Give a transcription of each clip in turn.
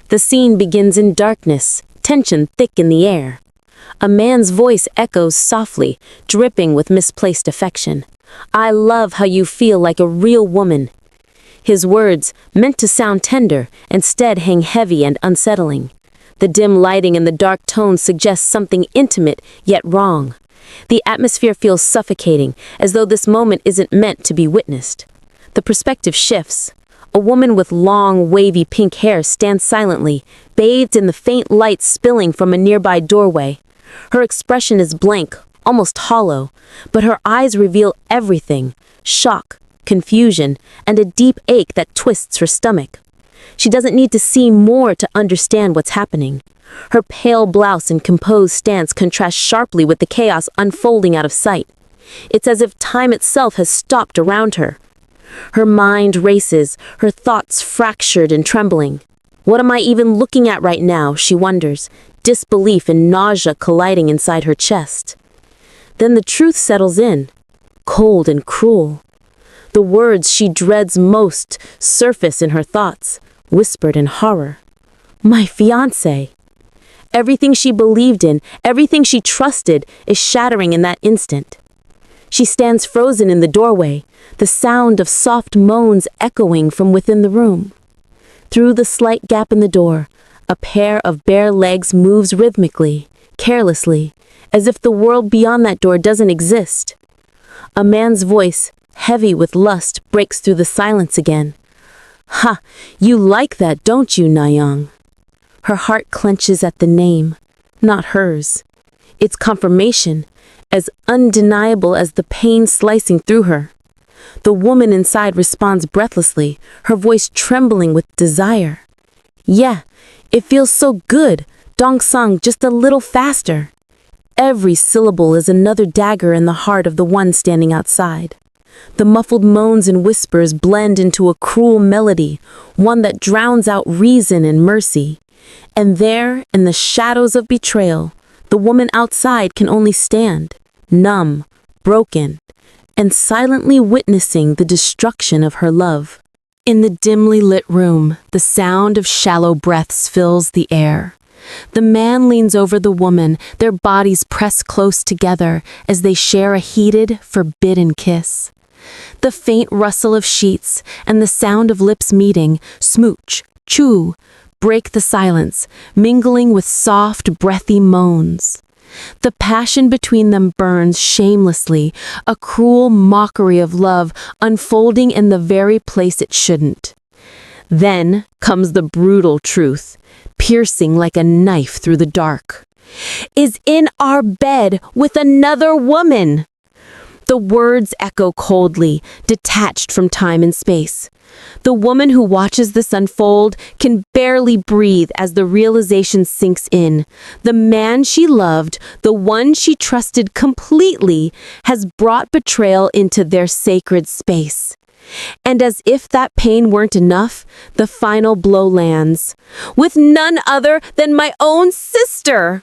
The scene begins in darkness, tension thick in the air. A man's voice echoes softly, dripping with misplaced affection. "I love how you feel like a real woman." His words, meant to sound tender, instead hang heavy and unsettling. The dim lighting and the dark tones suggest something intimate, yet wrong. The atmosphere feels suffocating, as though this moment isn't meant to be witnessed. The perspective shifts. A woman with long, wavy pink hair stands silently, bathed in the faint light spilling from a nearby doorway. Her expression is blank, almost hollow, but her eyes reveal everything: shock, confusion, and a deep ache that twists her stomach. She doesn't need to see more to understand what's happening. Her pale blouse and composed stance contrast sharply with the chaos unfolding out of sight. It's as if time itself has stopped around her. Her mind races, her thoughts fractured and trembling. What am I even looking at right now, she wonders, disbelief and nausea colliding inside her chest. Then the truth settles in, cold and cruel. The words she dreads most surface in her thoughts, whispered in horror. My fiancé. Everything she believed in, everything she trusted, is shattering in that instant. She stands frozen in the doorway, the sound of soft moans echoing from within the room. Through the slight gap in the door, a pair of bare legs moves rhythmically, carelessly, as if the world beyond that door doesn't exist. A man's voice, heavy with lust, breaks through the silence again. Ha! You like that, don't you, Nayang? Her heart clenches at the name, not hers. It's confirmation, as undeniable as the pain slicing through her. The woman inside responds breathlessly, her voice trembling with desire. Yeah, it feels so good, Dong-sang, just a little faster. Every syllable is another dagger in the heart of the one standing outside. The muffled moans and whispers blend into a cruel melody, one that drowns out reason and mercy. And there, in the shadows of betrayal, the woman outside can only stand, numb, broken, and silently witnessing the destruction of her love. In the dimly lit room, the sound of shallow breaths fills the air. The man leans over the woman, their bodies press close together as they share a heated, forbidden kiss. The faint rustle of sheets and the sound of lips meeting, smooch, chew, break the silence, mingling with soft, breathy moans. The passion between them burns shamelessly, a cruel mockery of love unfolding in the very place it shouldn't. Then comes the brutal truth, piercing like a knife through the dark. Is in our bed with another woman. The words echo coldly, detached from time and space. The woman who watches this unfold can barely breathe as the realization sinks in. The man she loved, the one she trusted completely, has brought betrayal into their sacred space. And as if that pain weren't enough, the final blow lands. With none other than my own sister!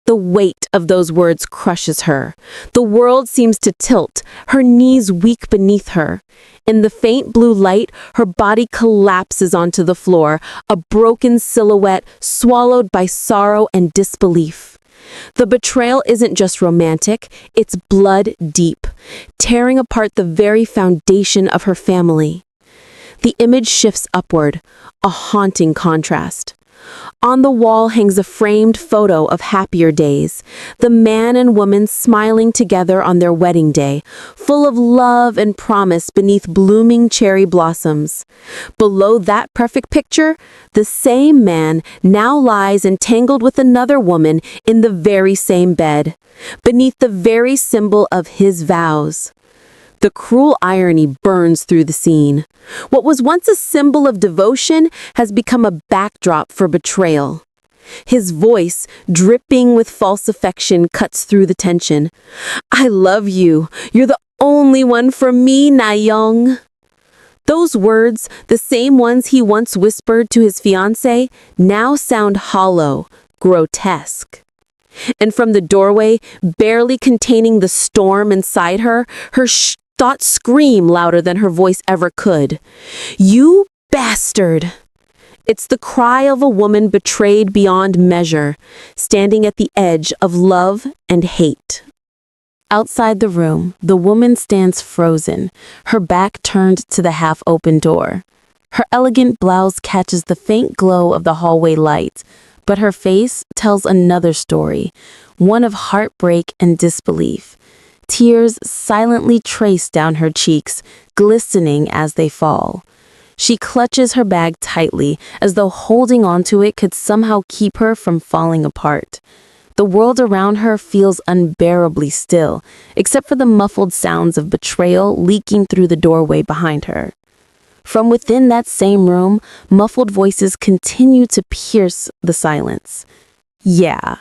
The weight of those words crushes her. The world seems to tilt, her knees weak beneath her. In the faint blue light, her body collapses onto the floor, a broken silhouette swallowed by sorrow and disbelief. The betrayal isn't just romantic, it's blood deep, tearing apart the very foundation of her family. The image shifts upward, a haunting contrast. On the wall hangs a framed photo of happier days, the man and woman smiling together on their wedding day, full of love and promise beneath blooming cherry blossoms. Below that perfect picture, the same man now lies entangled with another woman in the very same bed, beneath the very symbol of his vows. The cruel irony burns through the scene. What was once a symbol of devotion has become a backdrop for betrayal. His voice, dripping with false affection, cuts through the tension. I love you. You're the only one for me, Nayong. Those words, the same ones he once whispered to his fiancée, now sound hollow, grotesque. And from the doorway, barely containing the storm inside her, her thoughts scream louder than her voice ever could. You bastard! It's the cry of a woman betrayed beyond measure, standing at the edge of love and hate. Outside the room, the woman stands frozen, her back turned to the half-open door. Her elegant blouse catches the faint glow of the hallway light, but her face tells another story, one of heartbreak and disbelief. Tears silently trace down her cheeks, glistening as they fall. She clutches her bag tightly, as though holding onto it could somehow keep her from falling apart. The world around her feels unbearably still, except for the muffled sounds of betrayal leaking through the doorway behind her. From within that same room, muffled voices continue to pierce the silence. Yeah.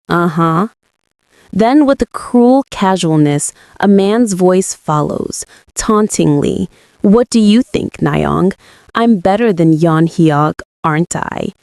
Uh-huh. Then, with a cruel casualness, a man's voice follows, tauntingly. What do you think, Nayoung? I'm better than Yeon Hyuk, aren't I?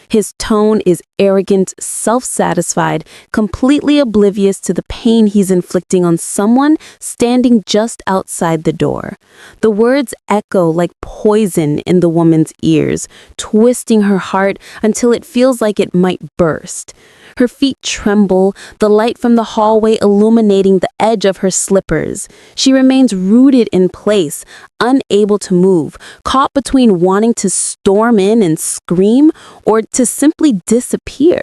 His tone is arrogant, self-satisfied, completely oblivious to the pain he's inflicting on someone standing just outside the door. The words echo like poison in the woman's ears, twisting her heart until it feels like it might burst. Her feet tremble, the light from the hallway illuminating the edge of her slippers. She remains rooted in place, unable to move, caught between wanting to storm in and scream or to simply disappear.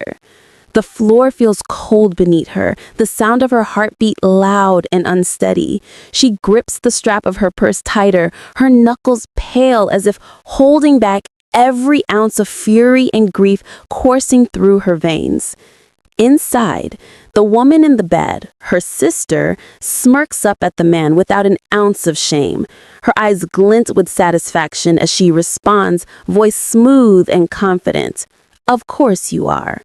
The floor feels cold beneath her, the sound of her heartbeat loud and unsteady. She grips the strap of her purse tighter, her knuckles pale as if holding back every ounce of fury and grief coursing through her veins. Inside, the woman in the bed, her sister, smirks up at the man without an ounce of shame. Her eyes glint with satisfaction as she responds, voice smooth and confident. Of course you are.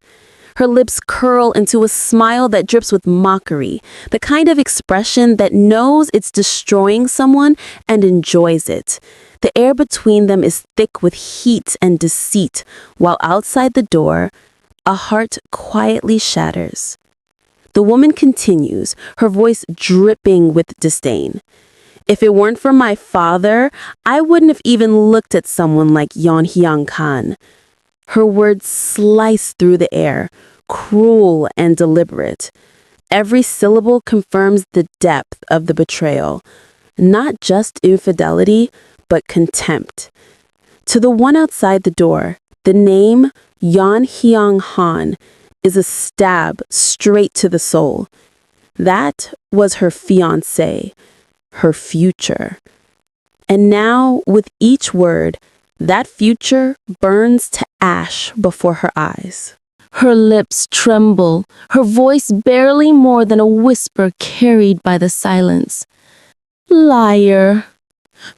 Her lips curl into a smile that drips with mockery, the kind of expression that knows it's destroying someone and enjoys it. The air between them is thick with heat and deceit, while outside the door, a heart quietly shatters. The woman continues, her voice dripping with disdain. If it weren't for my father, I wouldn't have even looked at someone like Yeon Hyung Khan. Her words slice through the air, cruel and deliberate. Every syllable confirms the depth of the betrayal, not just infidelity, but contempt. To the one outside the door, the name Yeon Hyung Han is a stab straight to the soul. That was her fiancé, her future. And now, with each word, that future burns to ash before her eyes. Her lips tremble, her voice barely more than a whisper carried by the silence. Liar.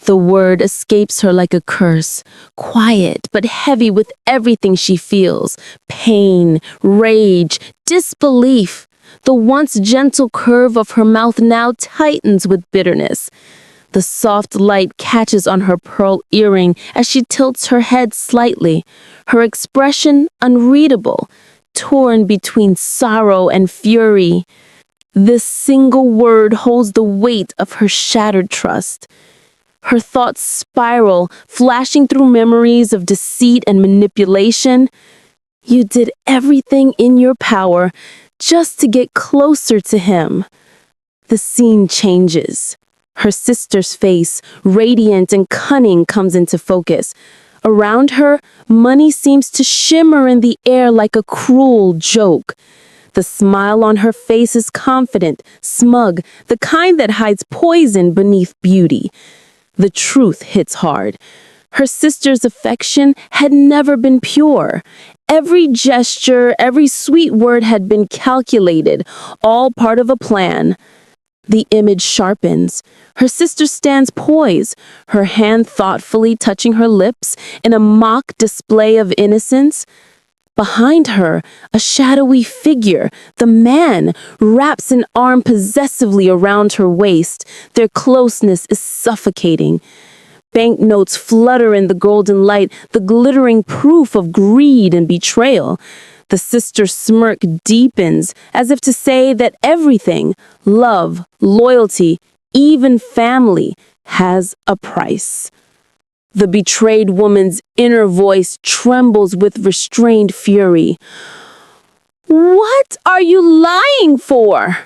The word escapes her like a curse, quiet but heavy with everything she feels, pain, rage, disbelief. The once gentle curve of her mouth now tightens with bitterness. The soft light catches on her pearl earring as she tilts her head slightly, her expression unreadable, torn between sorrow and fury. This single word holds the weight of her shattered trust. Her thoughts spiral, flashing through memories of deceit and manipulation. You did everything in your power just to get closer to him. The scene changes. Her sister's face, radiant and cunning, comes into focus. Around her, money seems to shimmer in the air like a cruel joke. The smile on her face is confident, smug, the kind that hides poison beneath beauty. The truth hits hard. Her sister's affection had never been pure. Every gesture, every sweet word had been calculated, all part of a plan. The image sharpens. Her sister stands poised, her hand thoughtfully touching her lips in a mock display of innocence. Behind her, a shadowy figure, the man, wraps an arm possessively around her waist. Their closeness is suffocating. Banknotes flutter in the golden light, the glittering proof of greed and betrayal. The sister's smirk deepens, as if to say that everything, love, loyalty, even family, has a price. The betrayed woman's inner voice trembles with restrained fury. What are you lying for?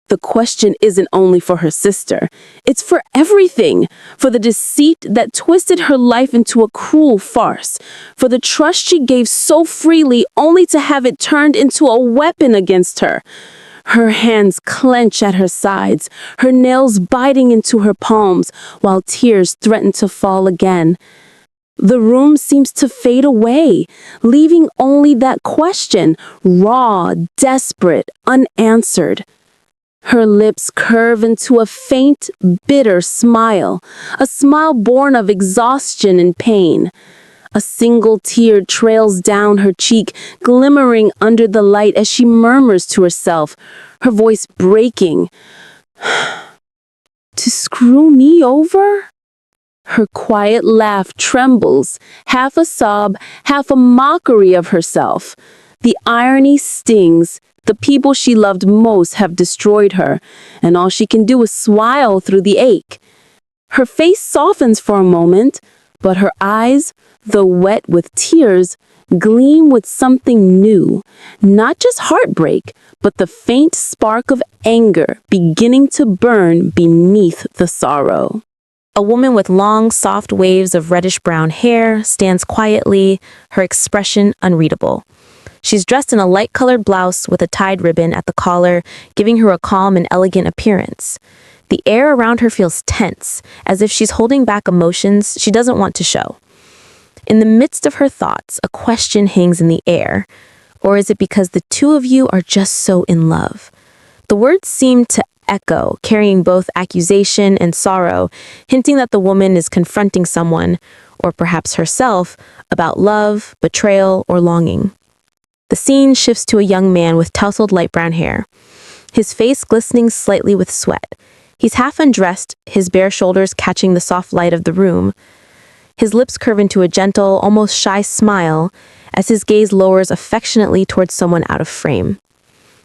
The question isn't only for her sister. It's for everything. For the deceit that twisted her life into a cruel farce. For the trust she gave so freely only to have it turned into a weapon against her. Her hands clench at her sides, her nails biting into her palms, while tears threaten to fall again. The room seems to fade away, leaving only that question, raw, desperate, unanswered. Her lips curve into a faint, bitter smile, a smile born of exhaustion and pain. A single tear trails down her cheek, glimmering under the light as she murmurs to herself, her voice breaking. To screw me over? Her quiet laugh trembles, half a sob, half a mockery of herself. The irony stings. The people she loved most have destroyed her, and all she can do is smile through the ache. Her face softens for a moment, but her eyes, though wet with tears, gleam with something new, not just heartbreak, but the faint spark of anger beginning to burn beneath the sorrow. A woman with long, soft waves of reddish-brown hair stands quietly, her expression unreadable. She's dressed in a light-colored blouse with a tied ribbon at the collar, giving her a calm and elegant appearance. The air around her feels tense, as if she's holding back emotions she doesn't want to show. In the midst of her thoughts, a question hangs in the air. Or is it because the two of you are just so in love? The words seem to echo, carrying both accusation and sorrow, hinting that the woman is confronting someone, or perhaps herself, about love, betrayal, or longing. The scene shifts to a young man with tousled light brown hair, his face glistening slightly with sweat. He's half undressed, his bare shoulders catching the soft light of the room. His lips curve into a gentle, almost shy smile as his gaze lowers affectionately towards someone out of frame.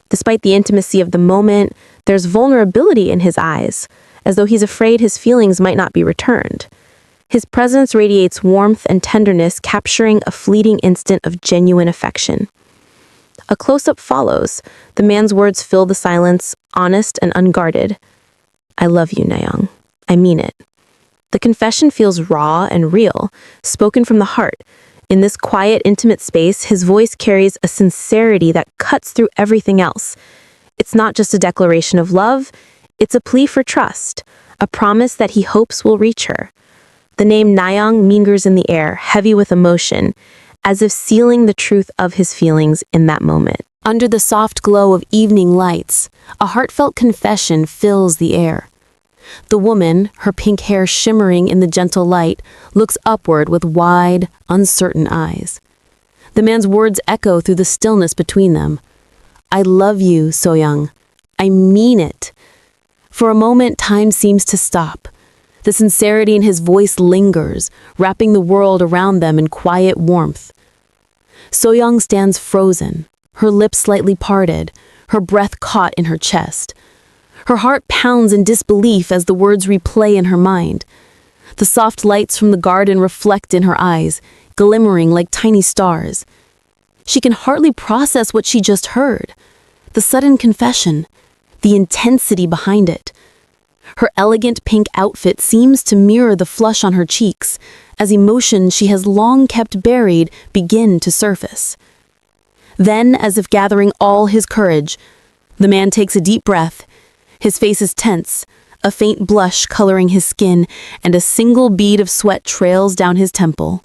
Despite the intimacy of the moment, there's vulnerability in his eyes, as though he's afraid his feelings might not be returned. His presence radiates warmth and tenderness, capturing a fleeting instant of genuine affection. A close-up follows. The man's words fill the silence, honest and unguarded. I love you, Nayoung. I mean it. The confession feels raw and real, spoken from the heart. In this quiet, intimate space, his voice carries a sincerity that cuts through everything else. It's not just a declaration of love, it's a plea for trust, a promise that he hopes will reach her. The name Nayoung lingers in the air, heavy with emotion, as if sealing the truth of his feelings in that moment. Under the soft glow of evening lights, a heartfelt confession fills the air. The woman, her pink hair shimmering in the gentle light, looks upward with wide, uncertain eyes. The man's words echo through the stillness between them. I love you, Soyoung. I mean it. For a moment, time seems to stop. The sincerity in his voice lingers, wrapping the world around them in quiet warmth. Soyoung stands frozen, her lips slightly parted, her breath caught in her chest. Her heart pounds in disbelief as the words replay in her mind. The soft lights from the garden reflect in her eyes, glimmering like tiny stars. She can hardly process what she just heard. The sudden confession, the intensity behind it. Her elegant pink outfit seems to mirror the flush on her cheeks, as emotions she has long kept buried begin to surface. Then, as if gathering all his courage, the man takes a deep breath. His face is tense, a faint blush coloring his skin, and a single bead of sweat trails down his temple.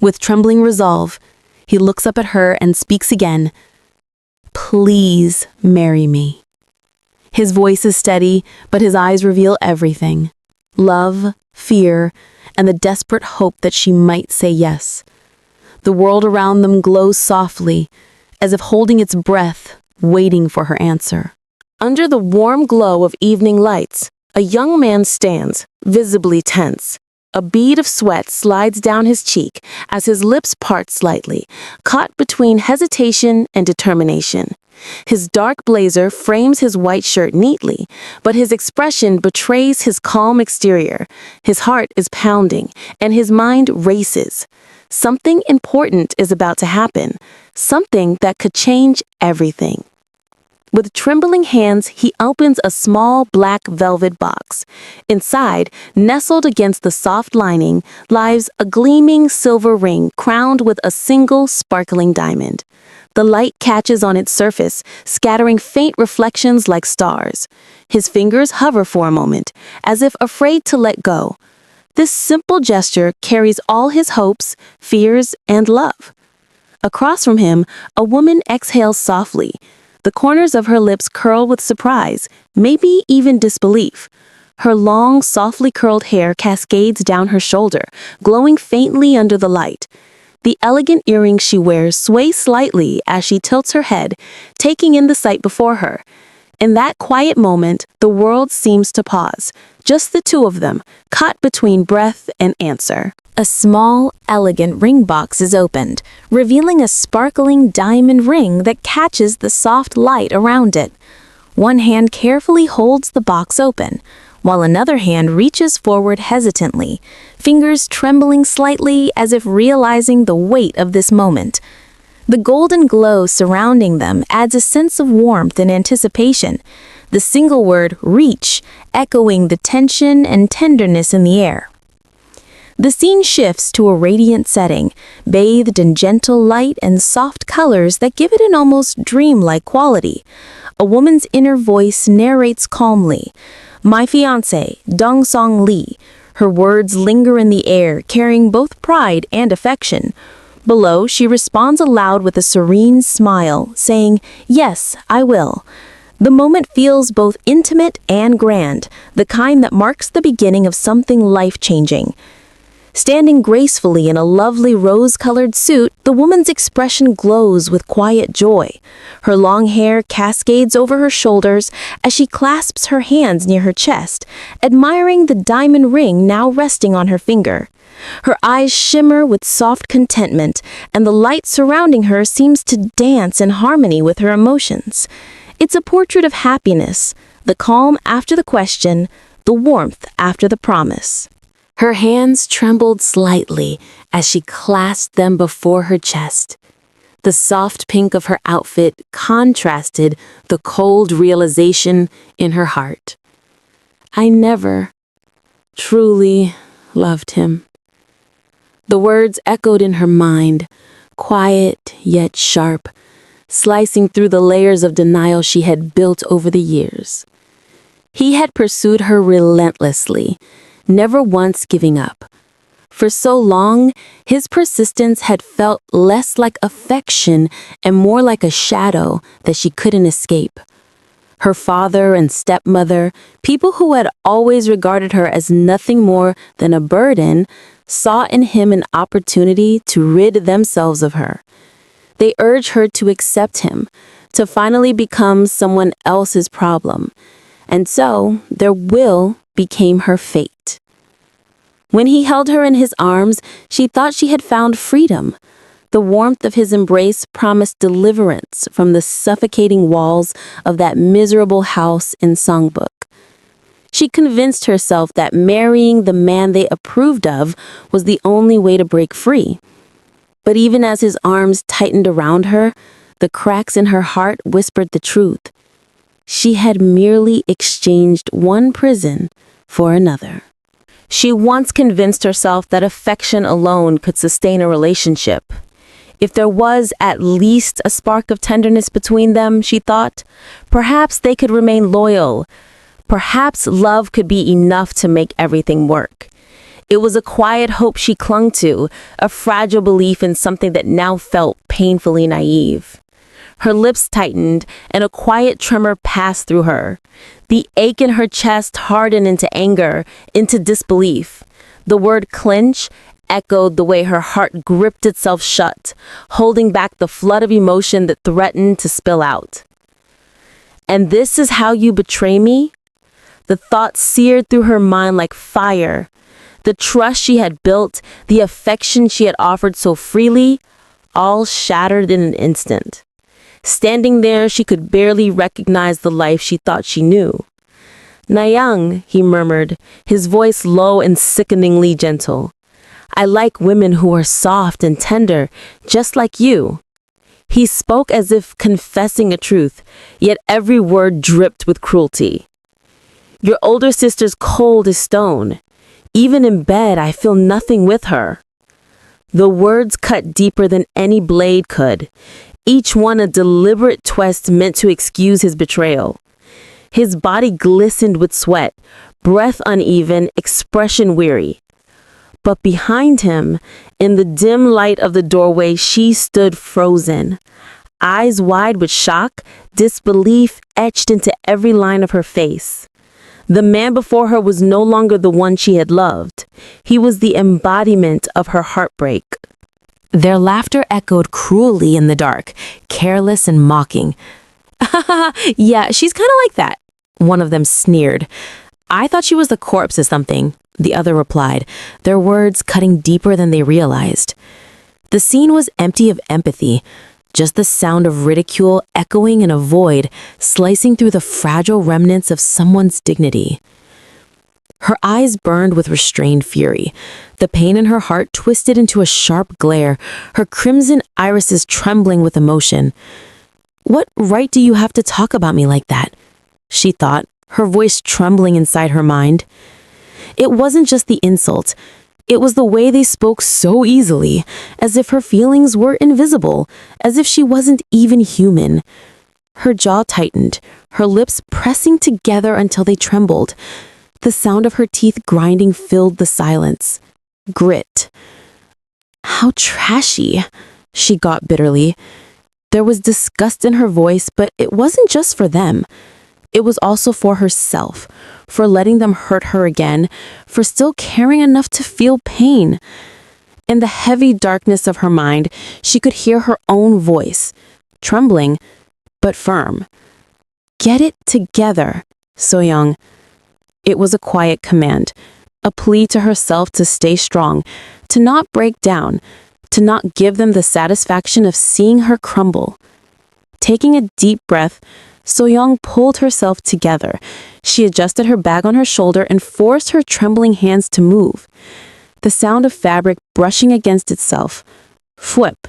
With trembling resolve, he looks up at her and speaks again. Please marry me. His voice is steady, but his eyes reveal everything. Love, fear, and the desperate hope that she might say yes. The world around them glows softly, as if holding its breath, waiting for her answer. Under the warm glow of evening lights, a young man stands, visibly tense. A bead of sweat slides down his cheek as his lips part slightly, caught between hesitation and determination. His dark blazer frames his white shirt neatly, but his expression betrays his calm exterior. His heart is pounding, and his mind races. Something important is about to happen, something that could change everything. With trembling hands, he opens a small black velvet box. Inside, nestled against the soft lining, lies a gleaming silver ring crowned with a single sparkling diamond. The light catches on its surface, scattering faint reflections like stars. His fingers hover for a moment, as if afraid to let go. This simple gesture carries all his hopes, fears, and love. Across from him, a woman exhales softly. The corners of her lips curl with surprise, maybe even disbelief. Her long, softly curled hair cascades down her shoulder, glowing faintly under the light. The elegant earrings she wears sway slightly as she tilts her head, taking in the sight before her. In that quiet moment, the world seems to pause, just the two of them, caught between breath and answer. A small, elegant ring box is opened, revealing a sparkling diamond ring that catches the soft light around it. One hand carefully holds the box open, while another hand reaches forward hesitantly, fingers trembling slightly as if realizing the weight of this moment. The golden glow surrounding them adds a sense of warmth and anticipation, the single word reach echoing the tension and tenderness in the air. The scene shifts to a radiant setting, bathed in gentle light and soft colors that give it an almost dreamlike quality. A woman's inner voice narrates calmly, "My fiancé, Dong-song Lee." Her words linger in the air, carrying both pride and affection. Below, she responds aloud with a serene smile, saying, "Yes, I will." The moment feels both intimate and grand, the kind that marks the beginning of something life-changing. Standing gracefully in a lovely rose-colored suit, the woman's expression glows with quiet joy. Her long hair cascades over her shoulders as she clasps her hands near her chest, admiring the diamond ring now resting on her finger. Her eyes shimmer with soft contentment, and the light surrounding her seems to dance in harmony with her emotions. It's a portrait of happiness, the calm after the question, the warmth after the promise. Her hands trembled slightly as she clasped them before her chest. The soft pink of her outfit contrasted the cold realization in her heart. I never truly loved him. The words echoed in her mind, quiet yet sharp, slicing through the layers of denial she had built over the years. He had pursued her relentlessly, never once giving up. For so long, his persistence had felt less like affection and more like a shadow that she couldn't escape. Her father and stepmother, people who had always regarded her as nothing more than a burden, saw in him an opportunity to rid themselves of her. They urged her to accept him, to finally become someone else's problem. And so, their will became her fate. When he held her in his arms, she thought she had found freedom. The warmth of his embrace promised deliverance from the suffocating walls of that miserable house in Songbuk. She convinced herself that marrying the man they approved of was the only way to break free. But even as his arms tightened around her, the cracks in her heart whispered the truth. She had merely exchanged one prison for another. She once convinced herself that affection alone could sustain a relationship. If there was at least a spark of tenderness between them, she thought, perhaps they could remain loyal. Perhaps love could be enough to make everything work. It was a quiet hope she clung to, a fragile belief in something that now felt painfully naive. Her lips tightened, and a quiet tremor passed through her. The ache in her chest hardened into anger, into disbelief. The word clinch echoed the way her heart gripped itself shut, holding back the flood of emotion that threatened to spill out. "And this is how you betray me?" The thought seared through her mind like fire. The trust she had built, the affection she had offered so freely, all shattered in an instant. Standing there, she could barely recognize the life she thought she knew. "Nayang," he murmured, his voice low and sickeningly gentle. "I like women who are soft and tender, just like you." He spoke as if confessing a truth, yet every word dripped with cruelty. "Your older sister's cold as stone. Even in bed, I feel nothing with her." The words cut deeper than any blade could, each one a deliberate twist meant to excuse his betrayal. His body glistened with sweat, breath uneven, expression weary. But behind him, in the dim light of the doorway, she stood frozen, eyes wide with shock, disbelief etched into every line of her face. The man before her was no longer the one she had loved. He was the embodiment of her heartbreak. Their laughter echoed cruelly in the dark, careless and mocking. "Yeah, she's kind of like that," one of them sneered. "I thought she was the corpse of something," the other replied, their words cutting deeper than they realized. The scene was empty of empathy, just the sound of ridicule echoing in a void, slicing through the fragile remnants of someone's dignity. Her eyes burned with restrained fury. The pain in her heart twisted into a sharp glare, her crimson irises trembling with emotion. "What right do you have to talk about me like that?" she thought, her voice trembling inside her mind. It wasn't just the insult. It was the way they spoke so easily, as if her feelings were invisible, as if she wasn't even human. Her jaw tightened, her lips pressing together until they trembled. The sound of her teeth grinding filled the silence. Grit. "How trashy," she got bitterly. There was disgust in her voice, but it wasn't just for them. It was also for herself, for letting them hurt her again, for still caring enough to feel pain. In the heavy darkness of her mind, she could hear her own voice, trembling, but firm. "Get it together, So-young." It was a quiet command, a plea to herself to stay strong, to not break down, to not give them the satisfaction of seeing her crumble. Taking a deep breath, So-young pulled herself together. She adjusted her bag on her shoulder and forced her trembling hands to move. The sound of fabric brushing against itself, "fwip,"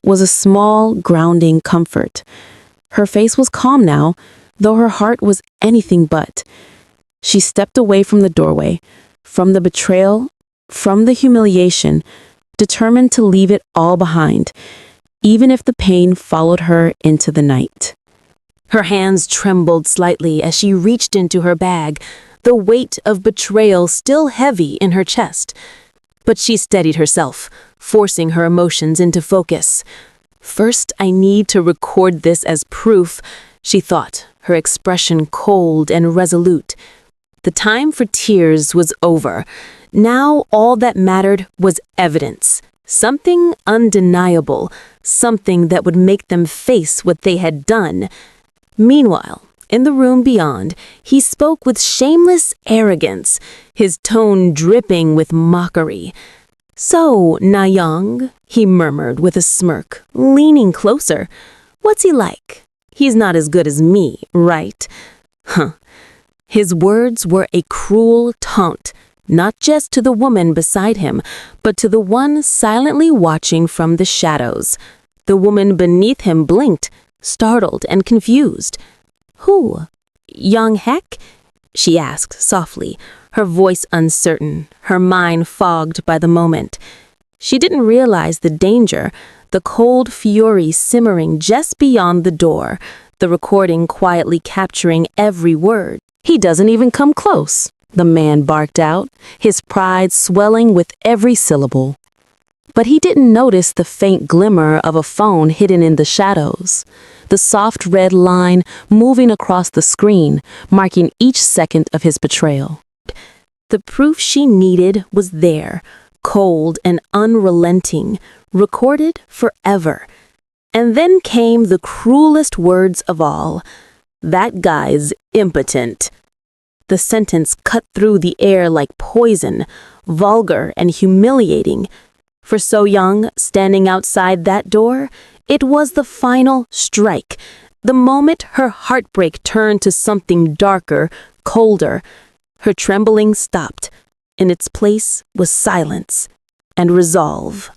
was a small, grounding comfort. Her face was calm now, though her heart was anything but. She stepped away from the doorway, from the betrayal, from the humiliation, determined to leave it all behind, even if the pain followed her into the night. Her hands trembled slightly as she reached into her bag, the weight of betrayal still heavy in her chest. But she steadied herself, forcing her emotions into focus. "First, I need to record this as proof," she thought, her expression cold and resolute. The time for tears was over. Now all that mattered was evidence, something undeniable, something that would make them face what they had done. Meanwhile, in the room beyond, he spoke with shameless arrogance, his tone dripping with mockery. "So, Nayang," he murmured with a smirk, leaning closer. "What's he like? He's not as good as me, right?" Huh. His words were a cruel taunt, not just to the woman beside him, but to the one silently watching from the shadows. The woman beneath him blinked, startled and confused. "Who? Young Heck?" she asked softly, her voice uncertain, her mind fogged by the moment. She didn't realize the danger, the cold fury simmering just beyond the door, the recording quietly capturing every word. "He doesn't even come close," the man barked out, his pride swelling with every syllable. But he didn't notice the faint glimmer of a phone hidden in the shadows, the soft red line moving across the screen, marking each second of his betrayal. The proof she needed was there, cold and unrelenting, recorded forever. And then came the cruelest words of all. "That guy's impotent." The sentence cut through the air like poison, vulgar and humiliating. For So-young, standing outside that door, It was the final strike, the moment her heartbreak turned to something darker, colder. Her trembling stopped. In its place was silence and resolve.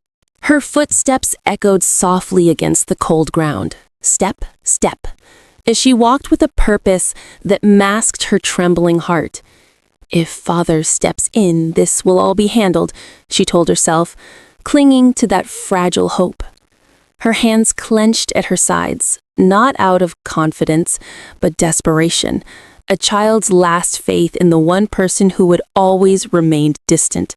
Her footsteps echoed softly against the cold ground. Step, step, as she walked with a purpose that masked her trembling heart. If Father steps in, this will all be handled, she told herself, clinging to that fragile hope. Her hands clenched at her sides, not out of confidence, but desperation, a child's last faith in the one person who would always remain distant.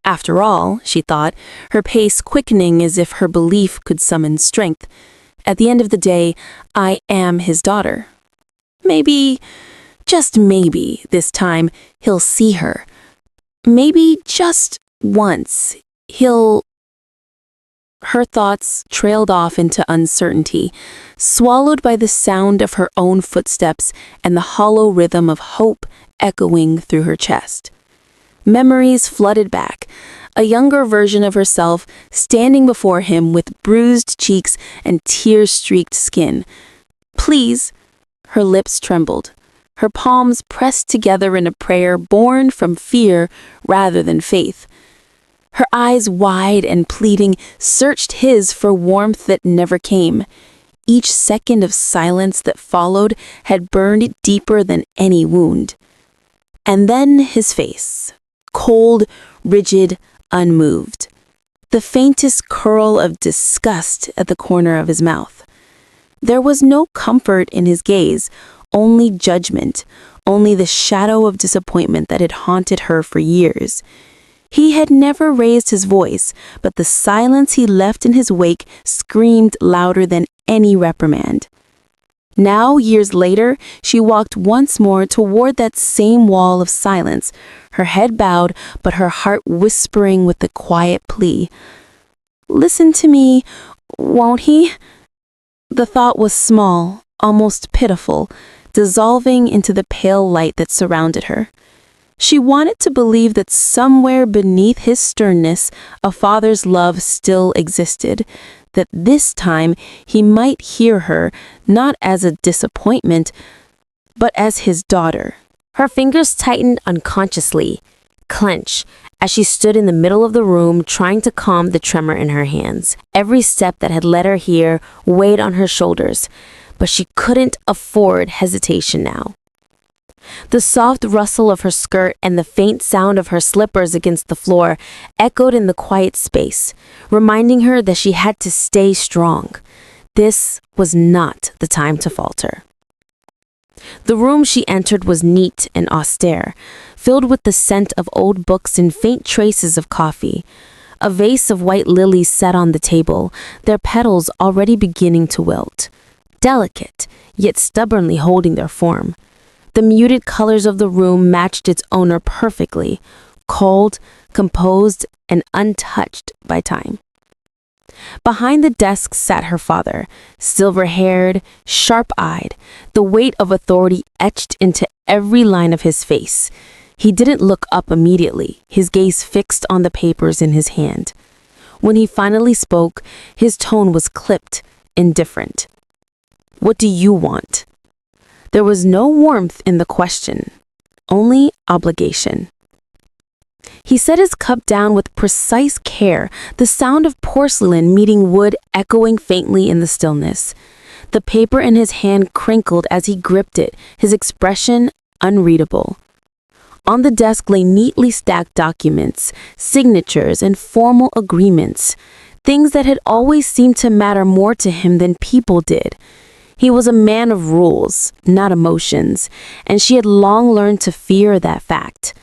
After all, she thought, her pace quickening as if her belief could summon strength. At the end of the day, I am his daughter. Maybe, just maybe, this time, he'll see her. Maybe just once, he'll... Her thoughts trailed off into uncertainty, swallowed by the sound of her own footsteps and the hollow rhythm of hope echoing through her chest. Memories flooded back, a younger version of herself standing before him with bruised cheeks and tear-streaked skin. Please, her lips trembled, her palms pressed together in a prayer born from fear rather than faith. Her eyes wide and pleading searched his for warmth that never came. Each second of silence that followed had burned deeper than any wound. And then his face, cold, rigid, unmoved. The faintest curl of disgust at the corner of his mouth. There was no comfort in his gaze, only judgment, only the shadow of disappointment that had haunted her for years. He had never raised his voice, but the silence he left in his wake screamed louder than any reprimand. Now, years later, she walked once more toward that same wall of silence, her head bowed, but her heart whispering with the quiet plea. Listen to me, won't he? The thought was small, almost pitiful, dissolving into the pale light that surrounded her. She wanted to believe that somewhere beneath his sternness, a father's love still existed, that this time he might hear her, not as a disappointment, but as his daughter. Her fingers tightened unconsciously, clench, as she stood in the middle of the room trying to calm the tremor in her hands. Every step that had led her here weighed on her shoulders, but she couldn't afford hesitation now. The soft rustle of her skirt and the faint sound of her slippers against the floor echoed in the quiet space, reminding her that she had to stay strong. This was not the time to falter. The room she entered was neat and austere, filled with the scent of old books and faint traces of coffee. A vase of white lilies sat on the table, their petals already beginning to wilt, delicate, yet stubbornly holding their form. The muted colors of the room matched its owner perfectly, cold, composed, and untouched by time. Behind the desk sat her father, silver-haired, sharp-eyed, the weight of authority etched into every line of his face. He didn't look up immediately, his gaze fixed on the papers in his hand. When he finally spoke, his tone was clipped, indifferent. "What do you want?" There was no warmth in the question, only obligation. He set his cup down with precise care, the sound of porcelain meeting wood echoing faintly in the stillness. The paper in his hand crinkled as he gripped it, his expression unreadable. On the desk lay neatly stacked documents, signatures, and formal agreements, things that had always seemed to matter more to him than people did. He was a man of rules, not emotions, and she had long learned to fear that fact.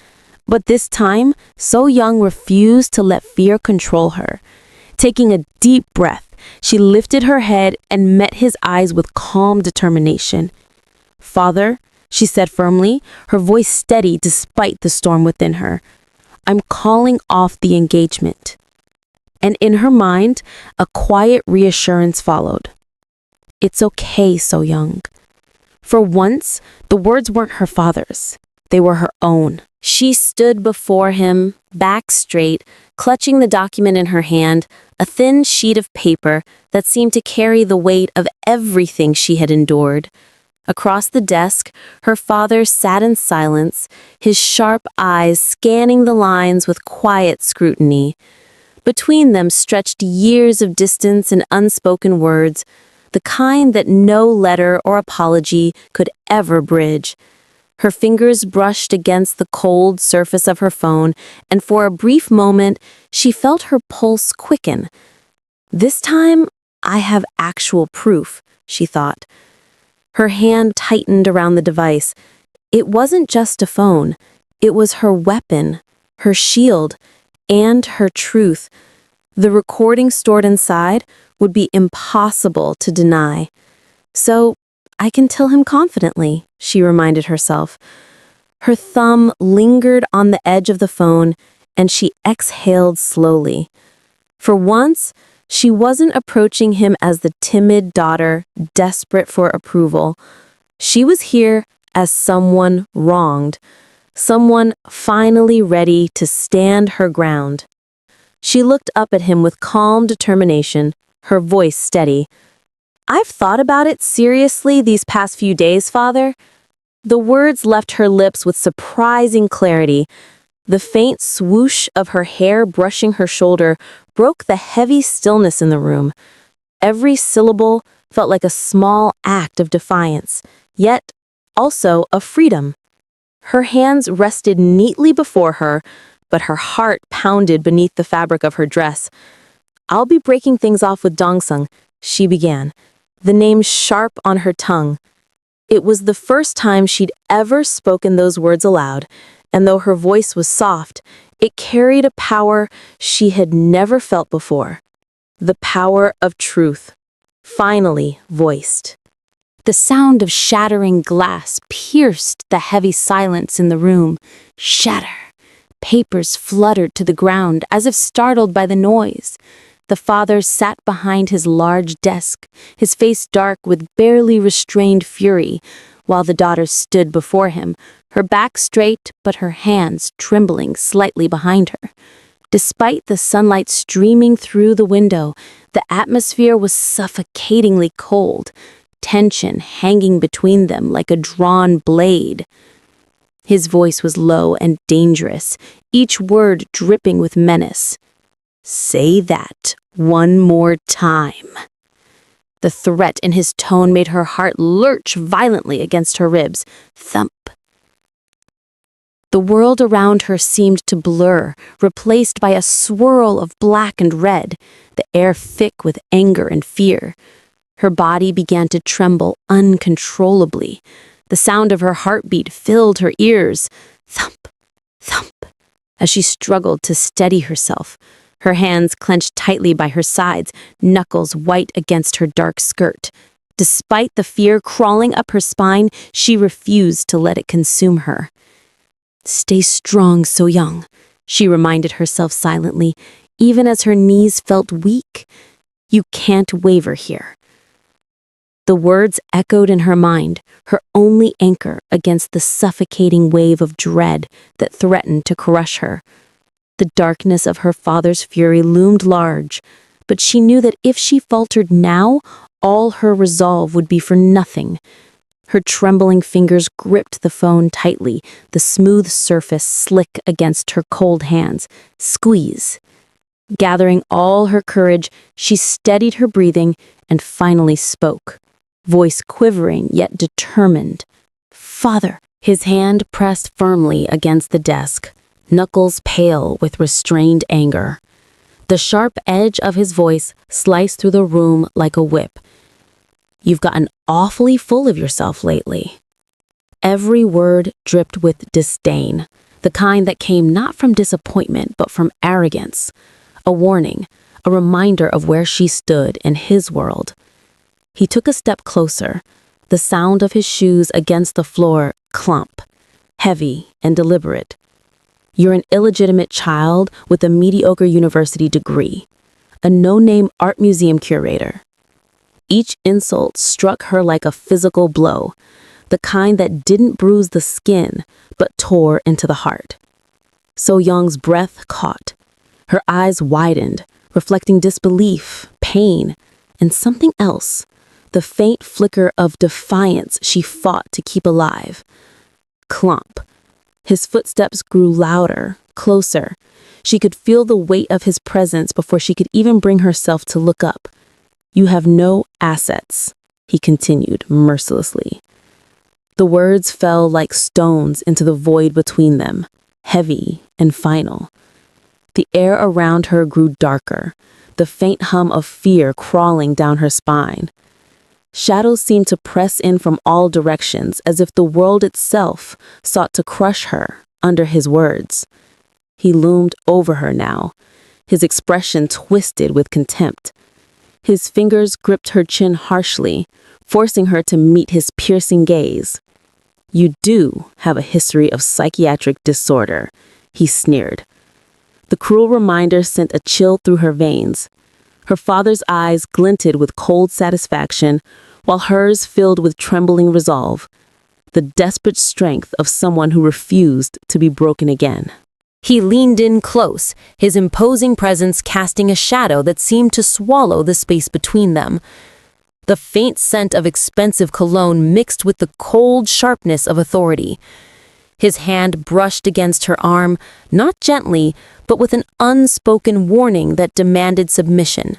But this time, So Young refused to let fear control her. Taking a deep breath, she lifted her head and met his eyes with calm determination. "Father," she said firmly, her voice steady despite the storm within her, "I'm calling off the engagement." And in her mind, a quiet reassurance followed. "It's okay, So Young." For once, the words weren't her father's. They were her own. She stood before him, back straight, clutching the document in her hand, a thin sheet of paper that seemed to carry the weight of everything she had endured. Across the desk, her father sat in silence, his sharp eyes scanning the lines with quiet scrutiny. Between them stretched years of distance and unspoken words, the kind that no letter or apology could ever bridge. Her fingers brushed against the cold surface of her phone, and for a brief moment, she felt her pulse quicken. This time, I have actual proof, she thought. Her hand tightened around the device. It wasn't just a phone. It was her weapon, her shield, and her truth. The recording stored inside would be impossible to deny. So, I can tell him confidently, she reminded herself. Her thumb lingered on the edge of the phone, and she exhaled slowly. For once, she wasn't approaching him as the timid daughter, desperate for approval. She was here as someone wronged, someone finally ready to stand her ground. She looked up at him with calm determination, her voice steady. "I've thought about it seriously these past few days, Father." The words left her lips with surprising clarity. The faint swoosh of her hair brushing her shoulder broke the heavy stillness in the room. Every syllable felt like a small act of defiance, yet also of freedom. Her hands rested neatly before her, but her heart pounded beneath the fabric of her dress. "I'll be breaking things off with Dongsung," she began, the name sharp on her tongue. It was the first time she'd ever spoken those words aloud, and though her voice was soft, it carried a power she had never felt before. The power of truth, finally voiced. The sound of shattering glass pierced the heavy silence in the room. Shatter. Papers fluttered to the ground as if startled by the noise. The father sat behind his large desk, his face dark with barely restrained fury, while the daughter stood before him, her back straight but her hands trembling slightly behind her. Despite the sunlight streaming through the window, the atmosphere was suffocatingly cold, tension hanging between them like a drawn blade. His voice was low and dangerous, each word dripping with menace. "Say that one more time." The threat in his tone made her heart lurch violently against her ribs. Thump. The world around her seemed to blur, replaced by a swirl of black and red, the air thick with anger and fear. Her body began to tremble uncontrollably. The sound of her heartbeat filled her ears. Thump, thump, as she struggled to steady herself. Her hands clenched tightly by her sides, knuckles white against her dark skirt. Despite the fear crawling up her spine, she refused to let it consume her. "Stay strong, So Young," she reminded herself silently, even as her knees felt weak. "You can't waver here." The words echoed in her mind, her only anchor against the suffocating wave of dread that threatened to crush her. The darkness of her father's fury loomed large, but she knew that if she faltered now, all her resolve would be for nothing. Her trembling fingers gripped the phone tightly, the smooth surface slick against her cold hands. Squeeze. Gathering all her courage, she steadied her breathing and finally spoke, voice quivering yet determined. "Father." His hand pressed firmly against the desk, knuckles pale with restrained anger. The sharp edge of his voice sliced through the room like a whip. "You've gotten awfully full of yourself lately." Every word dripped with disdain, the kind that came not from disappointment but from arrogance. A warning, a reminder of where she stood in his world. He took a step closer, the sound of his shoes against the floor clump, heavy and deliberate. "You're an illegitimate child with a mediocre university degree, a no-name art museum curator." Each insult struck her like a physical blow, the kind that didn't bruise the skin, but tore into the heart. So Young's breath caught. Her eyes widened, reflecting disbelief, pain, and something else, the faint flicker of defiance she fought to keep alive. Clomp. His footsteps grew louder, closer. She could feel the weight of his presence before she could even bring herself to look up. "You have no assets," he continued mercilessly. The words fell like stones into the void between them, heavy and final. The air around her grew darker, the faint hum of fear crawling down her spine. Shadows seemed to press in from all directions, as if the world itself sought to crush her under his words. He loomed over her now, his expression twisted with contempt. His fingers gripped her chin harshly, forcing her to meet his piercing gaze. "You do have a history of psychiatric disorder," he sneered. The cruel reminder sent a chill through her veins. Her father's eyes glinted with cold satisfaction, while hers filled with trembling resolve, the desperate strength of someone who refused to be broken again. He leaned in close, his imposing presence casting a shadow that seemed to swallow the space between them. The faint scent of expensive cologne mixed with the cold sharpness of authority. His hand brushed against her arm, not gently, but with an unspoken warning that demanded submission.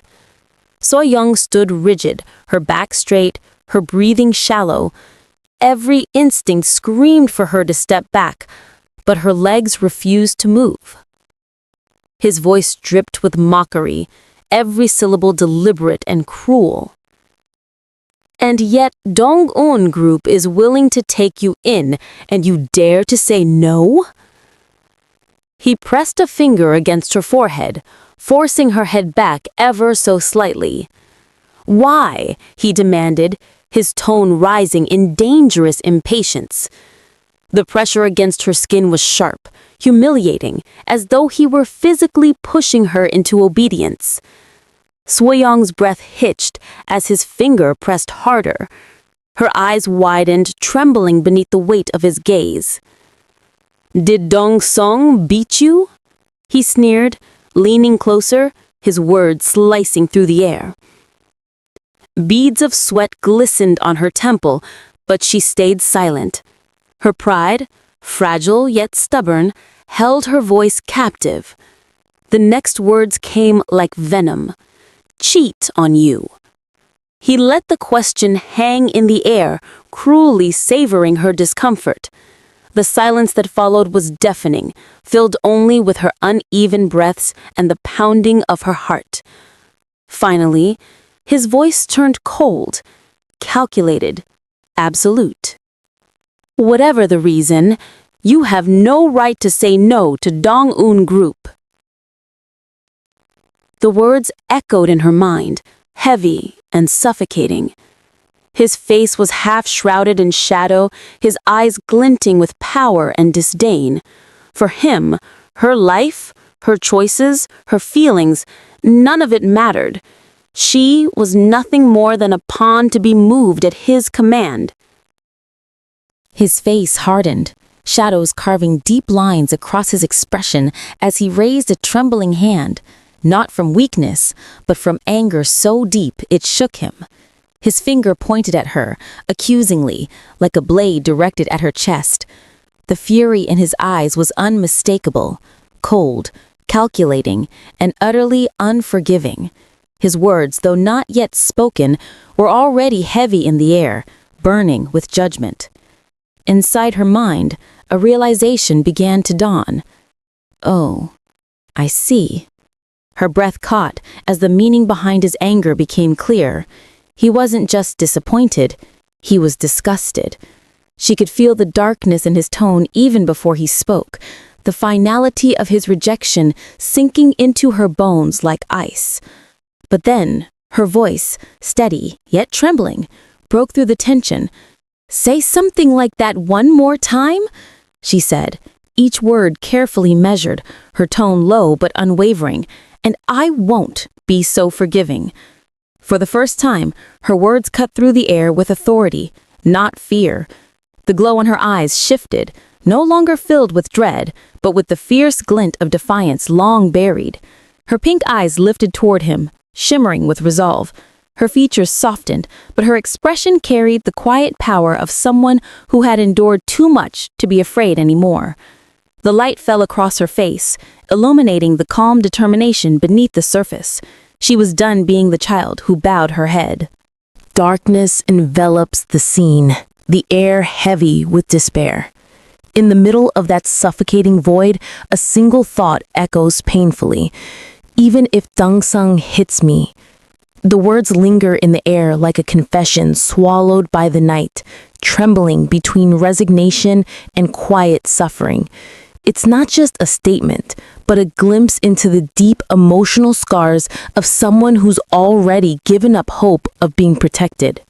So Young stood rigid, her back straight, her breathing shallow. Every instinct screamed for her to step back, but her legs refused to move. His voice dripped with mockery, every syllable deliberate and cruel. "And yet Dong-un Group is willing to take you in, and you dare to say no?" He pressed a finger against her forehead, forcing her head back ever so slightly. "Why?" he demanded, his tone rising in dangerous impatience. The pressure against her skin was sharp, humiliating, as though he were physically pushing her into obedience. Soo-young's breath hitched as his finger pressed harder. Her eyes widened, trembling beneath the weight of his gaze. "Did Dong-sung beat you?" he sneered, leaning closer, his words slicing through the air. Beads of sweat glistened on her temple, but she stayed silent. Her pride, fragile yet stubborn, held her voice captive. The next words came like venom. "Cheat on you." He let the question hang in the air, cruelly savoring her discomfort. The silence that followed was deafening, filled only with her uneven breaths and the pounding of her heart. Finally, his voice turned cold, calculated, absolute. "Whatever the reason, you have no right to say no to Dong-un Group." The words echoed in her mind, heavy and suffocating. His face was half shrouded in shadow, his eyes glinting with power and disdain. For him, her life, her choices, her feelings, none of it mattered. She was nothing more than a pawn to be moved at his command. His face hardened, shadows carving deep lines across his expression as he raised a trembling hand, not from weakness, but from anger so deep it shook him. His finger pointed at her, accusingly, like a blade directed at her chest. The fury in his eyes was unmistakable, cold, calculating, and utterly unforgiving. His words, though not yet spoken, were already heavy in the air, burning with judgment. Inside her mind, a realization began to dawn. "Oh, I see." Her breath caught as the meaning behind his anger became clear. He wasn't just disappointed, he was disgusted. She could feel the darkness in his tone even before he spoke, the finality of his rejection sinking into her bones like ice. But then, her voice, steady yet trembling, broke through the tension. "Say something like that one more time," she said, each word carefully measured, her tone low but unwavering, "and I won't be so forgiving." For the first time, her words cut through the air with authority, not fear. The glow in her eyes shifted, no longer filled with dread, but with the fierce glint of defiance long buried. Her pink eyes lifted toward him, shimmering with resolve. Her features softened, but her expression carried the quiet power of someone who had endured too much to be afraid anymore. The light fell across her face, illuminating the calm determination beneath the surface. She was done being the child who bowed her head. Darkness envelops the scene, the air heavy with despair. In the middle of that suffocating void, a single thought echoes painfully. Even if Dangsang hits me. The words linger in the air like a confession swallowed by the night, trembling between resignation and quiet suffering. It's not just a statement, but a glimpse into the deep emotional scars of someone who's already given up hope of being protected.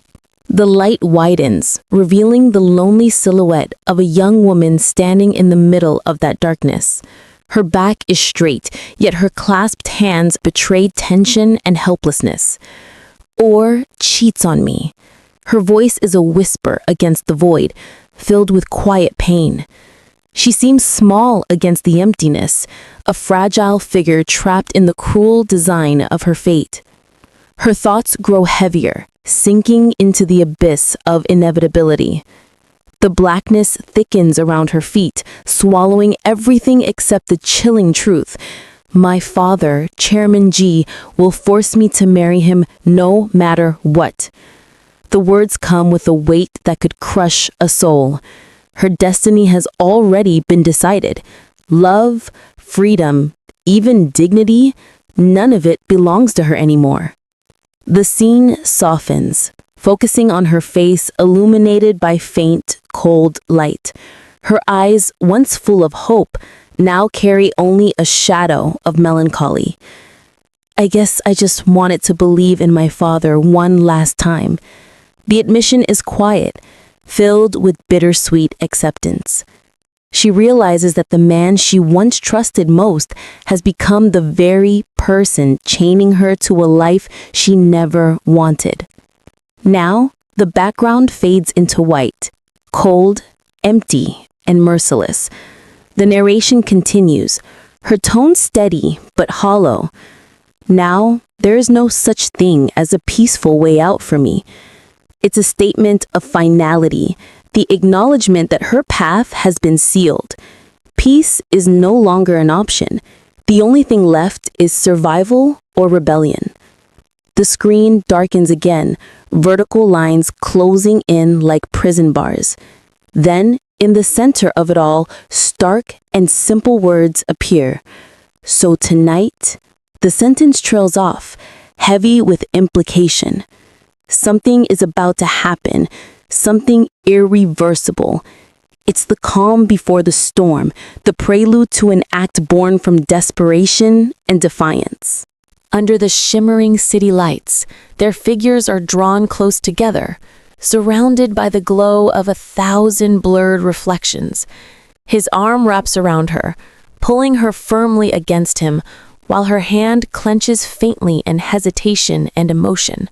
The light widens, revealing the lonely silhouette of a young woman standing in the middle of that darkness. Her back is straight, yet her clasped hands betray tension and helplessness. Or cheats on me. Her voice is a whisper against the void, filled with quiet pain. She seems small against the emptiness, a fragile figure trapped in the cruel design of her fate. Her thoughts grow heavier, sinking into the abyss of inevitability. The blackness thickens around her feet, swallowing everything except the chilling truth. My father, Chairman G, will force me to marry him no matter what. The words come with a weight that could crush a soul. Her destiny has already been decided. Love, freedom, even dignity, none of it belongs to her anymore. The scene softens, focusing on her face illuminated by faint, cold light. Her eyes, once full of hope, now carry only a shadow of melancholy. I guess I just wanted to believe in my father one last time. The admission is quiet, filled with bittersweet acceptance. She realizes that the man she once trusted most has become the very person chaining her to a life she never wanted. Now, the background fades into white, cold, empty, and merciless. The narration continues, her tone steady but hollow. Now, there is no such thing as a peaceful way out for me. It's a statement of finality, the acknowledgement that her path has been sealed. Peace is no longer an option. The only thing left is survival or rebellion. The screen darkens again, vertical lines closing in like prison bars. Then, in the center of it all, stark and simple words appear. So tonight, the sentence trails off, heavy with implication. Something is about to happen, something irreversible. It's the calm before the storm, the prelude to an act born from desperation and defiance. Under the shimmering city lights, their figures are drawn close together, surrounded by the glow of 1,000 blurred reflections. His arm wraps around her, pulling her firmly against him, while her hand clenches faintly in hesitation and emotion.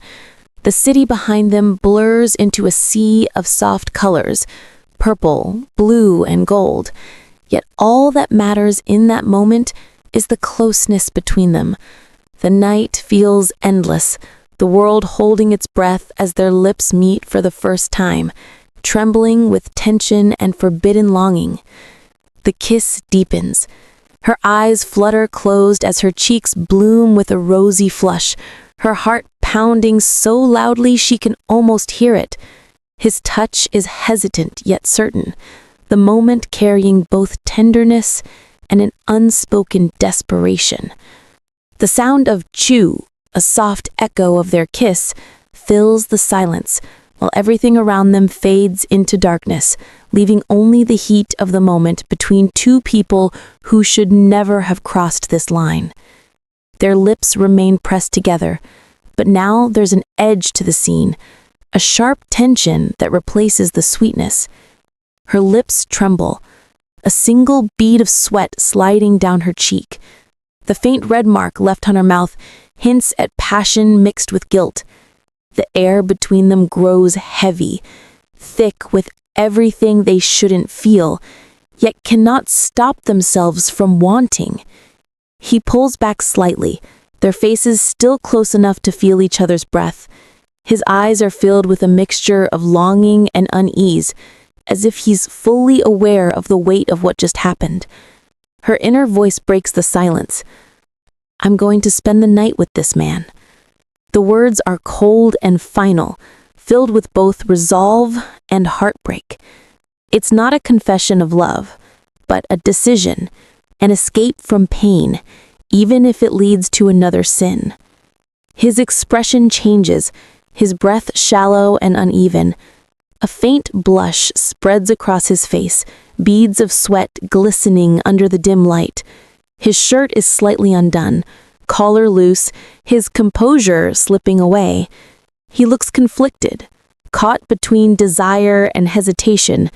The city behind them blurs into a sea of soft colors, purple, blue, and gold. Yet all that matters in that moment is the closeness between them. The night feels endless, the world holding its breath as their lips meet for the first time, trembling with tension and forbidden longing. The kiss deepens. Her eyes flutter closed as her cheeks bloom with a rosy flush, her heart pounding so loudly she can almost hear it. His touch is hesitant yet certain, the moment carrying both tenderness and an unspoken desperation. The sound of chew, a soft echo of their kiss, fills the silence, while everything around them fades into darkness, leaving only the heat of the moment between two people who should never have crossed this line. Their lips remain pressed together, but now there's an edge to the scene, a sharp tension that replaces the sweetness. Her lips tremble, a single bead of sweat sliding down her cheek. The faint red mark left on her mouth hints at passion mixed with guilt. The air between them grows heavy, thick with everything they shouldn't feel, yet cannot stop themselves from wanting. He pulls back slightly, their faces still close enough to feel each other's breath. His eyes are filled with a mixture of longing and unease, as if he's fully aware of the weight of what just happened. Her inner voice breaks the silence. I'm going to spend the night with this man. The words are cold and final, filled with both resolve and heartbreak. It's not a confession of love, but a decision, an escape from pain, even if it leads to another sin. His expression changes, his breath shallow and uneven. A faint blush spreads across his face, beads of sweat glistening under the dim light. His shirt is slightly undone, collar loose, his composure slipping away. He looks conflicted, caught between desire and hesitation,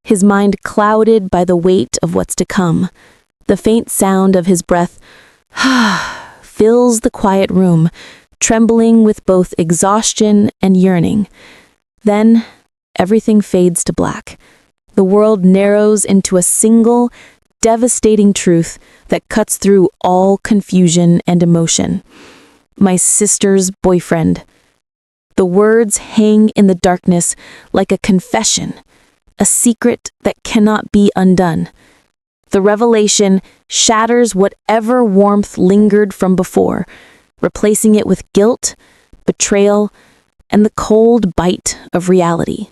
his mind clouded by the weight of what's to come. The faint sound of his breath fills the quiet room, trembling with both exhaustion and yearning. Then, everything fades to black. The world narrows into a single, devastating truth that cuts through all confusion and emotion. My sister's boyfriend. The words hang in the darkness like a confession, a secret that cannot be undone. The revelation shatters whatever warmth lingered from before, replacing it with guilt, betrayal, and the cold bite of reality.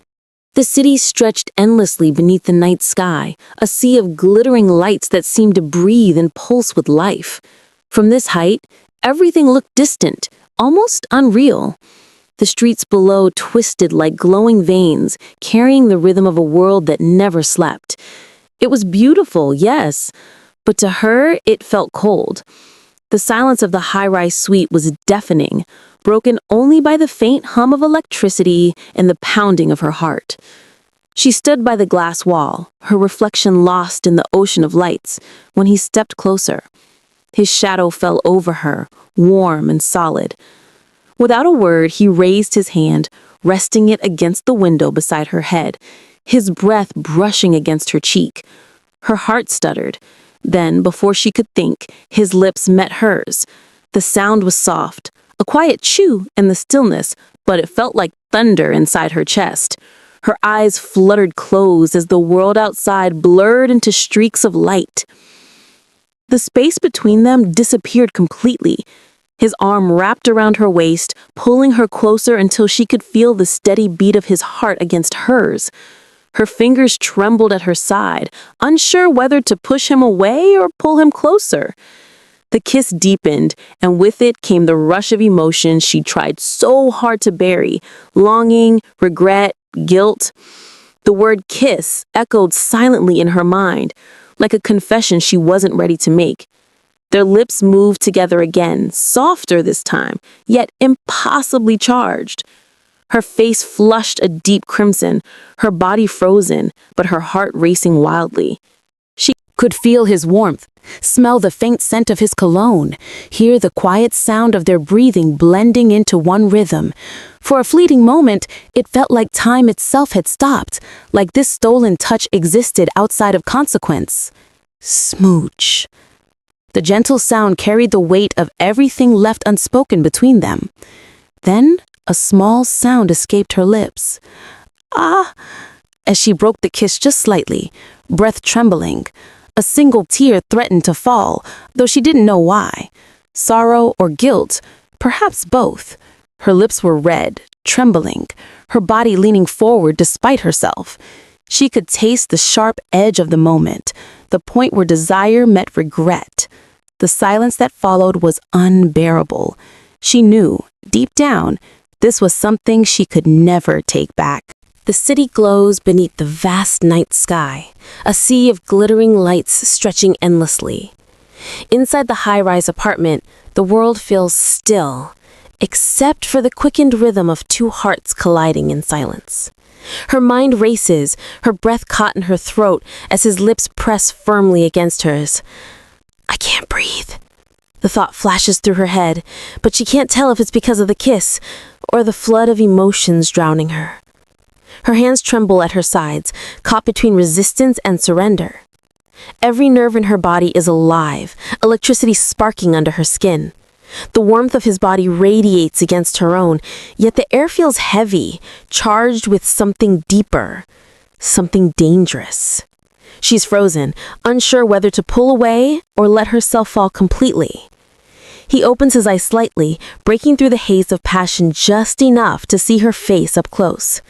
The city stretched endlessly beneath the night sky, a sea of glittering lights that seemed to breathe and pulse with life. From this height, everything looked distant, almost unreal. The streets below twisted like glowing veins, carrying the rhythm of a world that never slept. It was beautiful, yes, but to her it felt cold. The silence of the high-rise suite was deafening, broken only by the faint hum of electricity and the pounding of her heart. She stood by the glass wall, her reflection lost in the ocean of lights, when he stepped closer. His shadow fell over her, warm and solid. Without a word, he raised his hand, resting it against the window beside her head, his breath brushing against her cheek. Her heart stuttered. Then, before she could think, his lips met hers. The sound was soft, a quiet chew in the stillness, but it felt like thunder inside her chest. Her eyes fluttered closed as the world outside blurred into streaks of light. The space between them disappeared completely. His arm wrapped around her waist, pulling her closer until she could feel the steady beat of his heart against hers. Her fingers trembled at her side, unsure whether to push him away or pull him closer. The kiss deepened, and with it came the rush of emotions she tried so hard to bury: longing, regret, guilt. The word kiss echoed silently in her mind, like a confession she wasn't ready to make. Their lips moved together again, softer this time, yet impossibly charged. Her face flushed a deep crimson, her body frozen, but her heart racing wildly. She could feel his warmth, smell the faint scent of his cologne, hear the quiet sound of their breathing blending into one rhythm. For a fleeting moment, it felt like time itself had stopped, like this stolen touch existed outside of consequence. Smooch. The gentle sound carried the weight of everything left unspoken between them. Then, a small sound escaped her lips. Ah! As she broke the kiss just slightly, breath trembling. A single tear threatened to fall, though she didn't know why. Sorrow or guilt, perhaps both. Her lips were red, trembling, her body leaning forward despite herself. She could taste the sharp edge of the moment, the point where desire met regret. The silence that followed was unbearable. She knew, deep down, this was something she could never take back. The city glows beneath the vast night sky, a sea of glittering lights stretching endlessly. Inside the high-rise apartment, the world feels still, except for the quickened rhythm of two hearts colliding in silence. Her mind races, her breath caught in her throat as his lips press firmly against hers. I can't breathe. The thought flashes through her head, but she can't tell if it's because of the kiss or the flood of emotions drowning her. Her hands tremble at her sides, caught between resistance and surrender. Every nerve in her body is alive, electricity sparking under her skin. The warmth of his body radiates against her own, yet the air feels heavy, charged with something deeper, something dangerous. She's frozen, unsure whether to pull away or let herself fall completely. He opens his eyes slightly, breaking through the haze of passion just enough to see her face up close.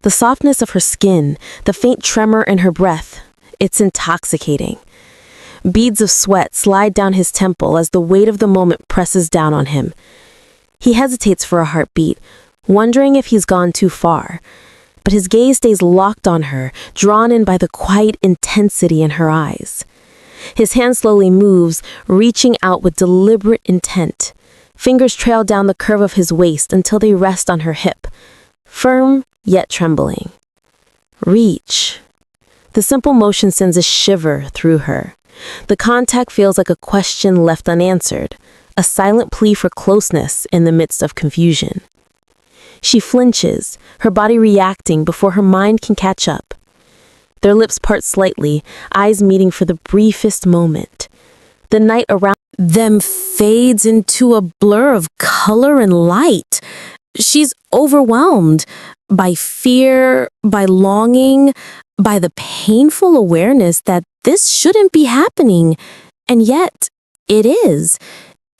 The softness of her skin, the faint tremor in her breath, it's intoxicating. Beads of sweat slide down his temple as the weight of the moment presses down on him. He hesitates for a heartbeat, wondering if he's gone too far. But his gaze stays locked on her, drawn in by the quiet intensity in her eyes. His hand slowly moves, reaching out with deliberate intent. Fingers trail down the curve of his waist until they rest on her hip, firm yet trembling. Reach. The simple motion sends a shiver through her. The contact feels like a question left unanswered, a silent plea for closeness in the midst of confusion. She flinches, her body reacting before her mind can catch up. Their lips part slightly, eyes meeting for the briefest moment. The night around them fades into a blur of color and light. She's overwhelmed by fear, by longing, by the painful awareness that this shouldn't be happening. And yet, it is.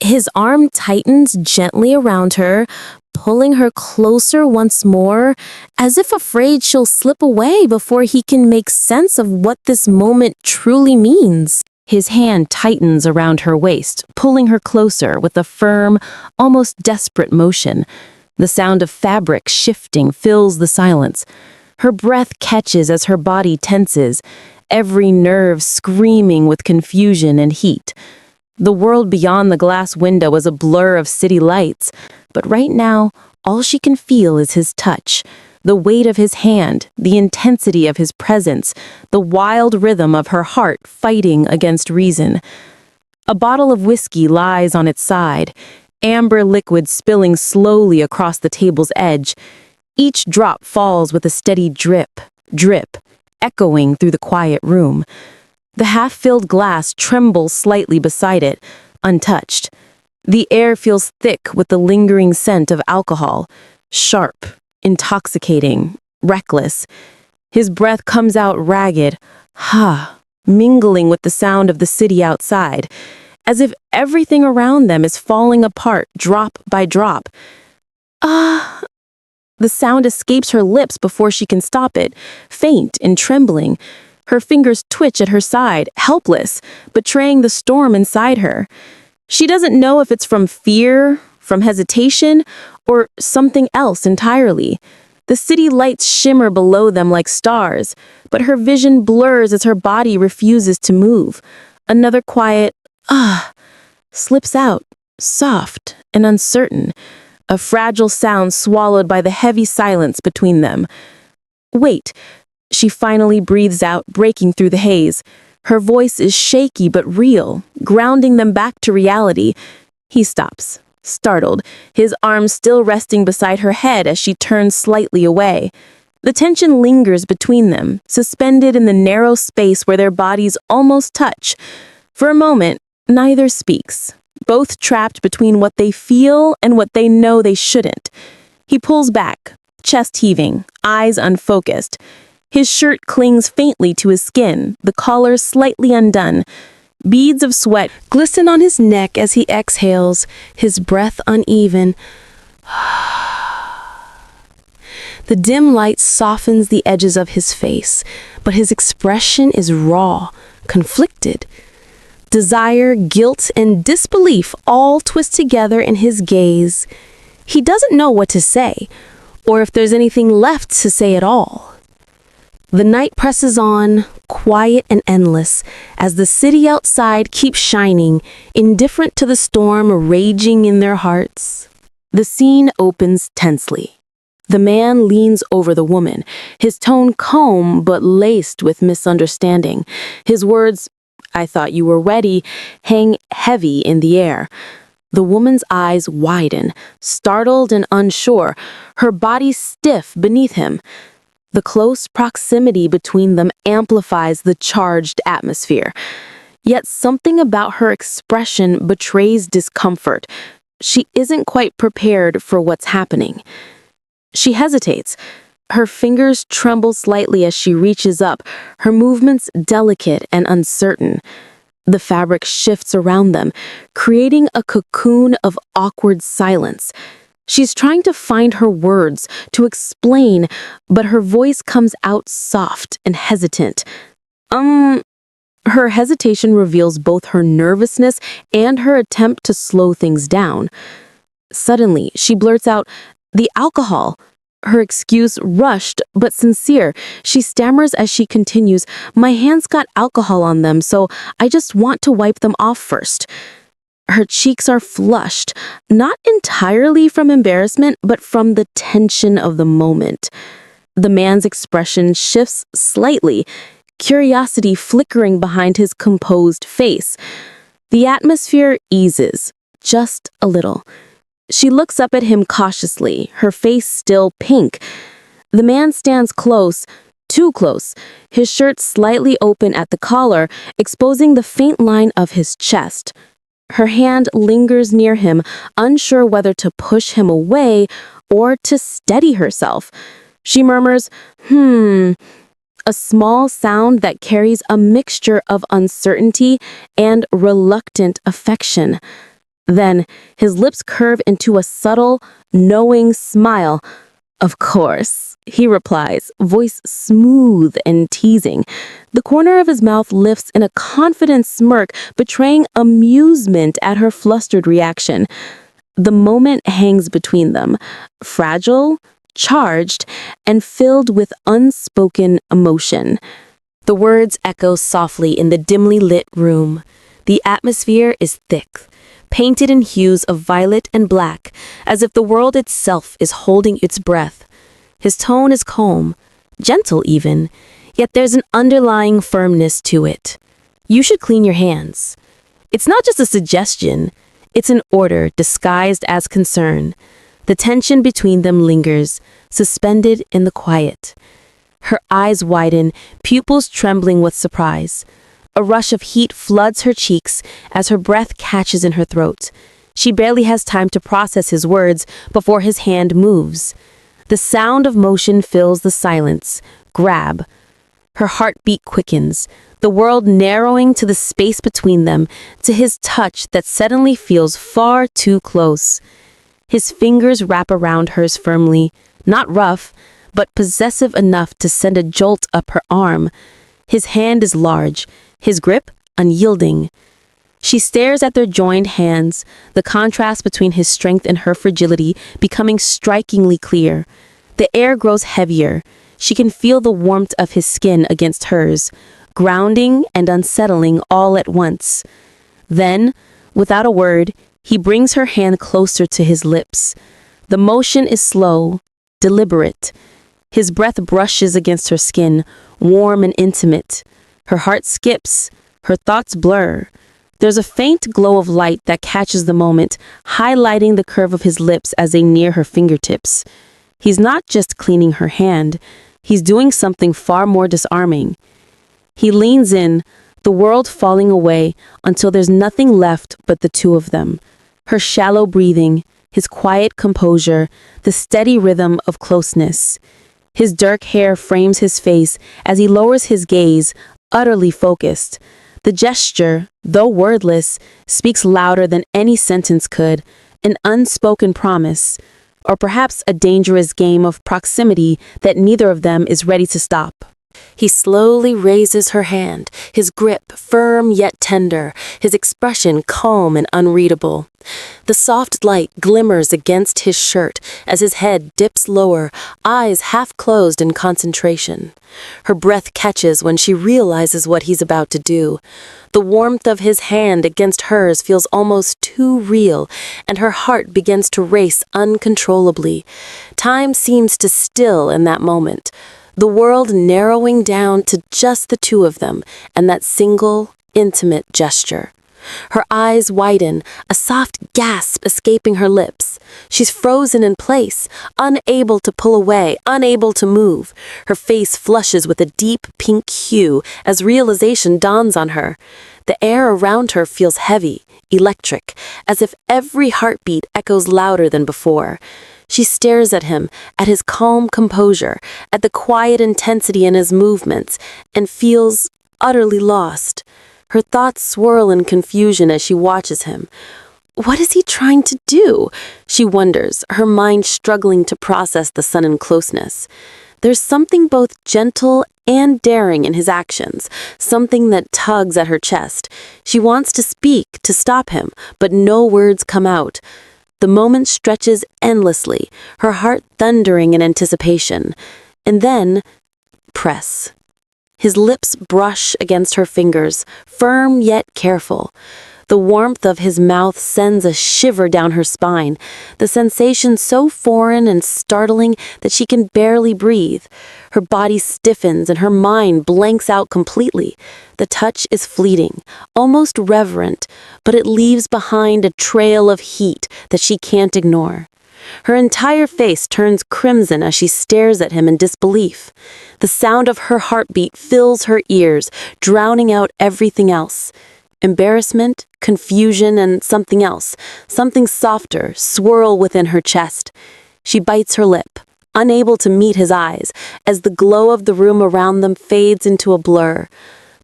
His arm tightens gently around her, pulling her closer once more, as if afraid she'll slip away before he can make sense of what this moment truly means. His hand tightens around her waist, pulling her closer with a firm, almost desperate motion. The sound of fabric shifting fills the silence. Her breath catches as her body tenses, every nerve screaming with confusion and heat. The world beyond the glass window is a blur of city lights, but right now, all she can feel is his touch, the weight of his hand, the intensity of his presence, the wild rhythm of her heart fighting against reason. A bottle of whiskey lies on its side, amber liquid spilling slowly across the table's edge. Each drop falls with a steady drip, drip, echoing through the quiet room. The half-filled glass trembles slightly beside it, untouched. The air feels thick with the lingering scent of alcohol, sharp, intoxicating, reckless. His breath comes out ragged, mingling with the sound of the city outside, as if everything around them is falling apart drop by drop. The sound escapes her lips before she can stop it, faint and trembling. Her fingers twitch at her side, helpless, betraying the storm inside her. She doesn't know if it's from fear, from hesitation, or something else entirely. The city lights shimmer below them like stars, but her vision blurs as her body refuses to move. Another quiet, slips out, soft and uncertain, a fragile sound swallowed by the heavy silence between them. Wait, she finally breathes out, breaking through the haze. Her voice is shaky but real, grounding them back to reality. He stops, startled, his arms still resting beside her head as she turns slightly away. The tension lingers between them, suspended in the narrow space where their bodies almost touch. For a moment, neither speaks, both trapped between what they feel and what they know they shouldn't. He pulls back, chest heaving, eyes unfocused. His shirt clings faintly to his skin, the collar slightly undone. Beads of sweat glisten on his neck as he exhales, his breath uneven. The dim light softens the edges of his face, but his expression is raw, conflicted. Desire, guilt, and disbelief all twist together in his gaze. He doesn't know what to say, or if there's anything left to say at all. The night presses on, quiet and endless, as the city outside keeps shining, indifferent to the storm raging in their hearts. The scene opens tensely. The man leans over the woman, his tone calm but laced with misunderstanding. His words, "I thought you were ready," hang heavy in the air. The woman's eyes widen, startled and unsure, her body stiff beneath him. The close proximity between them amplifies the charged atmosphere. Yet something about her expression betrays discomfort. She isn't quite prepared for what's happening. She hesitates. Her fingers tremble slightly as she reaches up, her movements delicate and uncertain. The fabric shifts around them, creating a cocoon of awkward silence. She's trying to find her words to explain, but her voice comes out soft and hesitant. Her hesitation reveals both her nervousness and her attempt to slow things down. Suddenly, she blurts out, "The alcohol." Her excuse rushed but sincere. She stammers as she continues, "My hands got alcohol on them, so I just want to wipe them off first." Her cheeks are flushed, not entirely from embarrassment, but from the tension of the moment. The man's expression shifts slightly, curiosity flickering behind his composed face. The atmosphere eases, just a little. She looks up at him cautiously, her face still pink. The man stands close, too close, his shirt slightly open at the collar, exposing the faint line of his chest. Her hand lingers near him, unsure whether to push him away or to steady herself. She murmurs, a small sound that carries a mixture of uncertainty and reluctant affection. Then his lips curve into a subtle, knowing smile. "Of course," he replies, voice smooth and teasing. The corner of his mouth lifts in a confident smirk, betraying amusement at her flustered reaction. The moment hangs between them, fragile, charged, and filled with unspoken emotion. The words echo softly in the dimly lit room. The atmosphere is thick, painted in hues of violet and black, as if the world itself is holding its breath. His tone is calm, gentle even, yet there's an underlying firmness to it. "You should clean your hands." It's not just a suggestion, it's an order disguised as concern. The tension between them lingers, suspended in the quiet. Her eyes widen, pupils trembling with surprise. A rush of heat floods her cheeks as her breath catches in her throat. She barely has time to process his words before his hand moves. The sound of motion fills the silence. Grab. Her heartbeat quickens, the world narrowing to the space between them, to his touch that suddenly feels far too close. His fingers wrap around hers firmly, not rough, but possessive enough to send a jolt up her arm. His hand is large, his grip unyielding. She stares at their joined hands, the contrast between his strength and her fragility becoming strikingly clear. The air grows heavier. She can feel the warmth of his skin against hers, grounding and unsettling all at once. Then, without a word, he brings her hand closer to his lips. The motion is slow, deliberate. His breath brushes against her skin, warm and intimate. Her heart skips, her thoughts blur. There's a faint glow of light that catches the moment, highlighting the curve of his lips as they near her fingertips. He's not just cleaning her hand, he's doing something far more disarming. He leans in, the world falling away until there's nothing left but the two of them. Her shallow breathing, his quiet composure, the steady rhythm of closeness. His dark hair frames his face as he lowers his gaze, utterly focused. The gesture, though wordless, speaks louder than any sentence could, an unspoken promise, or perhaps a dangerous game of proximity that neither of them is ready to stop. He slowly raises her hand, his grip firm yet tender, his expression calm and unreadable. The soft light glimmers against his shirt as his head dips lower, eyes half closed in concentration. Her breath catches when she realizes what he's about to do. The warmth of his hand against hers feels almost too real, and her heart begins to race uncontrollably. Time seems to still in that moment, the world narrowing down to just the two of them and that single, intimate gesture. Her eyes widen, a soft gasp escaping her lips. She's frozen in place, unable to pull away, unable to move. Her face flushes with a deep pink hue as realization dawns on her. The air around her feels heavy, electric, as if every heartbeat echoes louder than before. She stares at him, at his calm composure, at the quiet intensity in his movements, and feels utterly lost. Her thoughts swirl in confusion as she watches him. What is he trying to do? She wonders, her mind struggling to process the sudden closeness. There's something both gentle and daring in his actions, something that tugs at her chest. She wants to speak, to stop him, but no words come out. The moment stretches endlessly, her heart thundering in anticipation. And then, press. His lips brush against her fingers, firm yet careful. The warmth of his mouth sends a shiver down her spine, the sensation so foreign and startling that she can barely breathe. Her body stiffens and her mind blanks out completely. The touch is fleeting, almost reverent, but it leaves behind a trail of heat that she can't ignore. Her entire face turns crimson as she stares at him in disbelief. The sound of her heartbeat fills her ears, drowning out everything else. Embarrassment, confusion, and something else, something softer, swirl within her chest. She bites her lip, unable to meet his eyes, as the glow of the room around them fades into a blur.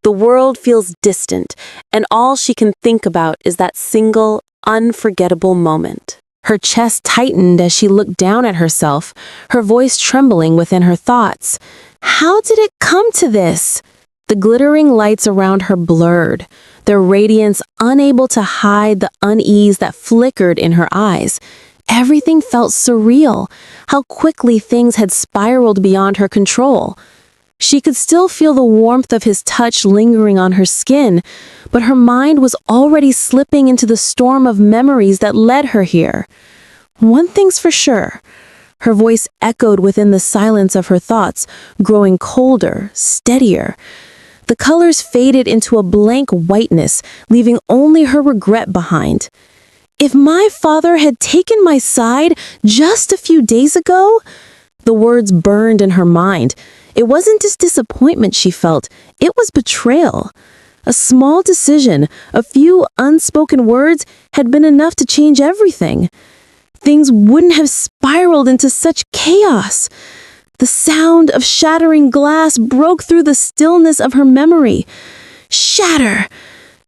The world feels distant, and all she can think about is that single, unforgettable moment. Her chest tightened as she looked down at herself, her voice trembling within her thoughts. How did it come to this? The glittering lights around her blurred, their radiance unable to hide the unease that flickered in her eyes. Everything felt surreal, how quickly things had spiraled beyond her control. She could still feel the warmth of his touch lingering on her skin, but her mind was already slipping into the storm of memories that led her here. One thing's for sure. Her voice echoed within the silence of her thoughts, growing colder, steadier. The colors faded into a blank whiteness, leaving only her regret behind. If my father had taken my side just a few days ago, the words burned in her mind. It wasn't just disappointment she felt, it was betrayal. A small decision, a few unspoken words had been enough to change everything. Things wouldn't have spiraled into such chaos. The sound of shattering glass broke through the stillness of her memory. Shatter!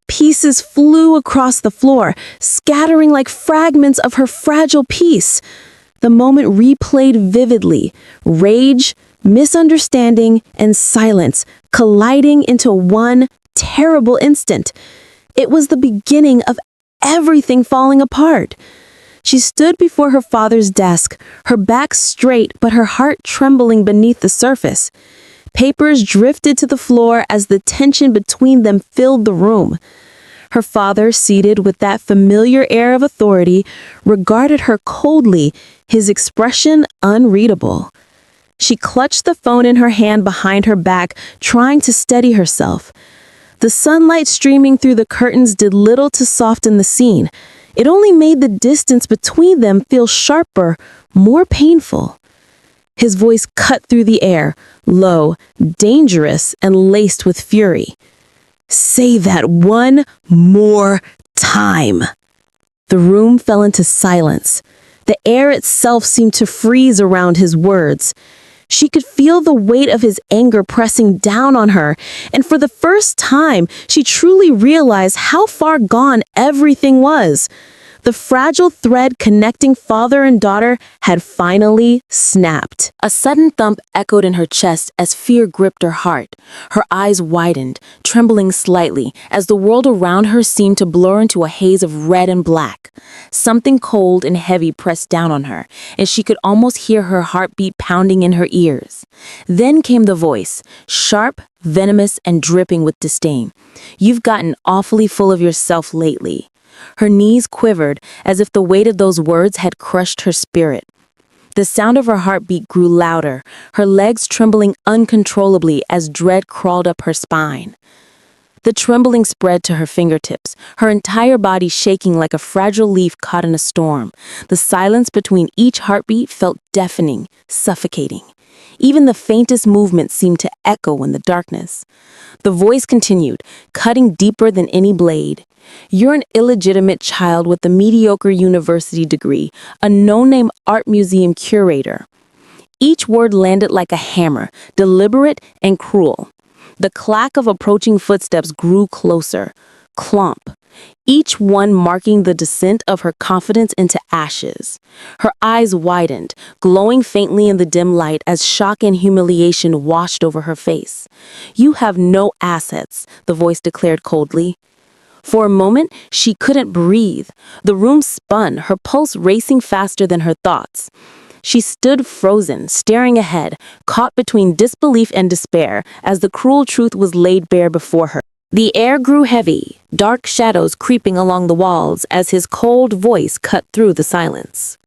Pieces flew across the floor, scattering like fragments of her fragile peace. The moment replayed vividly, rage, misunderstanding, and silence colliding into one terrible instant. It was the beginning of everything falling apart. She stood before her father's desk, her back straight but her heart trembling beneath the surface. Papers drifted to the floor as the tension between them filled the room. Her father, seated with that familiar air of authority, regarded her coldly, his expression unreadable. She clutched the phone in her hand behind her back, trying to steady herself. The sunlight streaming through the curtains did little to soften the scene. It only made the distance between them feel sharper, more painful. His voice cut through the air, low, dangerous, and laced with fury. Say that one more time. The room fell into silence. The air itself seemed to freeze around his words. She could feel the weight of his anger pressing down on her, and for the first time, she truly realized how far gone everything was. The fragile thread connecting father and daughter had finally snapped. A sudden thump echoed in her chest as fear gripped her heart. Her eyes widened, trembling slightly, as the world around her seemed to blur into a haze of red and black. Something cold and heavy pressed down on her, and she could almost hear her heartbeat pounding in her ears. Then came the voice, sharp, venomous, and dripping with disdain. "You've gotten awfully full of yourself lately." Her knees quivered as if the weight of those words had crushed her spirit. The sound of her heartbeat grew louder, her legs trembling uncontrollably as dread crawled up her spine. The trembling spread to her fingertips, her entire body shaking like a fragile leaf caught in a storm. The silence between each heartbeat felt deafening, suffocating. Even the faintest movement seemed to echo in the darkness. The voice continued, cutting deeper than any blade. "You're an illegitimate child with a mediocre university degree, a no-name art museum curator." Each word landed like a hammer, deliberate and cruel. The clack of approaching footsteps grew closer. Clomp. Each one marking the descent of her confidence into ashes. Her eyes widened, glowing faintly in the dim light as shock and humiliation washed over her face. "You have no assets," the voice declared coldly. For a moment, she couldn't breathe. The room spun, her pulse racing faster than her thoughts. She stood frozen, staring ahead, caught between disbelief and despair as the cruel truth was laid bare before her. The air grew heavy, dark shadows creeping along the walls as his cold voice cut through the silence.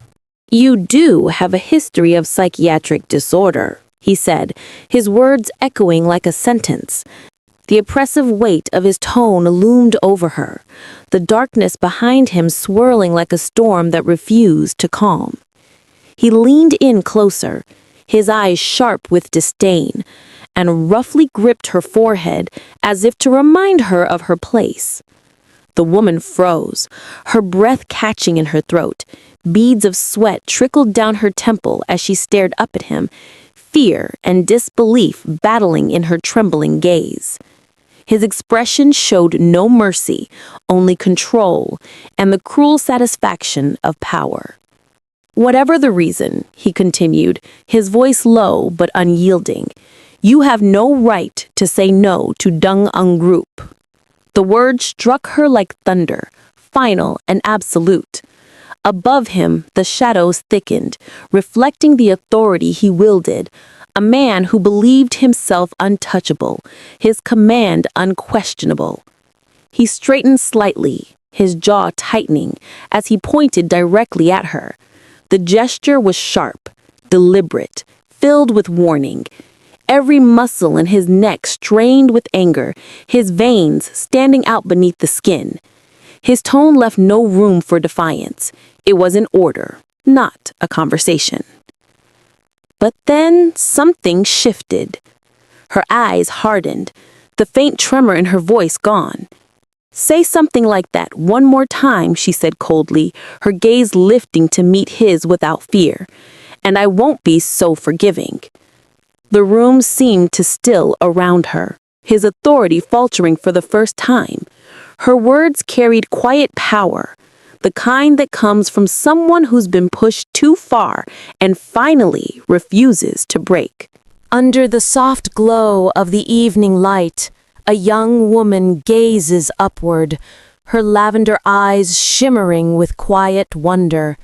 "You do have a history of psychiatric disorder," he said, his words echoing like a sentence. The oppressive weight of his tone loomed over her, the darkness behind him swirling like a storm that refused to calm. He leaned in closer, his eyes sharp with disdain, and roughly gripped her forehead as if to remind her of her place. The woman froze, her breath catching in her throat. Beads of sweat trickled down her temple as she stared up at him, fear and disbelief battling in her trembling gaze. His expression showed no mercy, only control and the cruel satisfaction of power. "Whatever the reason," he continued, his voice low but unyielding, "you have no right to say no to Dung Ung Group." The word struck her like thunder, final and absolute. Above him, the shadows thickened, reflecting the authority he wielded, a man who believed himself untouchable, his command unquestionable. He straightened slightly, his jaw tightening, as he pointed directly at her. The gesture was sharp, deliberate, filled with warning. Every muscle in his neck strained with anger, his veins standing out beneath the skin. His tone left no room for defiance. It was an order, not a conversation. But then something shifted. Her eyes hardened, the faint tremor in her voice gone. "Say something like that one more time," she said coldly, her gaze lifting to meet his without fear, "and I won't be so forgiving." The room seemed to still around her, his authority faltering for the first time. Her words carried quiet power, the kind that comes from someone who's been pushed too far and finally refuses to break. Under the soft glow of the evening light, a young woman gazes upward, her lavender eyes shimmering with quiet wonder.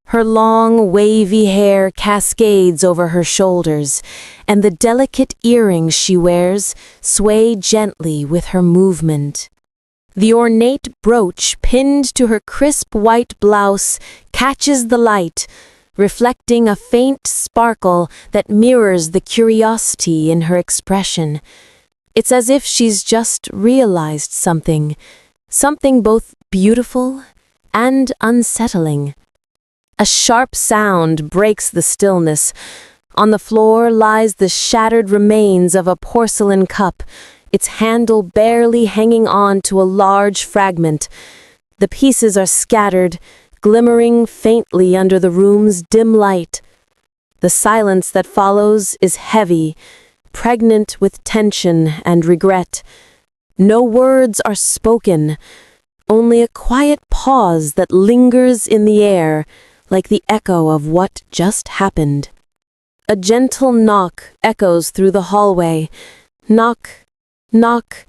Her long, wavy hair cascades over her shoulders, and the delicate earrings she wears sway gently with her movement. The ornate brooch pinned to her crisp white blouse catches the light, reflecting a faint sparkle that mirrors the curiosity in her expression. It's as if she's just realized something both beautiful and unsettling. A sharp sound breaks the stillness. On the floor lies the shattered remains of a porcelain cup, its handle barely hanging on to a large fragment. The pieces are scattered, glimmering faintly under the room's dim light. The silence that follows is heavy, pregnant with tension and regret. No words are spoken, only a quiet pause that lingers in the air, like the echo of what just happened. A gentle knock echoes through the hallway. Knock, knock.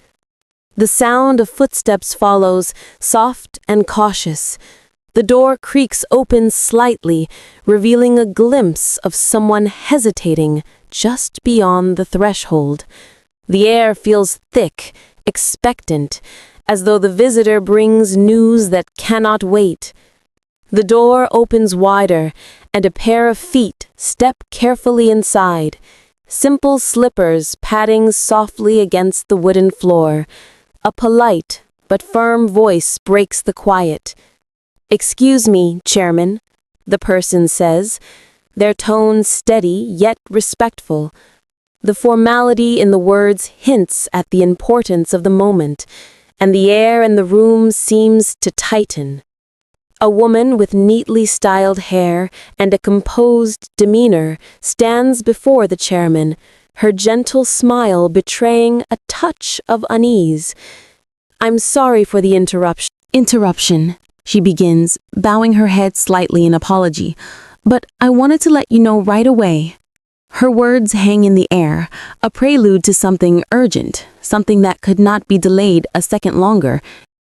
The sound of footsteps follows, soft and cautious. The door creaks open slightly, revealing a glimpse of someone hesitating just beyond the threshold. The air feels thick, expectant, as though the visitor brings news that cannot wait. The door opens wider, and a pair of feet step carefully inside. Simple slippers padding softly against the wooden floor. A polite but firm voice breaks the quiet. "Excuse me, Chairman," the person says, their tone steady yet respectful. The formality in the words hints at the importance of the moment, and the air in the room seems to tighten. A woman with neatly styled hair and a composed demeanor stands before the chairman, her gentle smile betraying a touch of unease. "I'm sorry for the interruption, she begins, bowing her head slightly in apology. "But I wanted to let you know right away." Her words hang in the air, a prelude to something urgent, something that could not be delayed a second longer.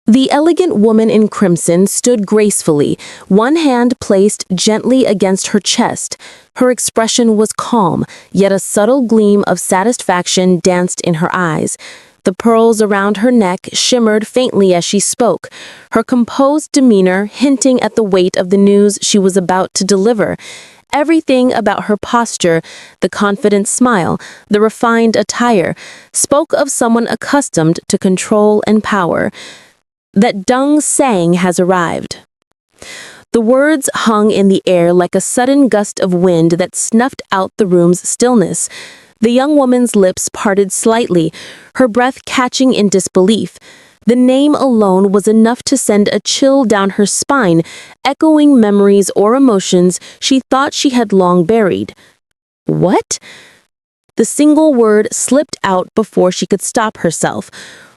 The elegant woman in crimson stood gracefully, one hand placed gently against her chest. Her expression was calm, yet a subtle gleam of satisfaction danced in her eyes. The pearls around her neck shimmered faintly as she spoke, her composed demeanor hinting at the weight of the news she was about to deliver. Everything about her posture, the confident smile, the refined attire, spoke of someone accustomed to control and power. "That Dung Sang has arrived." The words hung in the air like a sudden gust of wind that snuffed out the room's stillness. The young woman's lips parted slightly, her breath catching in disbelief. The name alone was enough to send a chill down her spine, echoing memories or emotions she thought she had long buried. "What?" The single word slipped out before she could stop herself.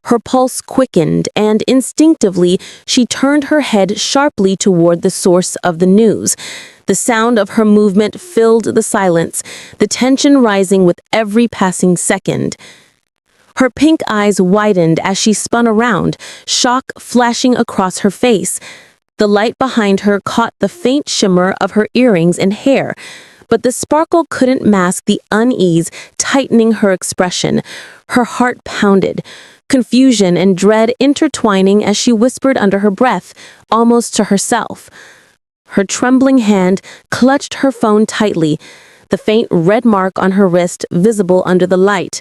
Her pulse quickened, and instinctively she turned her head sharply toward the source of the news. The sound of her movement filled the silence, the tension rising with every passing second. Her pink eyes widened as she spun around, shock flashing across her face. The light behind her caught the faint shimmer of her earrings and hair, but the sparkle couldn't mask the unease tightening her expression. Her heart pounded, confusion and dread intertwining as she whispered under her breath, almost to herself. Her trembling hand clutched her phone tightly, the faint red mark on her wrist visible under the light.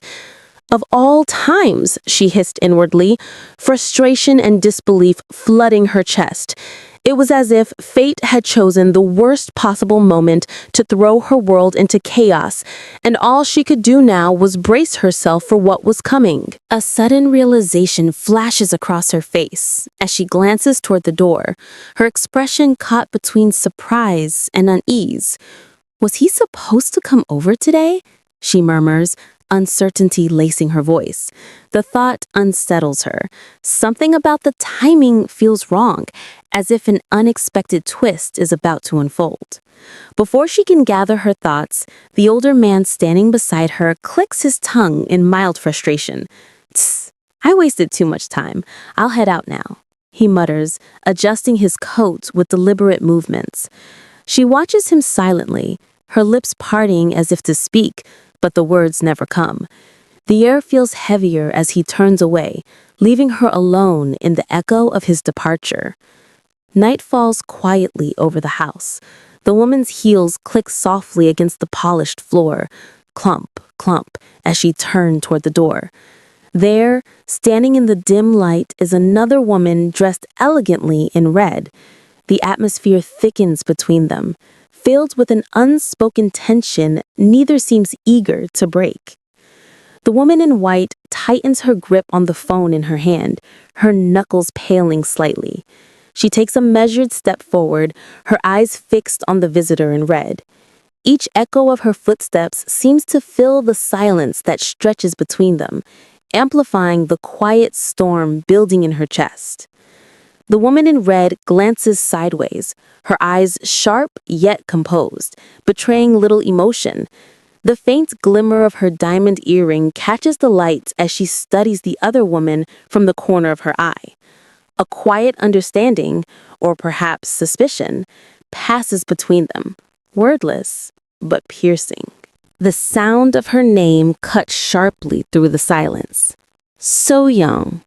"Of all times," she hissed inwardly, frustration and disbelief flooding her chest. It was as if fate had chosen the worst possible moment to throw her world into chaos, and all she could do now was brace herself for what was coming. A sudden realization flashes across her face as she glances toward the door, her expression caught between surprise and unease. "Was he supposed to come over today?" she murmurs, uncertainty lacing her voice. The thought unsettles her. Something about the timing feels wrong, as if an unexpected twist is about to unfold. Before she can gather her thoughts, the older man standing beside her clicks his tongue in mild frustration. "Tss, I wasted too much time. I'll head out now," he mutters, adjusting his coat with deliberate movements. She watches him silently, her lips parting as if to speak, but the words never come. The air feels heavier as he turns away, leaving her alone in the echo of his departure. Night falls quietly over the house. The woman's heels click softly against the polished floor, clump, clump, as she turned toward the door. There, standing in the dim light, is another woman dressed elegantly in red. The atmosphere thickens between them. Filled with an unspoken tension, neither seems eager to break. The woman in white tightens her grip on the phone in her hand, her knuckles paling slightly. She takes a measured step forward, her eyes fixed on the visitor in red. Each echo of her footsteps seems to fill the silence that stretches between them, amplifying the quiet storm building in her chest. The woman in red glances sideways, her eyes sharp yet composed, betraying little emotion. The faint glimmer of her diamond earring catches the light as she studies the other woman from the corner of her eye. A quiet understanding, or perhaps suspicion, passes between them, wordless but piercing. The sound of her name cut sharply through the silence. So young.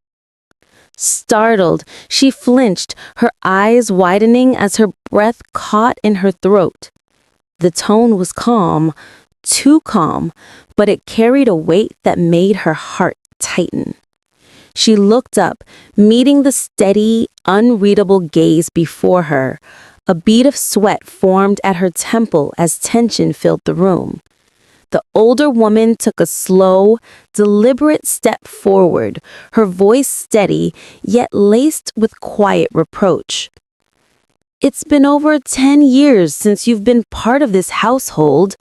Startled, she flinched, her eyes widening as her breath caught in her throat. The tone was calm, too calm, but it carried a weight that made her heart tighten. She looked up, meeting the steady, unreadable gaze before her. A bead of sweat formed at her temple as tension filled the room. The older woman took a slow, deliberate step forward, her voice steady, yet laced with quiet reproach. "It's been over 10 years since you've been part of this household."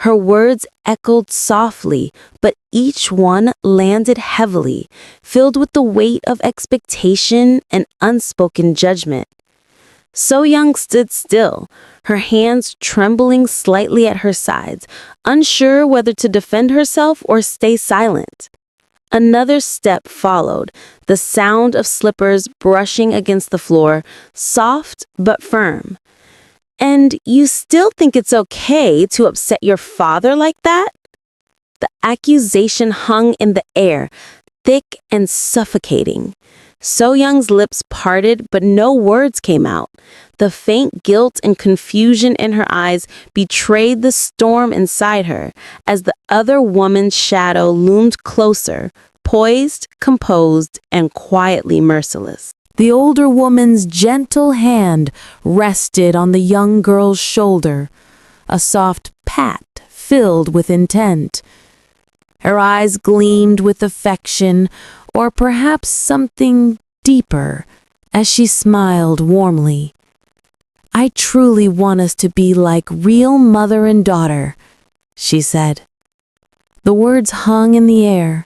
Her words echoed softly, but each one landed heavily, filled with the weight of expectation and unspoken judgment. So Young stood still, her hands trembling slightly at her sides, unsure whether to defend herself or stay silent. Another step followed, the sound of slippers brushing against the floor, soft but firm. "And you still think it's okay to upset your father like that?" The accusation hung in the air, thick and suffocating. So Young's lips parted, but no words came out. The faint guilt and confusion in her eyes betrayed the storm inside her, as the other woman's shadow loomed closer, poised, composed, and quietly merciless. The older woman's gentle hand rested on the young girl's shoulder, a soft pat filled with intent. Her eyes gleamed with affection, or perhaps something deeper, as she smiled warmly. "I truly want us to be like real mother and daughter," she said. The words hung in the air,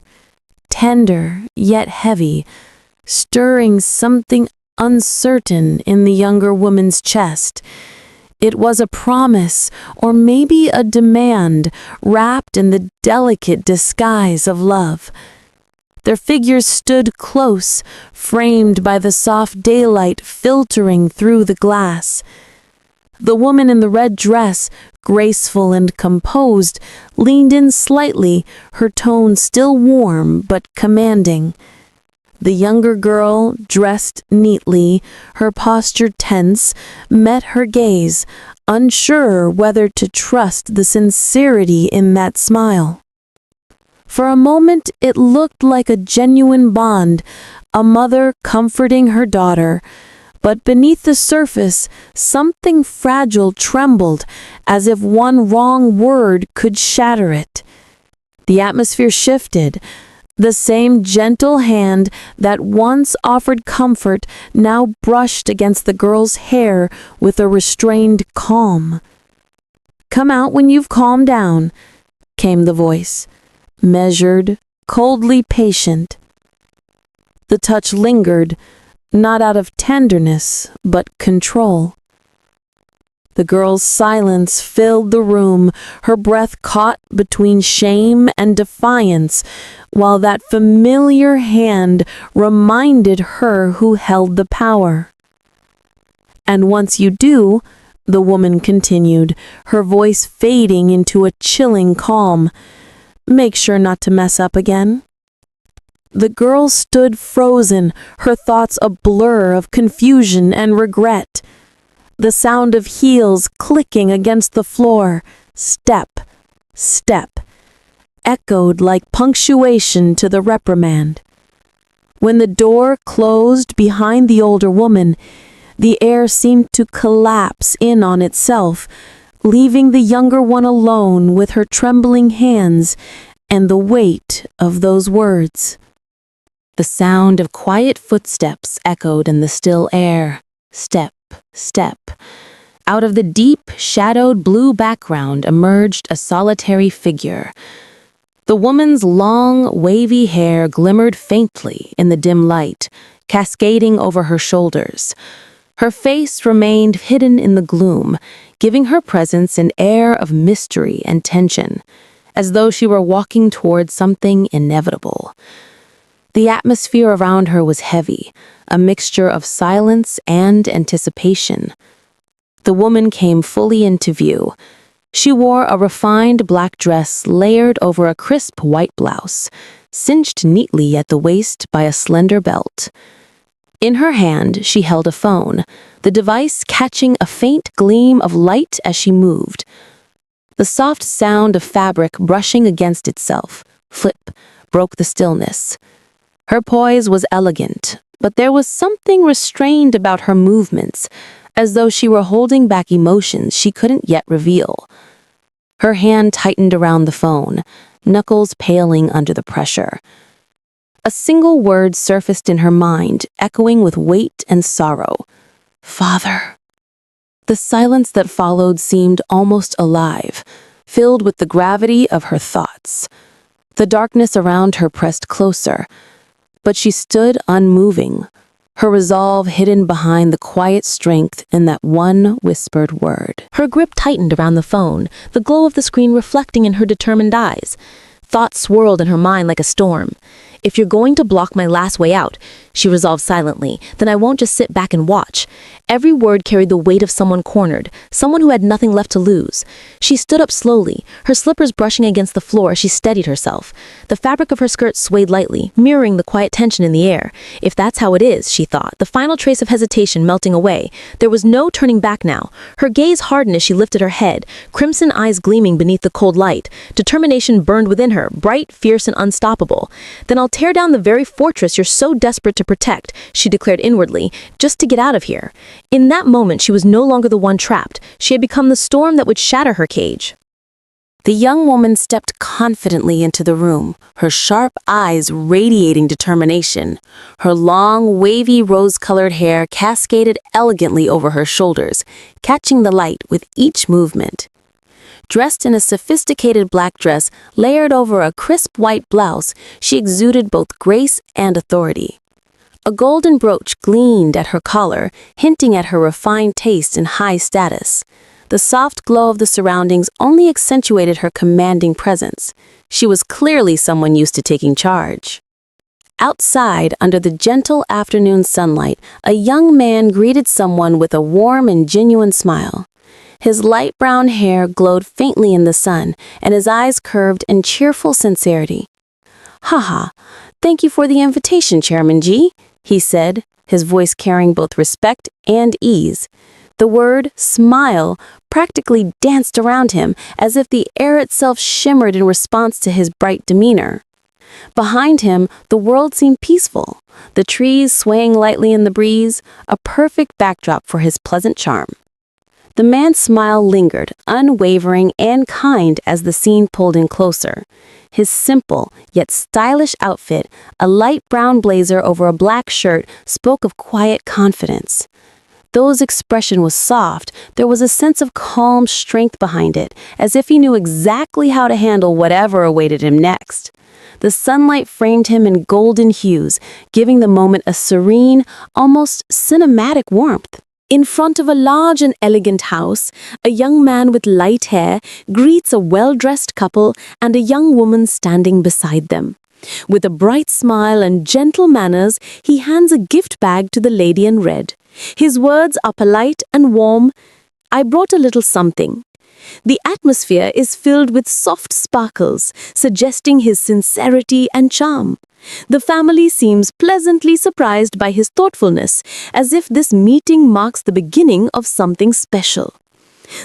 tender yet heavy, stirring something uncertain in the younger woman's chest. It was a promise, or maybe a demand, wrapped in the delicate disguise of love. Their figures stood close, framed by the soft daylight filtering through the glass. The woman in the red dress, graceful and composed, leaned in slightly, her tone still warm but commanding. The younger girl, dressed neatly, her posture tense, met her gaze, unsure whether to trust the sincerity in that smile. For a moment it looked like a genuine bond, a mother comforting her daughter, but beneath the surface something fragile trembled, as if one wrong word could shatter it. The atmosphere shifted. The same gentle hand that once offered comfort now brushed against the girl's hair with a restrained calm. "Come out when you've calmed down," came the voice, measured, coldly patient. The touch lingered, not out of tenderness, but control. The girl's silence filled the room, her breath caught between shame and defiance, while that familiar hand reminded her who held the power. "And once you do," the woman continued, her voice fading into a chilling calm, "make sure not to mess up again." The girl stood frozen, her thoughts a blur of confusion and regret. The sound of heels clicking against the floor, step, step, echoed like punctuation to the reprimand. When the door closed behind the older woman, the air seemed to collapse in on itself, leaving the younger one alone with her trembling hands and the weight of those words. The sound of quiet footsteps echoed in the still air. Step, step. Out of the deep, shadowed blue background emerged a solitary figure. The woman's long, wavy hair glimmered faintly in the dim light, cascading over her shoulders. Her face remained hidden in the gloom, giving her presence an air of mystery and tension, as though she were walking toward something inevitable. The atmosphere around her was heavy, a mixture of silence and anticipation. The woman came fully into view. She wore a refined black dress layered over a crisp white blouse, cinched neatly at the waist by a slender belt. In her hand, she held a phone, the device catching a faint gleam of light as she moved. The soft sound of fabric brushing against itself, flip, broke the stillness. Her poise was elegant, but there was something restrained about her movements, as though she were holding back emotions she couldn't yet reveal. Her hand tightened around the phone, knuckles paling under the pressure. A single word surfaced in her mind, echoing with weight and sorrow. Father. The silence that followed seemed almost alive, filled with the gravity of her thoughts. The darkness around her pressed closer, but she stood unmoving, her resolve hidden behind the quiet strength in that one whispered word. Her grip tightened around the phone, the glow of the screen reflecting in her determined eyes. Thoughts swirled in her mind like a storm. If you're going to block my last way out, she resolved silently, then I won't just sit back and watch. Every word carried the weight of someone cornered, someone who had nothing left to lose. She stood up slowly, her slippers brushing against the floor as she steadied herself. The fabric of her skirt swayed lightly, mirroring the quiet tension in the air. If that's how it is, she thought, the final trace of hesitation melting away. There was no turning back now. Her gaze hardened as she lifted her head, crimson eyes gleaming beneath the cold light. Determination burned within her, bright, fierce, and unstoppable. Then I'll tear down the very fortress you're so desperate to protect, she declared inwardly, just to get out of here. In that moment, she was no longer the one trapped. She had become the storm that would shatter her cage. The young woman stepped confidently into the room, her sharp eyes radiating determination. Her long, wavy, rose-colored hair cascaded elegantly over her shoulders, catching the light with each movement. Dressed in a sophisticated black dress layered over a crisp white blouse, she exuded both grace and authority. A golden brooch gleamed at her collar, hinting at her refined taste and high status. The soft glow of the surroundings only accentuated her commanding presence. She was clearly someone used to taking charge. Outside, under the gentle afternoon sunlight, a young man greeted someone with a warm and genuine smile. His light brown hair glowed faintly in the sun, and his eyes curved in cheerful sincerity. "Haha, thank you for the invitation, Chairman G," he said, his voice carrying both respect and ease. The word smile practically danced around him, as if the air itself shimmered in response to his bright demeanor. Behind him, the world seemed peaceful, the trees swaying lightly in the breeze, a perfect backdrop for his pleasant charm. The man's smile lingered, unwavering and kind as the scene pulled in closer. His simple, yet stylish outfit, a light brown blazer over a black shirt, spoke of quiet confidence. Though his expression was soft, there was a sense of calm strength behind it, as if he knew exactly how to handle whatever awaited him next. The sunlight framed him in golden hues, giving the moment a serene, almost cinematic warmth. In front of a large and elegant house, a young man with light hair greets a well-dressed couple and a young woman standing beside them. With a bright smile and gentle manners, he hands a gift bag to the lady in red. His words are polite and warm. "I brought a little something." The atmosphere is filled with soft sparkles, suggesting his sincerity and charm. The family seems pleasantly surprised by his thoughtfulness, as if this meeting marks the beginning of something special.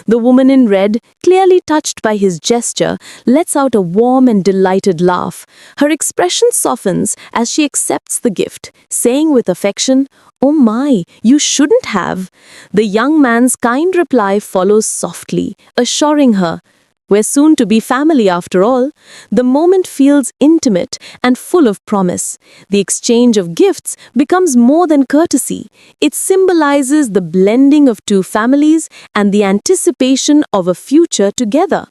The woman in red, clearly touched by his gesture, lets out a warm and delighted laugh. Her expression softens as she accepts the gift, saying with affection, "Oh my, you shouldn't have." The young man's kind reply follows softly, assuring her, "We're soon to be family after all." The moment feels intimate and full of promise. The exchange of gifts becomes more than courtesy. It symbolizes the blending of two families and the anticipation of a future together.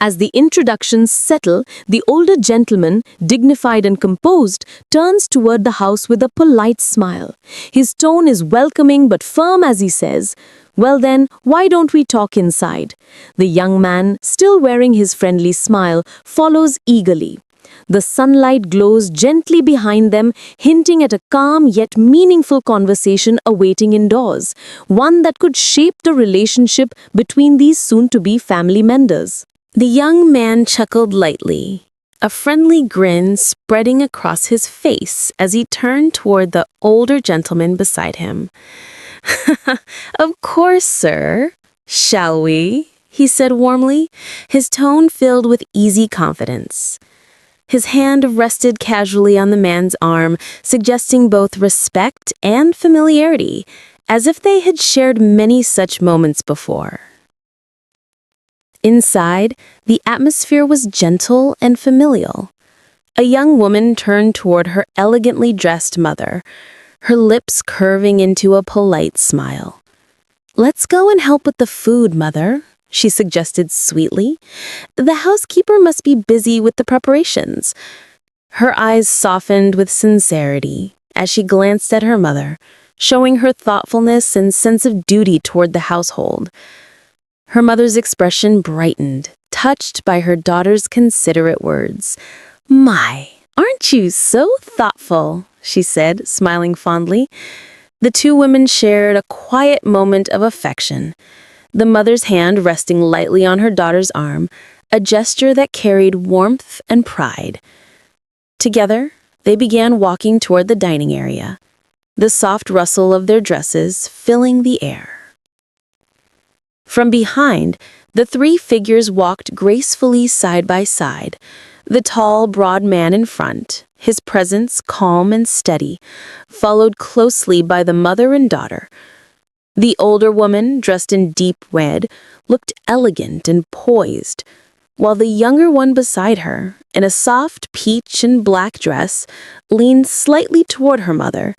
As the introductions settle, the older gentleman, dignified and composed, turns toward the house with a polite smile. His tone is welcoming but firm as he says, "Well then, why don't we talk inside?" The young man, still wearing his friendly smile, follows eagerly. The sunlight glows gently behind them, hinting at a calm yet meaningful conversation awaiting indoors, one that could shape the relationship between these soon-to-be family members. The young man chuckled lightly, a friendly grin spreading across his face as he turned toward the older gentleman beside him. "Of course, sir. Shall we?" he said warmly, his tone filled with easy confidence. His hand rested casually on the man's arm, suggesting both respect and familiarity, as if they had shared many such moments before. Inside, the atmosphere was gentle and familial. A young woman turned toward her elegantly dressed mother, her lips curving into a polite smile. "Let's go and help with the food, Mother," she suggested sweetly. "The housekeeper must be busy with the preparations." Her eyes softened with sincerity as she glanced at her mother, showing her thoughtfulness and sense of duty toward the household. Her mother's expression brightened, touched by her daughter's considerate words. "My, aren't you so thoughtful?" she said, smiling fondly. The two women shared a quiet moment of affection, the mother's hand resting lightly on her daughter's arm, a gesture that carried warmth and pride. Together, they began walking toward the dining area, the soft rustle of their dresses filling the air. From behind, the three figures walked gracefully side by side, the tall, broad man in front, his presence calm and steady, followed closely by the mother and daughter. The older woman, dressed in deep red, looked elegant and poised, while the younger one beside her, in a soft peach and black dress, leaned slightly toward her mother,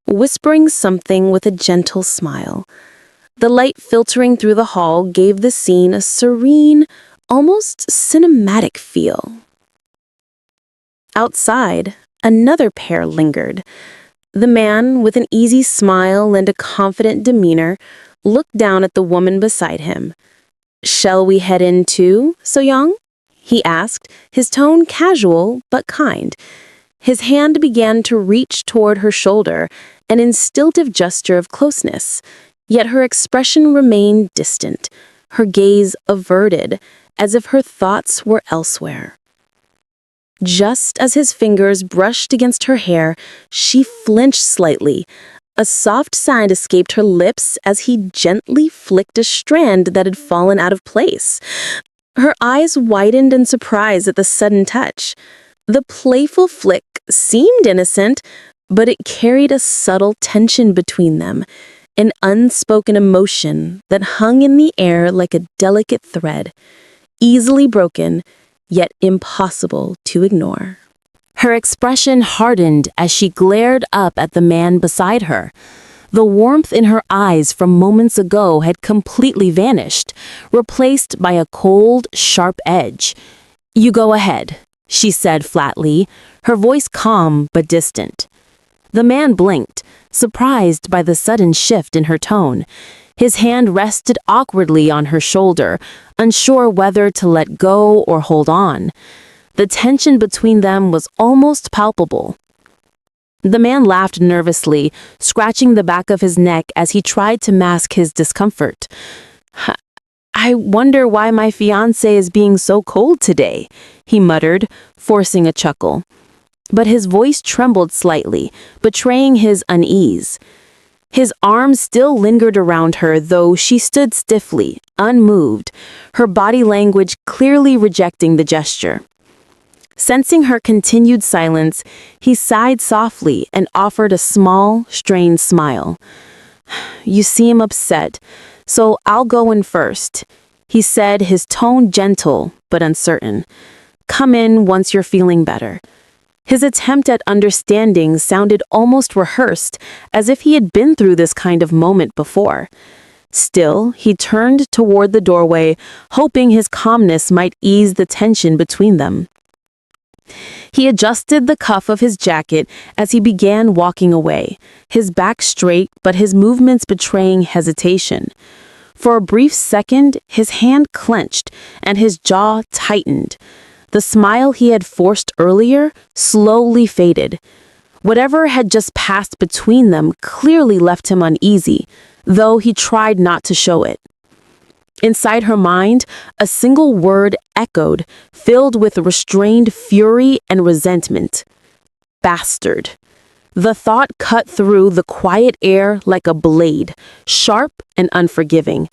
whispering something with a gentle smile. The light filtering through the hall gave the scene a serene, almost cinematic feel. Outside, another pair lingered. The man, with an easy smile and a confident demeanor, looked down at the woman beside him. "Shall we head in too, So-young?" he asked, his tone casual but kind. His hand began to reach toward her shoulder, an instinctive gesture of closeness. Yet her expression remained distant, her gaze averted, as if her thoughts were elsewhere. Just as his fingers brushed against her hair, she flinched slightly. A soft sound escaped her lips as he gently flicked a strand that had fallen out of place. Her eyes widened in surprise at the sudden touch. The playful flick seemed innocent, but it carried a subtle tension between them, an unspoken emotion that hung in the air like a delicate thread, easily broken, yet impossible to ignore. Her expression hardened as she glared up at the man beside her. The warmth in her eyes from moments ago had completely vanished, replaced by a cold, sharp edge. "You go ahead," she said flatly, her voice calm but distant. The man blinked, surprised by the sudden shift in her tone. His hand rested awkwardly on her shoulder, unsure whether to let go or hold on. The tension between them was almost palpable. The man laughed nervously, scratching the back of his neck as he tried to mask his discomfort. "I wonder why my fiancé is being so cold today," he muttered, forcing a chuckle. But his voice trembled slightly, betraying his unease. His arm still lingered around her, though she stood stiffly, unmoved, her body language clearly rejecting the gesture. Sensing her continued silence, he sighed softly and offered a small, strained smile. "You seem upset, so I'll go in first," he said, his tone gentle but uncertain. "Come in once you're feeling better." His attempt at understanding sounded almost rehearsed, as if he had been through this kind of moment before. Still, he turned toward the doorway, hoping his calmness might ease the tension between them. He adjusted the cuff of his jacket as he began walking away, his back straight but his movements betraying hesitation. For a brief second, his hand clenched and his jaw tightened. The smile he had forced earlier slowly faded. Whatever had just passed between them clearly left him uneasy, though he tried not to show it. Inside her mind, a single word echoed, filled with restrained fury and resentment. Bastard. The thought cut through the quiet air like a blade, sharp and unforgiving.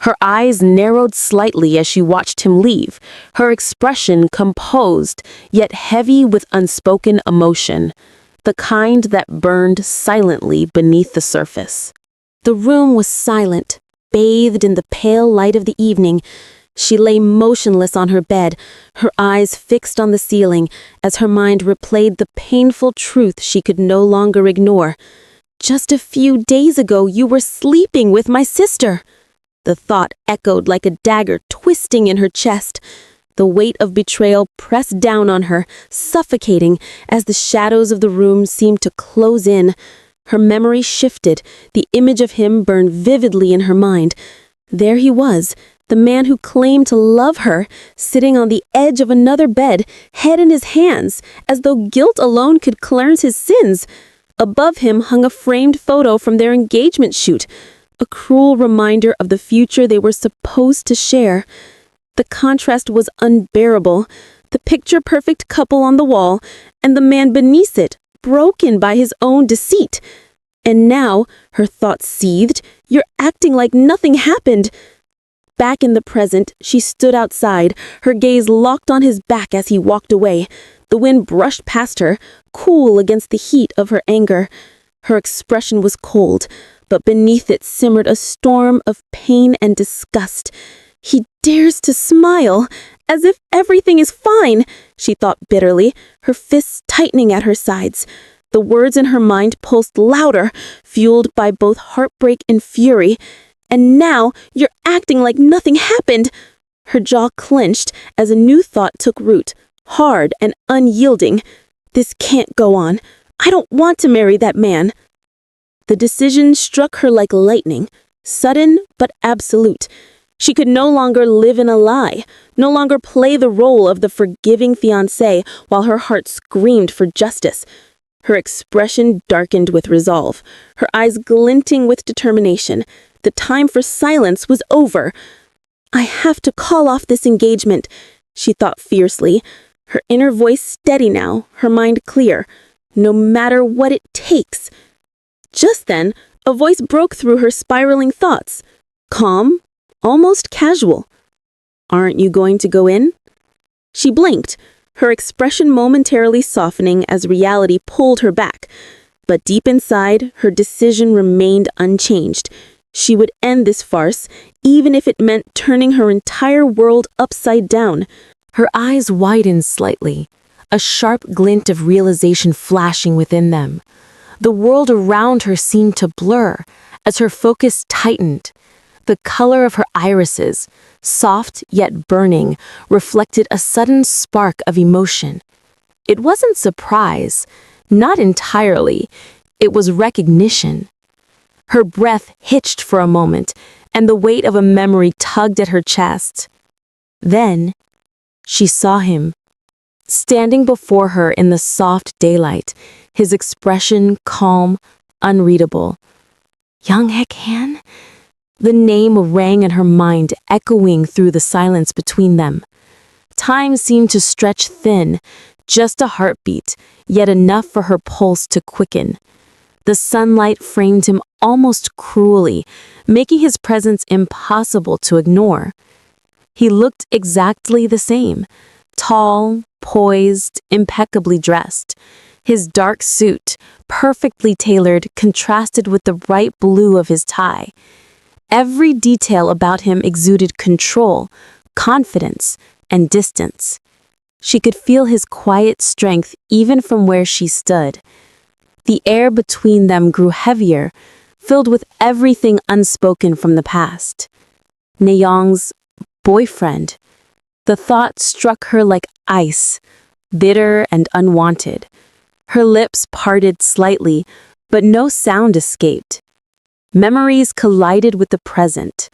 Her eyes narrowed slightly as she watched him leave, her expression composed, yet heavy with unspoken emotion, the kind that burned silently beneath the surface. The room was silent, bathed in the pale light of the evening. She lay motionless on her bed, her eyes fixed on the ceiling as her mind replayed the painful truth she could no longer ignore. "Just a few days ago you were sleeping with my sister." The thought echoed like a dagger twisting in her chest. The weight of betrayal pressed down on her, suffocating as the shadows of the room seemed to close in. Her memory shifted, the image of him burned vividly in her mind. There he was, the man who claimed to love her, sitting on the edge of another bed, head in his hands, as though guilt alone could cleanse his sins. Above him hung a framed photo from their engagement shoot, a cruel reminder of the future they were supposed to share. The contrast was unbearable, the picture-perfect couple on the wall, and the man beneath it, broken by his own deceit. And now, her thoughts seethed, "You're acting like nothing happened." Back in the present, she stood outside, her gaze locked on his back as he walked away. The wind brushed past her, cool against the heat of her anger. Her expression was cold, but beneath it simmered a storm of pain and disgust. "He dares to smile, as if everything is fine," she thought bitterly, her fists tightening at her sides. The words in her mind pulsed louder, fueled by both heartbreak and fury. "And now you're acting like nothing happened." Her jaw clenched as a new thought took root, hard and unyielding. "This can't go on. I don't want to marry that man." The decision struck her like lightning, sudden but absolute. She could no longer live in a lie, no longer play the role of the forgiving fiancé while her heart screamed for justice. Her expression darkened with resolve, her eyes glinting with determination. The time for silence was over. "I have to call off this engagement," she thought fiercely, her inner voice steady now, her mind clear. "No matter what it takes." Just then, a voice broke through her spiraling thoughts, calm, almost casual. "Aren't you going to go in?" She blinked, her expression momentarily softening as reality pulled her back. But deep inside, her decision remained unchanged. She would end this farce, even if it meant turning her entire world upside down. Her eyes widened slightly, a sharp glint of realization flashing within them. The world around her seemed to blur as her focus tightened. The color of her irises, soft yet burning, reflected a sudden spark of emotion. It wasn't surprise, not entirely. It was recognition. Her breath hitched for a moment, and the weight of a memory tugged at her chest. Then, she saw him, standing before her in the soft daylight, his expression calm, unreadable. Young Hek-han? The name rang in her mind, echoing through the silence between them. Time seemed to stretch thin, just a heartbeat, yet enough for her pulse to quicken. The sunlight framed him almost cruelly, making his presence impossible to ignore. He looked exactly the same, tall, poised, impeccably dressed. His dark suit, perfectly tailored, contrasted with the bright blue of his tie. Every detail about him exuded control, confidence, and distance. She could feel his quiet strength even from where she stood. The air between them grew heavier, filled with everything unspoken from the past. Nayoung's boyfriend. The thought struck her like ice, bitter and unwanted. Her lips parted slightly, but no sound escaped. Memories collided with the present.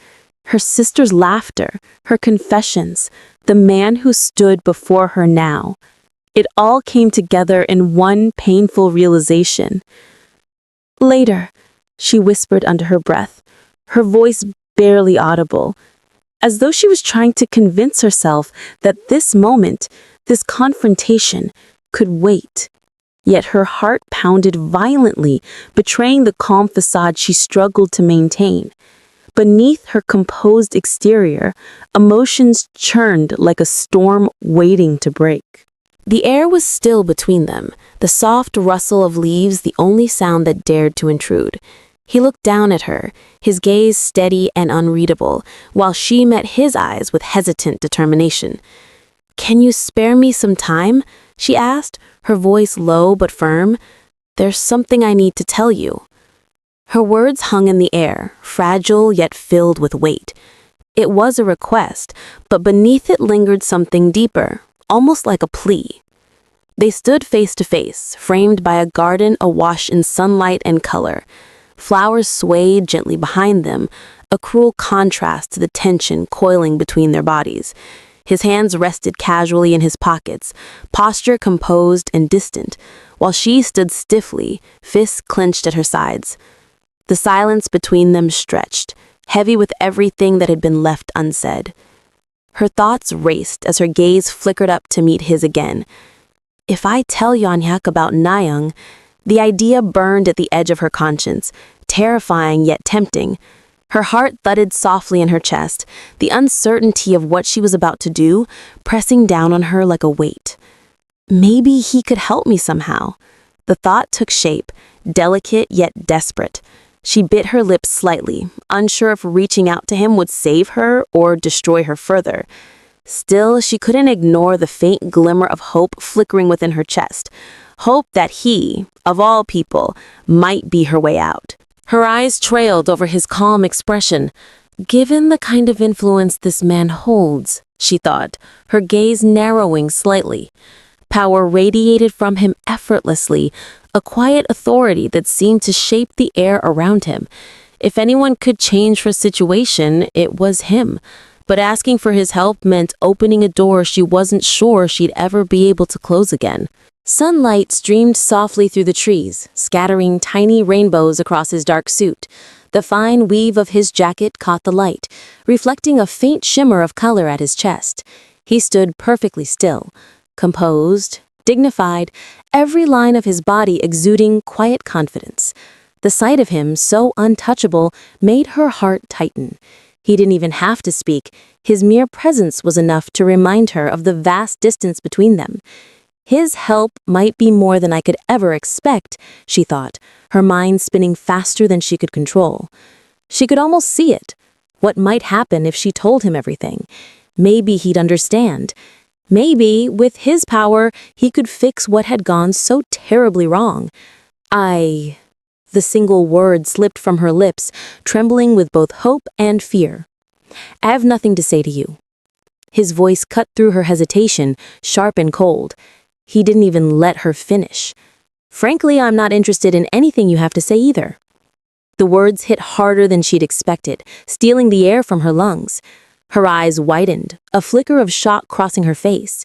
Her sister's laughter, her confessions, the man who stood before her now. It all came together in one painful realization. "Later," she whispered under her breath, her voice barely audible, as though she was trying to convince herself that this moment, this confrontation, could wait. Yet her heart pounded violently, betraying the calm facade she struggled to maintain. Beneath her composed exterior, emotions churned like a storm waiting to break. The air was still between them, the soft rustle of leaves the only sound that dared to intrude. He looked down at her, his gaze steady and unreadable, while she met his eyes with hesitant determination. "Can you spare me some time?" she asked, her voice low but firm. "There's something I need to tell you." Her words hung in the air, fragile yet filled with weight. It was a request, but beneath it lingered something deeper, almost like a plea. They stood face to face, framed by a garden awash in sunlight and color. Flowers swayed gently behind them, a cruel contrast to the tension coiling between their bodies. His hands rested casually in his pockets, posture composed and distant, while she stood stiffly, fists clenched at her sides. The silence between them stretched, heavy with everything that had been left unsaid. Her thoughts raced as her gaze flickered up to meet his again. If I tell Yonhyak about Nayoung, the idea burned at the edge of her conscience, terrifying yet tempting. Her heart thudded softly in her chest, the uncertainty of what she was about to do pressing down on her like a weight. Maybe he could help me somehow. The thought took shape, delicate yet desperate. She bit her lips slightly, unsure if reaching out to him would save her or destroy her further. Still, she couldn't ignore the faint glimmer of hope flickering within her chest. Hope that he, of all people, might be her way out. Her eyes trailed over his calm expression. Given the kind of influence this man holds, she thought, her gaze narrowing slightly. Power radiated from him effortlessly, a quiet authority that seemed to shape the air around him. If anyone could change her situation, it was him. But asking for his help meant opening a door she wasn't sure she'd ever be able to close again. Sunlight streamed softly through the trees, scattering tiny rainbows across his dark suit. The fine weave of his jacket caught the light, reflecting a faint shimmer of color at his chest. He stood perfectly still, composed, dignified, every line of his body exuding quiet confidence. The sight of him, so untouchable, made her heart tighten. He didn't even have to speak. His mere presence was enough to remind her of the vast distance between them. His help might be more than I could ever expect, she thought, her mind spinning faster than she could control. She could almost see it. What might happen if she told him everything? Maybe he'd understand. Maybe, with his power, he could fix what had gone so terribly wrong. The single word slipped from her lips, trembling with both hope and fear. "I have nothing to say to you." His voice cut through her hesitation, sharp and cold. He didn't even let her finish. "Frankly, I'm not interested in anything you have to say either." The words hit harder than she'd expected, stealing the air from her lungs. Her eyes widened, a flicker of shock crossing her face.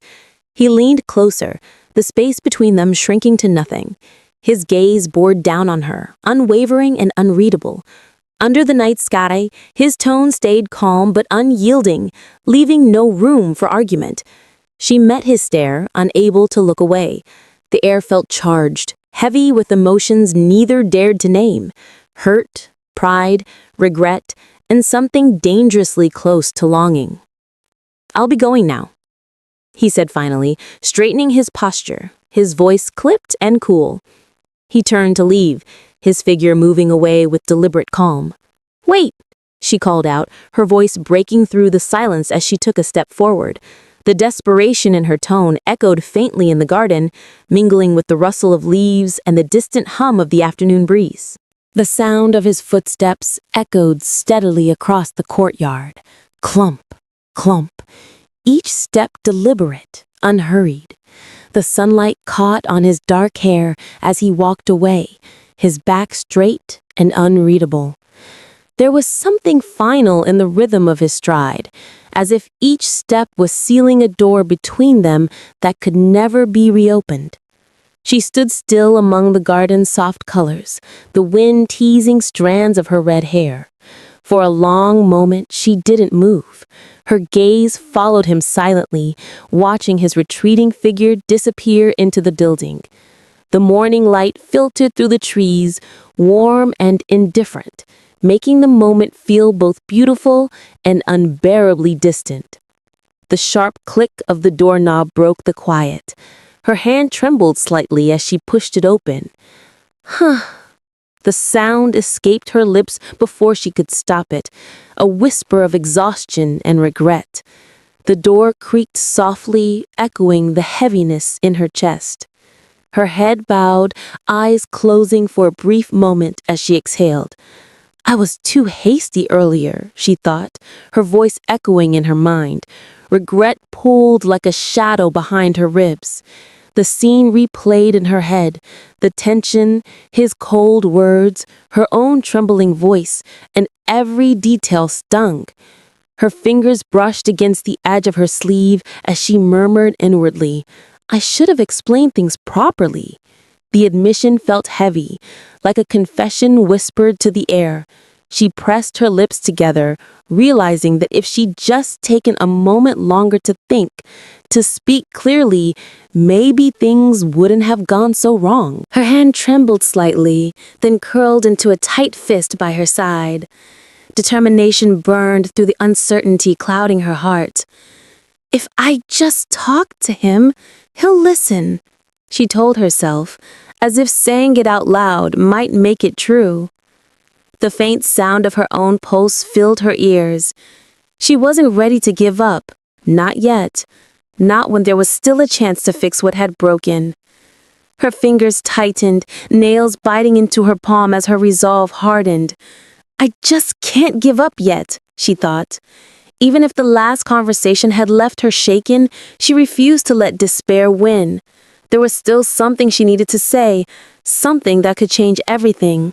He leaned closer, the space between them shrinking to nothing. His gaze bored down on her, unwavering and unreadable. Under the night sky, his tone stayed calm but unyielding, leaving no room for argument. She met his stare, unable to look away. The air felt charged, heavy with emotions neither dared to name. Hurt, pride, regret, and something dangerously close to longing. "I'll be going now," he said finally, straightening his posture, his voice clipped and cool. He turned to leave, his figure moving away with deliberate calm. "Wait," she called out, her voice breaking through the silence as she took a step forward. The desperation in her tone echoed faintly in the garden, mingling with the rustle of leaves and the distant hum of the afternoon breeze. The sound of his footsteps echoed steadily across the courtyard. Clump, clump, each step deliberate, unhurried. The sunlight caught on his dark hair as he walked away, his back straight and unreadable. There was something final in the rhythm of his stride, as if each step was sealing a door between them that could never be reopened. She stood still among the garden's soft colors, the wind teasing strands of her red hair. For a long moment, she didn't move. Her gaze followed him silently, watching his retreating figure disappear into the building. The morning light filtered through the trees, warm and indifferent, making the moment feel both beautiful and unbearably distant. The sharp click of the doorknob broke the quiet. Her hand trembled slightly as she pushed it open. Huh. The sound escaped her lips before she could stop it, a whisper of exhaustion and regret. The door creaked softly, echoing the heaviness in her chest. Her head bowed, eyes closing for a brief moment as she exhaled. I was too hasty earlier, she thought, her voice echoing in her mind. Regret pulled like a shadow behind her ribs. The scene replayed in her head, the tension, his cold words, her own trembling voice, and every detail stung. Her fingers brushed against the edge of her sleeve as she murmured inwardly, I should have explained things properly. The admission felt heavy, like a confession whispered to the air. She pressed her lips together, realizing that if she'd just taken a moment longer to think, to speak clearly, maybe things wouldn't have gone so wrong. Her hand trembled slightly, then curled into a tight fist by her side. Determination burned through the uncertainty clouding her heart. If I just talk to him, he'll listen, she told herself, as if saying it out loud might make it true. The faint sound of her own pulse filled her ears. She wasn't ready to give up, not yet, not when there was still a chance to fix what had broken. Her fingers tightened, nails biting into her palm as her resolve hardened. I just can't give up yet, she thought. Even if the last conversation had left her shaken, she refused to let despair win. There was still something she needed to say, something that could change everything.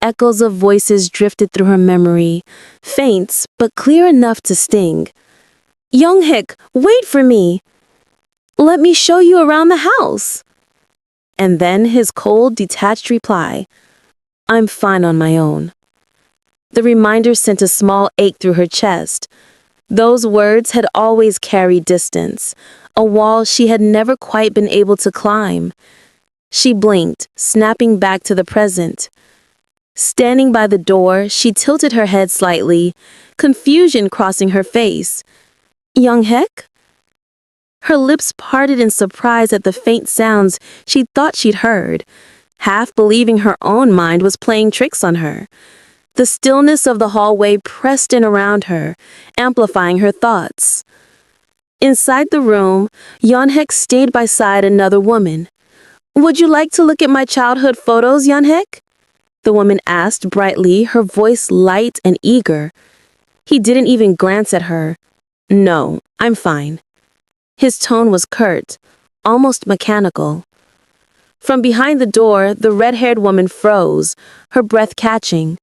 Echoes of voices drifted through her memory, faint but clear enough to sting. Young-hik, wait for me. Let me show you around the house. And then his cold, detached reply, I'm fine on my own. The reminder sent a small ache through her chest. Those words had always carried distance, a wall she had never quite been able to climb. She blinked, snapping back to the present. Standing by the door, she tilted her head slightly, confusion crossing her face. Young-hik? Her lips parted in surprise at the faint sounds she thought she'd heard, half believing her own mind was playing tricks on her. The stillness of the hallway pressed in around her, amplifying her thoughts. Inside the room, Young-hik stayed beside another woman. Would you like to look at my childhood photos, Young-hik? The woman asked brightly, her voice light and eager. He didn't even glance at her. No, I'm fine. His tone was curt, almost mechanical. From behind the door, the red-haired woman froze, her breath catching.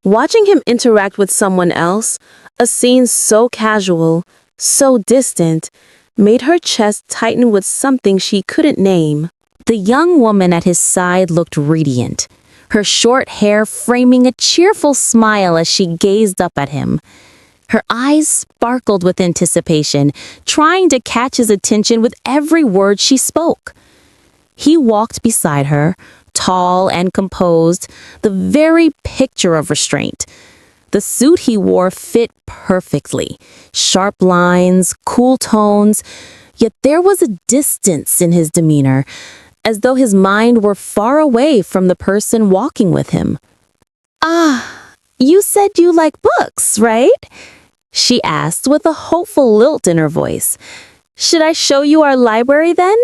Watching him interact with someone else, a scene so casual, so distant, made her chest tighten with something she couldn't name. The young woman at his side looked radiant, her short hair framing a cheerful smile as she gazed up at him. Her eyes sparkled with anticipation, trying to catch his attention with every word she spoke. He walked beside her, tall and composed, the very picture of restraint. The suit he wore fit perfectly, sharp lines, cool tones, yet there was a distance in his demeanor, as though his mind were far away from the person walking with him. Ah, you said you like books, right? She asked with a hopeful lilt in her voice. Should I show you our library then?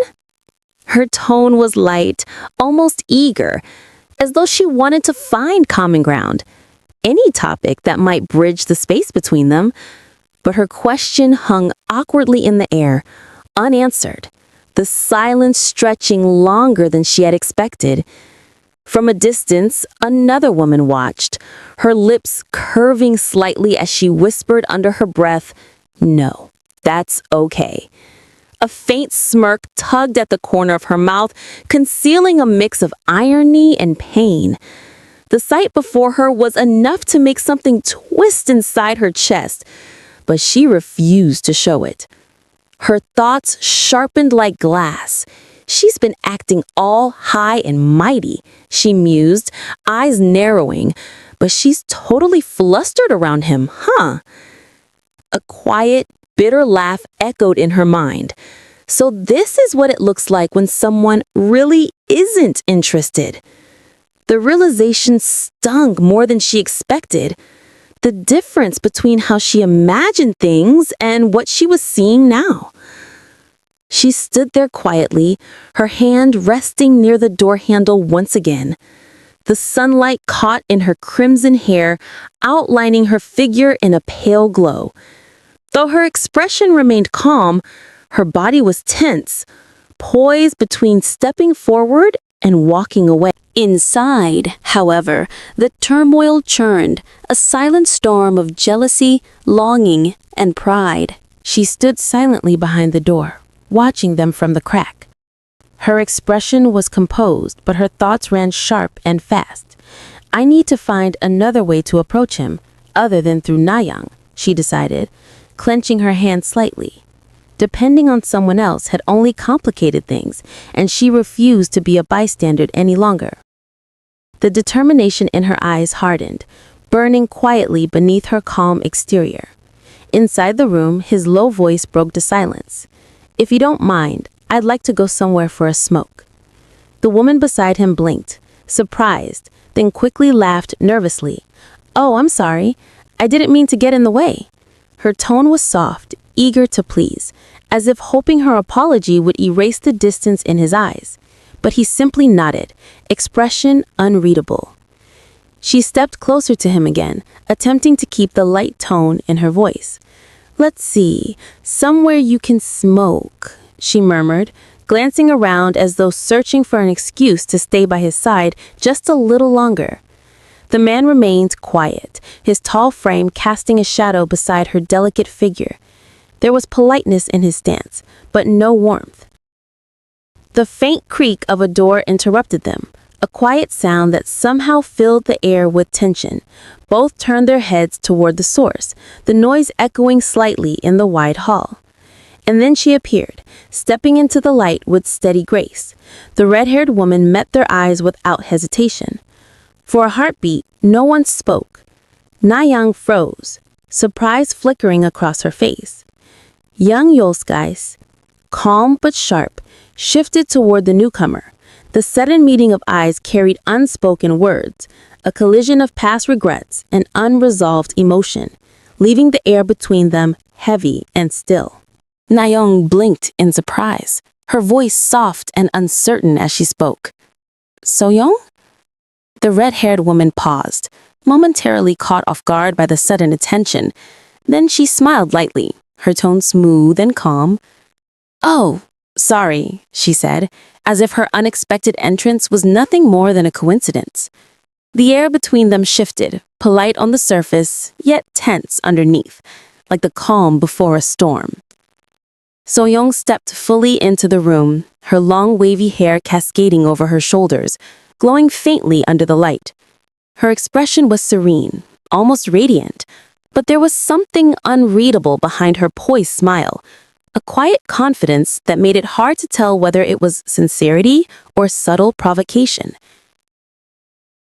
Her tone was light, almost eager, as though she wanted to find common ground, any topic that might bridge the space between them. But her question hung awkwardly in the air, unanswered, the silence stretching longer than she had expected. From a distance, another woman watched, her lips curving slightly as she whispered under her breath, "No, that's okay." A faint smirk tugged at the corner of her mouth, concealing a mix of irony and pain. The sight before her was enough to make something twist inside her chest, but she refused to show it. Her thoughts sharpened like glass, She's been acting all high and mighty, she mused, eyes narrowing, but she's totally flustered around him, huh? A quiet, bitter laugh echoed in her mind. So this is what it looks like when someone really isn't interested. The realization stung more than she expected. The difference between how she imagined things and what she was seeing now. She stood there quietly, her hand resting near the door handle once again. The sunlight caught in her crimson hair, outlining her figure in a pale glow. Though her expression remained calm, her body was tense, poised between stepping forward and walking away. Inside, however, the turmoil churned, a silent storm of jealousy, longing, and pride. She stood silently behind the door, watching them from the crack. Her expression was composed, but her thoughts ran sharp and fast. I need to find another way to approach him, other than through Nayang, she decided, clenching her hand slightly. Depending on someone else had only complicated things, and she refused to be a bystander any longer. The determination in her eyes hardened, burning quietly beneath her calm exterior. Inside the room, his low voice broke the silence. "If you don't mind, I'd like to go somewhere for a smoke." The woman beside him blinked, surprised, then quickly laughed nervously. "Oh, I'm sorry. I didn't mean to get in the way." Her tone was soft, eager to please, as if hoping her apology would erase the distance in his eyes. But he simply nodded, expression unreadable. She stepped closer to him again, attempting to keep the light tone in her voice. "Let's see, somewhere you can smoke," she murmured, glancing around as though searching for an excuse to stay by his side just a little longer. The man remained quiet, his tall frame casting a shadow beside her delicate figure. There was politeness in his stance, but no warmth. The faint creak of a door interrupted them, a quiet sound that somehow filled the air with tension. Both turned their heads toward the source, the noise echoing slightly in the wide hall. And then she appeared, stepping into the light with steady grace. The red-haired woman met their eyes without hesitation. For a heartbeat, no one spoke. Nayang froze, surprise flickering across her face. Young Yolskais, calm but sharp, shifted toward the newcomer. The sudden meeting of eyes carried unspoken words, a collision of past regrets and unresolved emotion, leaving the air between them heavy and still. Nayong blinked in surprise, her voice soft and uncertain as she spoke. "So-young?" The red-haired woman paused, momentarily caught off guard by the sudden attention. Then she smiled lightly, her tone smooth and calm. "Oh, sorry," she said, as if her unexpected entrance was nothing more than a coincidence. The air between them shifted, polite on the surface, yet tense underneath, like the calm before a storm. So-young stepped fully into the room, her long wavy hair cascading over her shoulders, glowing faintly under the light. Her expression was serene, almost radiant, but there was something unreadable behind her poised smile, a quiet confidence that made it hard to tell whether it was sincerity or subtle provocation.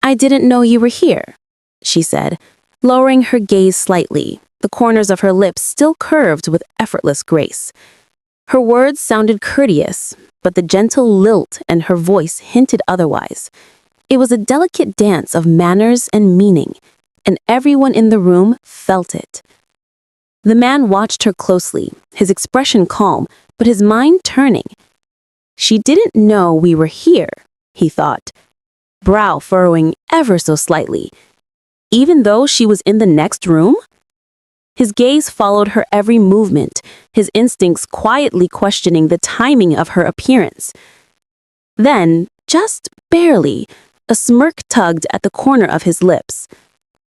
"I didn't know you were here," she said, lowering her gaze slightly, the corners of her lips still curved with effortless grace. Her words sounded courteous, but the gentle lilt in her voice hinted otherwise. It was a delicate dance of manners and meaning, and everyone in the room felt it. The man watched her closely, his expression calm, but his mind turning. "She didn't know we were here," he thought, brow furrowing ever so slightly, even though she was in the next room? His gaze followed her every movement, his instincts quietly questioning the timing of her appearance. Then, just barely, a smirk tugged at the corner of his lips.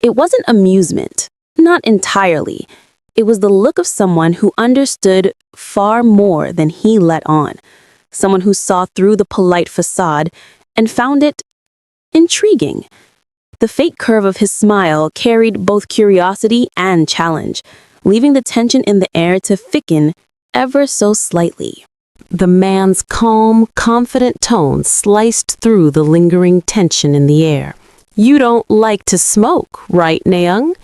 It wasn't amusement, not entirely. It was the look of someone who understood far more than he let on, someone who saw through the polite facade and found it intriguing. The faint curve of his smile carried both curiosity and challenge, leaving the tension in the air to thicken ever so slightly. The man's calm, confident tone sliced through the lingering tension in the air. "You don't like to smoke, right, Nayoung?"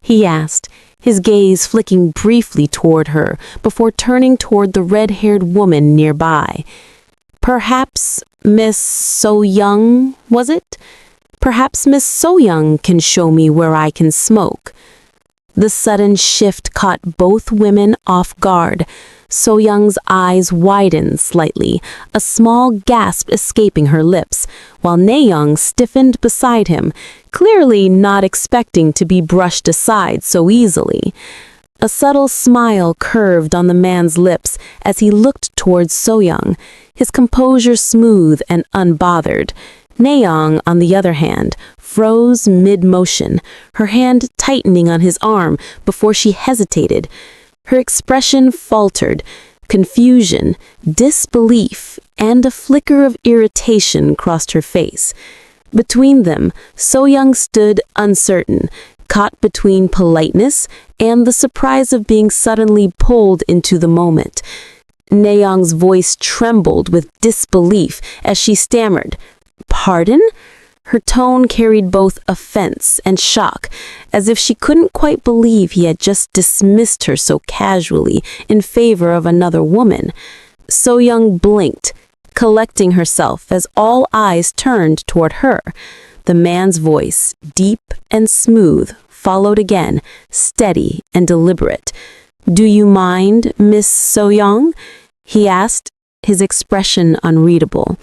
he asked, his gaze flicking briefly toward her before turning toward the red-haired woman nearby. "Perhaps Miss So-young, was it? Perhaps Miss So-young can show me where I can smoke." The sudden shift caught both women off guard. So-young's eyes widened slightly, a small gasp escaping her lips, while Nayoung stiffened beside him, clearly not expecting to be brushed aside so easily. A subtle smile curved on the man's lips as he looked towards So-young, his composure smooth and unbothered. Nayoung, on the other hand, froze mid-motion, her hand tightening on his arm before she hesitated. Her expression faltered. Confusion, disbelief, and a flicker of irritation crossed her face. Between them, So-young stood uncertain, caught between politeness and the surprise of being suddenly pulled into the moment. Nayoung's voice trembled with disbelief as she stammered, "Pardon?" Her tone carried both offense and shock, as if she couldn't quite believe he had just dismissed her so casually in favor of another woman. So-young blinked, collecting herself as all eyes turned toward her. The man's voice, deep and smooth, followed again, steady and deliberate. "Do you mind, Miss So-young?" he asked, his expression unreadable.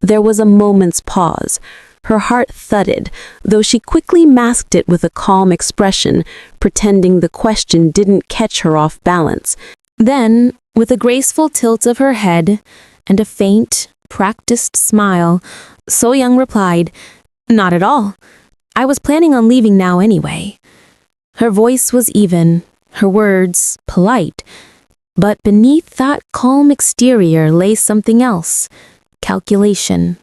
There was a moment's pause. Her heart thudded, though she quickly masked it with a calm expression, pretending the question didn't catch her off balance. Then, with a graceful tilt of her head and a faint, practiced smile, So-young replied, "Not at all. I was planning on leaving now anyway." Her voice was even, her words polite, but beneath that calm exterior lay something else, calculation.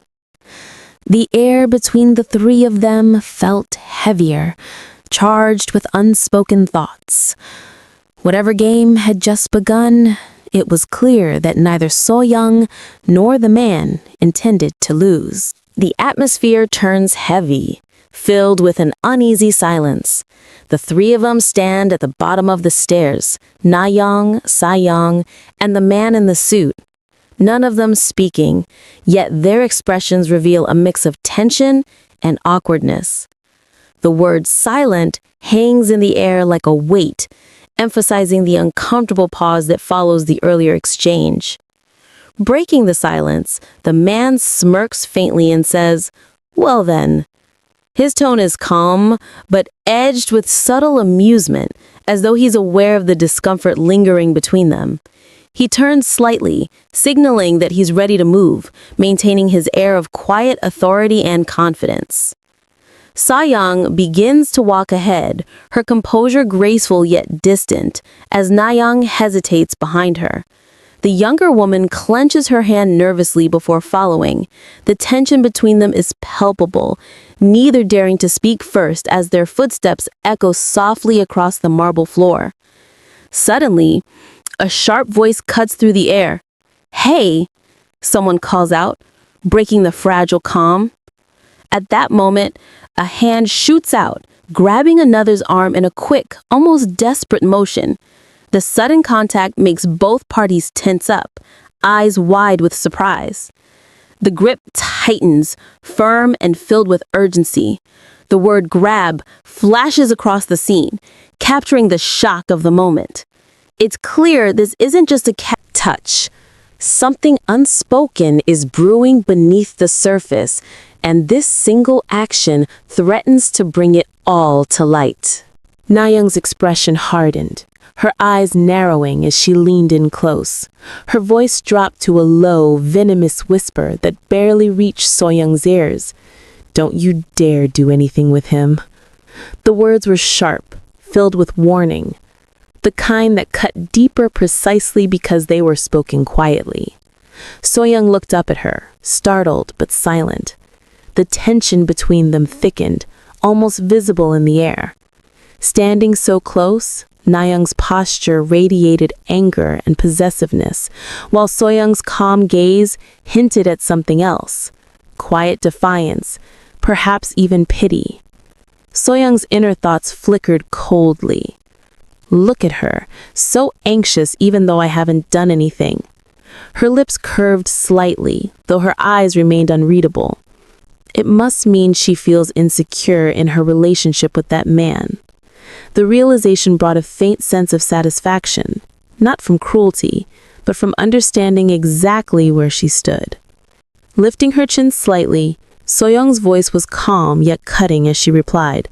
The air between the three of them felt heavier, charged with unspoken thoughts. Whatever game had just begun, it was clear that neither So-young nor the man intended to lose. The atmosphere turns heavy, filled with an uneasy silence. The three of them stand at the bottom of the stairs, Nayoung, So-young, and the man in the suit. None of them speaking, yet their expressions reveal a mix of tension and awkwardness. The word silent hangs in the air like a weight, emphasizing the uncomfortable pause that follows the earlier exchange. Breaking the silence, the man smirks faintly and says, "Well then." His tone is calm, but edged with subtle amusement, as though he's aware of the discomfort lingering between them. He turns slightly, signaling that he's ready to move, maintaining his air of quiet authority and confidence. So-young begins to walk ahead, her composure graceful yet distant, as Nayoung hesitates behind her. The younger woman clenches her hand nervously before following. The tension between them is palpable, neither daring to speak first as their footsteps echo softly across the marble floor. Suddenly, a sharp voice cuts through the air. "Hey!" someone calls out, breaking the fragile calm. At that moment, a hand shoots out, grabbing another's arm in a quick, almost desperate motion. The sudden contact makes both parties tense up, eyes wide with surprise. The grip tightens, firm and filled with urgency. The word grab flashes across the scene, capturing the shock of the moment. It's clear this isn't just a touch. Something unspoken is brewing beneath the surface, and this single action threatens to bring it all to light. Nayoung's expression hardened, her eyes narrowing as she leaned in close. Her voice dropped to a low, venomous whisper that barely reached So-young's ears. "Don't you dare do anything with him." The words were sharp, filled with warning, the kind that cut deeper precisely because they were spoken quietly. So-young looked up at her, startled but silent. The tension between them thickened, almost visible in the air. Standing so close, Na-young's posture radiated anger and possessiveness, while So-young's calm gaze hinted at something else. Quiet defiance, perhaps even pity. So-young's inner thoughts flickered coldly. Look at her, so anxious even though I haven't done anything. Her lips curved slightly, though her eyes remained unreadable. It must mean she feels insecure in her relationship with that man. The realization brought a faint sense of satisfaction, not from cruelty, but from understanding exactly where she stood. Lifting her chin slightly, So-young's voice was calm yet cutting as she replied,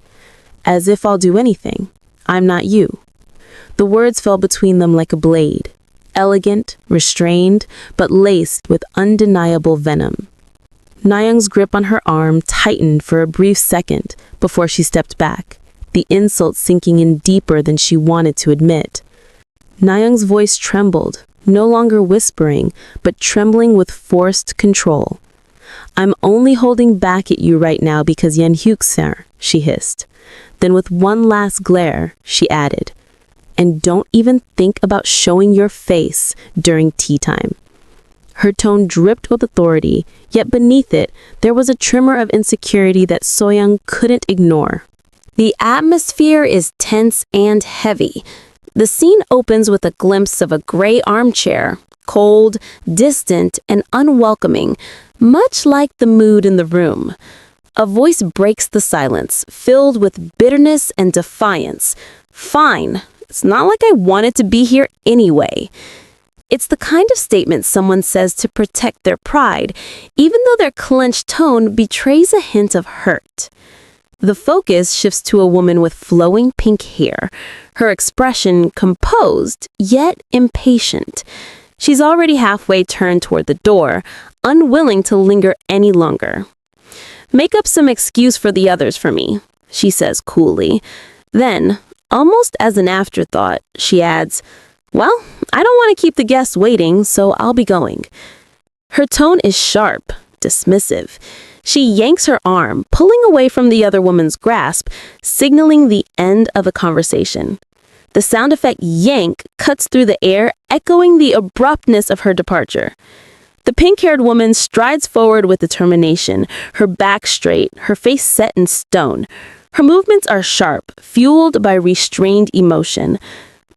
"As if I'll do anything. I'm not you." The words fell between them like a blade, elegant, restrained, but laced with undeniable venom. Na-young's grip on her arm tightened for a brief second before she stepped back, the insult sinking in deeper than she wanted to admit. Na-young's voice trembled, no longer whispering, but trembling with forced control. "I'm only holding back at you right now because Yen-hyuk-sir," she hissed. Then with one last glare, she added, "And don't even think about showing your face during tea time." Her tone dripped with authority, yet beneath it, there was a tremor of insecurity that So-young couldn't ignore. The atmosphere is tense and heavy. The scene opens with a glimpse of a gray armchair, cold, distant, and unwelcoming, much like the mood in the room. A voice breaks the silence, filled with bitterness and defiance. "Fine. It's not like I wanted to be here anyway." It's the kind of statement someone says to protect their pride, even though their clenched tone betrays a hint of hurt. The focus shifts to a woman with flowing pink hair, her expression composed, yet impatient. She's already halfway turned toward the door, unwilling to linger any longer. "Make up some excuse for the others for me," she says coolly. Then, almost as an afterthought, she adds, "Well, I don't want to keep the guests waiting, so I'll be going." Her tone is sharp, dismissive. She yanks her arm, pulling away from the other woman's grasp, signaling the end of the conversation. The sound effect yank cuts through the air, echoing the abruptness of her departure. The pink-haired woman strides forward with determination, her back straight, her face set in stone. Her movements are sharp, fueled by restrained emotion.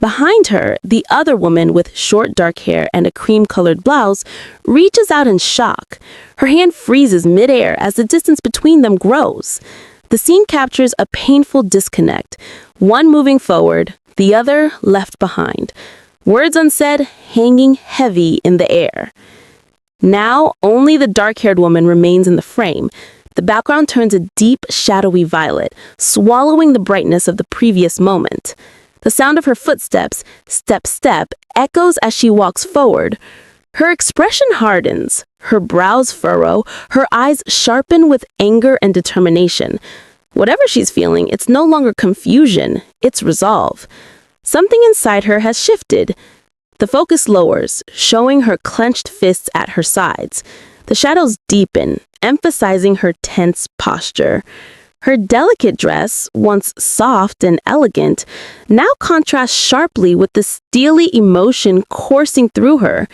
Behind her, the other woman with short dark hair and a cream-colored blouse reaches out in shock. Her hand freezes midair as the distance between them grows. The scene captures a painful disconnect, one moving forward, the other left behind. Words unsaid, hanging heavy in the air. Now, only the dark-haired woman remains in the frame. The background turns a deep, shadowy violet, swallowing the brightness of the previous moment. The sound of her footsteps, step, step, echoes as she walks forward. Her expression hardens, her brows furrow, her eyes sharpen with anger and determination. Whatever she's feeling, it's no longer confusion, it's resolve. Something inside her has shifted. The focus lowers, showing her clenched fists at her sides. The shadows deepen, emphasizing her tense posture. Her delicate dress, once soft and elegant, now contrasts sharply with the steely emotion coursing through her.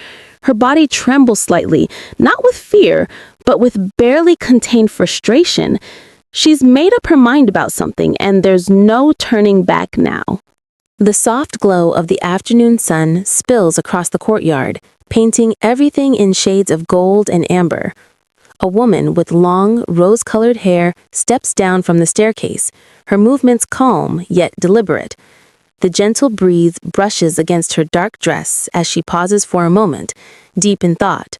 Her body trembles slightly, not with fear, but with barely contained frustration. She's made up her mind about something, and there's no turning back now. The soft glow of the afternoon sun spills across the courtyard, painting everything in shades of gold and amber. A woman with long, rose-colored hair steps down from the staircase, her movements calm yet deliberate. The gentle breeze brushes against her dark dress as she pauses for a moment, deep in thought.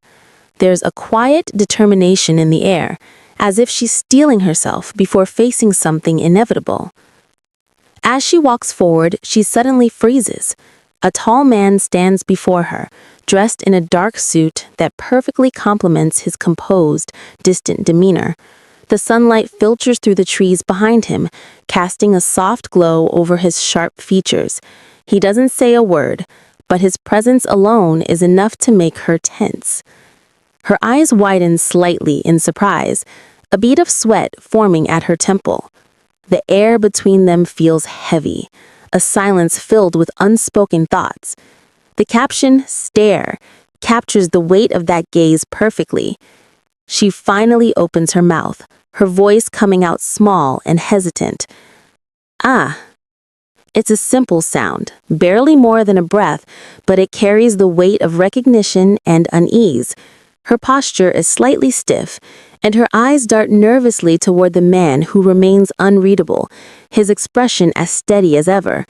There's a quiet determination in the air, as if she's steeling herself before facing something inevitable. As she walks forward, she suddenly freezes. A tall man stands before her, dressed in a dark suit that perfectly complements his composed, distant demeanor. The sunlight filters through the trees behind him, casting a soft glow over his sharp features. He doesn't say a word, but his presence alone is enough to make her tense. Her eyes widen slightly in surprise, a bead of sweat forming at her temple. The air between them feels heavy, a silence filled with unspoken thoughts. The caption, "Stare," captures the weight of that gaze perfectly. She finally opens her mouth, her voice coming out small and hesitant. "Ah." It's a simple sound, barely more than a breath, but it carries the weight of recognition and unease. Her posture is slightly stiff, and her eyes dart nervously toward the man who remains unreadable, his expression as steady as ever.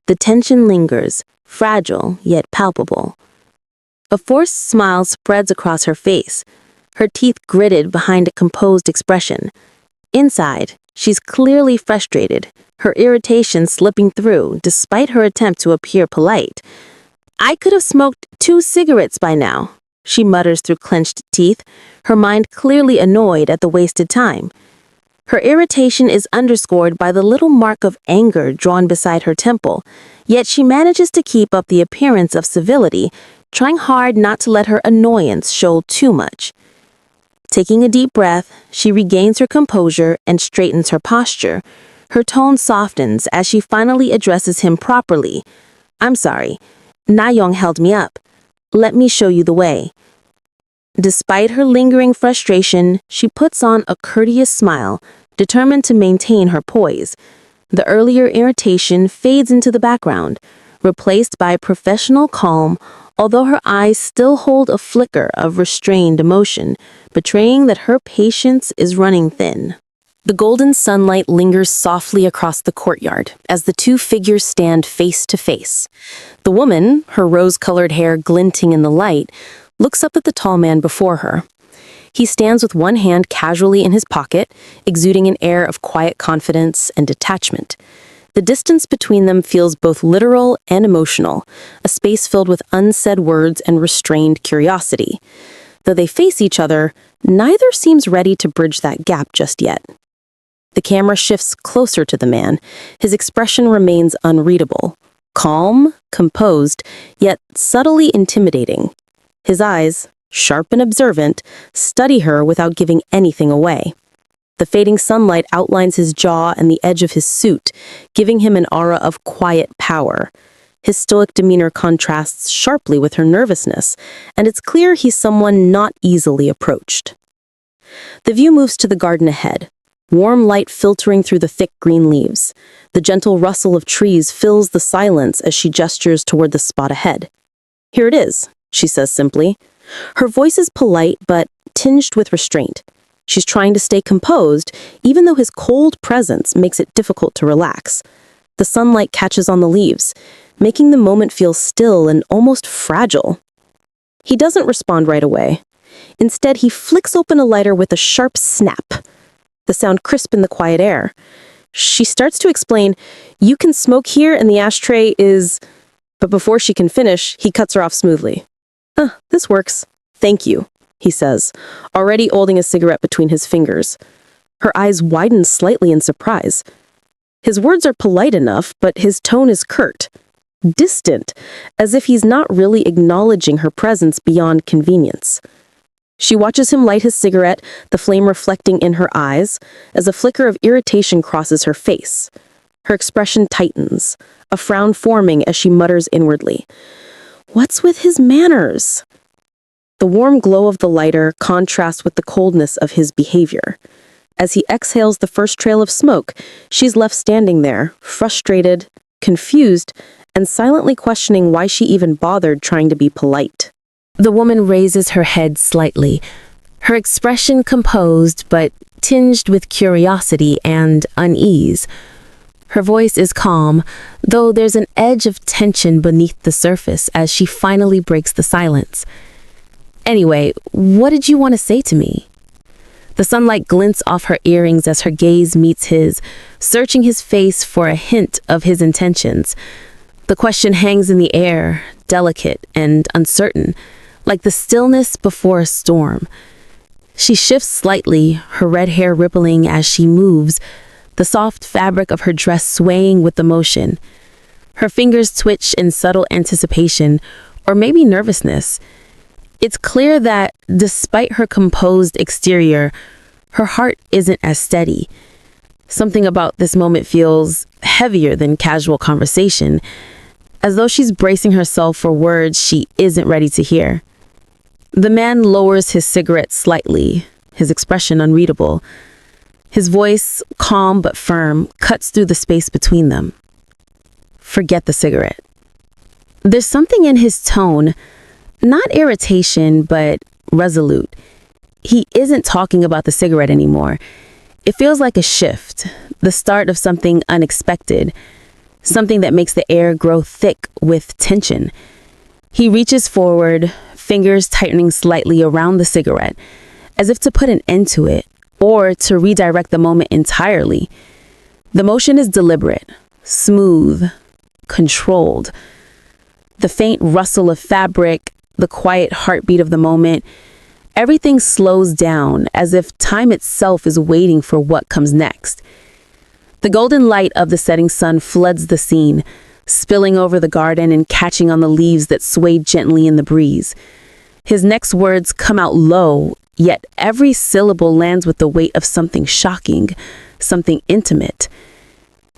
The tension lingers, fragile yet palpable. A forced smile spreads across her face, her teeth gritted behind a composed expression. Inside, she's clearly frustrated, her irritation slipping through despite her attempt to appear polite. "I could have smoked 2 cigarettes by now," she mutters through clenched teeth, her mind clearly annoyed at the wasted time. Her irritation is underscored by the little mark of anger drawn beside her temple, yet she manages to keep up the appearance of civility, trying hard not to let her annoyance show too much. Taking a deep breath, she regains her composure and straightens her posture. Her tone softens as she finally addresses him properly. "I'm sorry. Na-young held me up. Let me show you the way." Despite her lingering frustration, she puts on a courteous smile, determined to maintain her poise. The earlier irritation fades into the background, replaced by professional calm, although her eyes still hold a flicker of restrained emotion, betraying that her patience is running thin. The golden sunlight lingers softly across the courtyard as the two figures stand face to face. The woman, her rose-colored hair glinting in the light, looks up at the tall man before her. He stands with one hand casually in his pocket, exuding an air of quiet confidence and detachment. The distance between them feels both literal and emotional, a space filled with unsaid words and restrained curiosity. Though they face each other, neither seems ready to bridge that gap just yet. The camera shifts closer to the man. His expression remains unreadable, calm, composed, yet subtly intimidating. His eyes, sharp and observant, study her without giving anything away. The fading sunlight outlines his jaw and the edge of his suit, giving him an aura of quiet power. His stoic demeanor contrasts sharply with her nervousness, and it's clear he's someone not easily approached. The view moves to the garden ahead, warm light filtering through the thick green leaves. The gentle rustle of trees fills the silence as she gestures toward the spot ahead. "Here it is," she says simply. Her voice is polite but tinged with restraint. She's trying to stay composed, even though his cold presence makes it difficult to relax. The sunlight catches on the leaves, making the moment feel still and almost fragile. He doesn't respond right away. Instead, he flicks open a lighter with a sharp snap, the sound crisp in the quiet air. She starts to explain, "You can smoke here and the ashtray is..." But before she can finish, he cuts her off smoothly. This works. Thank you," he says, already holding a cigarette between his fingers. Her eyes widen slightly in surprise. His words are polite enough, but his tone is curt, distant, as if he's not really acknowledging her presence beyond convenience. She watches him light his cigarette, the flame reflecting in her eyes, as a flicker of irritation crosses her face. Her expression tightens, a frown forming as she mutters inwardly, "What's with his manners?" The warm glow of the lighter contrasts with the coldness of his behavior. As he exhales the first trail of smoke, she's left standing there, frustrated, confused, and silently questioning why she even bothered trying to be polite. The woman raises her head slightly, her expression composed but tinged with curiosity and unease. Her voice is calm, though there's an edge of tension beneath the surface as she finally breaks the silence. "Anyway, what did you want to say to me?" The sunlight glints off her earrings as her gaze meets his, searching his face for a hint of his intentions. The question hangs in the air, delicate and uncertain, like the stillness before a storm. She shifts slightly, her red hair rippling as she moves, the soft fabric of her dress swaying with the motion. Her fingers twitch in subtle anticipation, or maybe nervousness. It's clear that, despite her composed exterior, her heart isn't as steady. Something about this moment feels heavier than casual conversation, as though she's bracing herself for words she isn't ready to hear. The man lowers his cigarette slightly, his expression unreadable. His voice, calm but firm, cuts through the space between them. Forget the cigarette. There's something in his tone, not irritation, but resolute. He isn't talking about the cigarette anymore. It feels like a shift, the start of something unexpected, something that makes the air grow thick with tension. He reaches forward, fingers tightening slightly around the cigarette, as if to put an end to it, or to redirect the moment entirely. The motion is deliberate, smooth, controlled. The faint rustle of fabric, the quiet heartbeat of the moment, everything slows down as if time itself is waiting for what comes next. The golden light of the setting sun floods the scene, spilling over the garden and catching on the leaves that swayed gently in the breeze. His next words come out low, yet every syllable lands with the weight of something shocking, something intimate.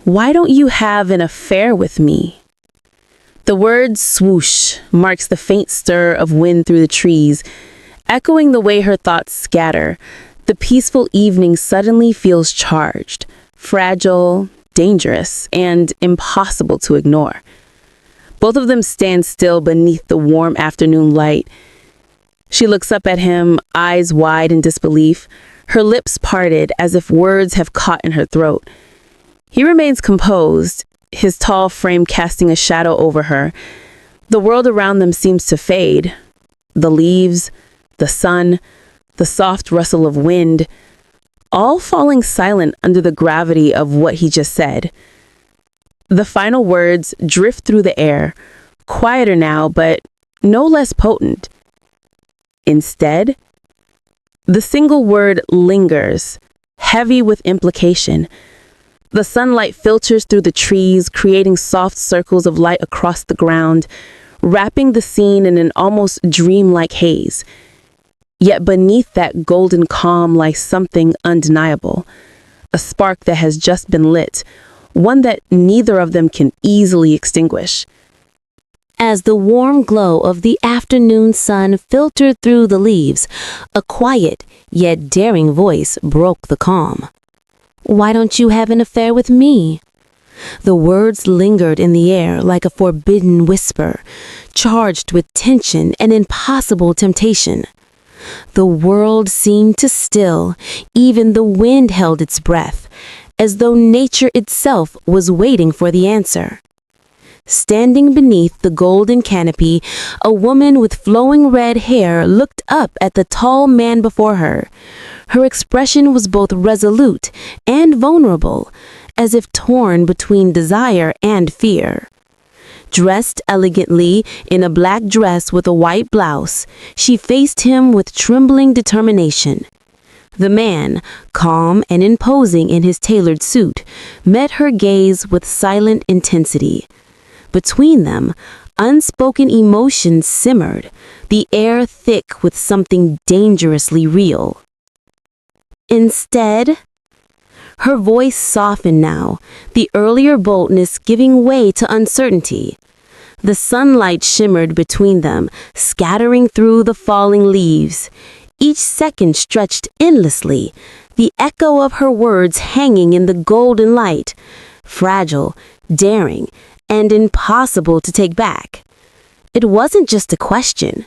"Why don't you have an affair with me?" The word swoosh marks the faint stir of wind through the trees, echoing the way her thoughts scatter. The peaceful evening suddenly feels charged, fragile, dangerous, and impossible to ignore. Both of them stand still beneath the warm afternoon light. She looks up at him, eyes wide in disbelief, her lips parted as if words have caught in her throat. He remains composed, his tall frame casting a shadow over her. The world around them seems to fade. The leaves, the sun, the soft rustle of wind, all falling silent under the gravity of what he just said. The final words drift through the air, quieter now, but no less potent. Instead, the single word lingers, heavy with implication. The sunlight filters through the trees, creating soft circles of light across the ground, wrapping the scene in an almost dreamlike haze. Yet beneath that golden calm lies something undeniable, a spark that has just been lit, one that neither of them can easily extinguish. As the warm glow of the afternoon sun filtered through the leaves, a quiet yet daring voice broke the calm. "Why don't you have an affair with me?" The words lingered in the air like a forbidden whisper, charged with tension and impossible temptation. The world seemed to still, even the wind held its breath, as though nature itself was waiting for the answer. Standing beneath the golden canopy, a woman with flowing red hair looked up at the tall man before her. Her expression was both resolute and vulnerable, as if torn between desire and fear. Dressed elegantly in a black dress with a white blouse, she faced him with trembling determination. The man, calm and imposing in his tailored suit, met her gaze with silent intensity. Between them, unspoken emotions simmered, the air thick with something dangerously real. Instead, her voice softened now, the earlier boldness giving way to uncertainty. The sunlight shimmered between them, scattering through the falling leaves. Each second stretched endlessly, the echo of her words hanging in the golden light, fragile, daring, and impossible to take back. It wasn't just a question.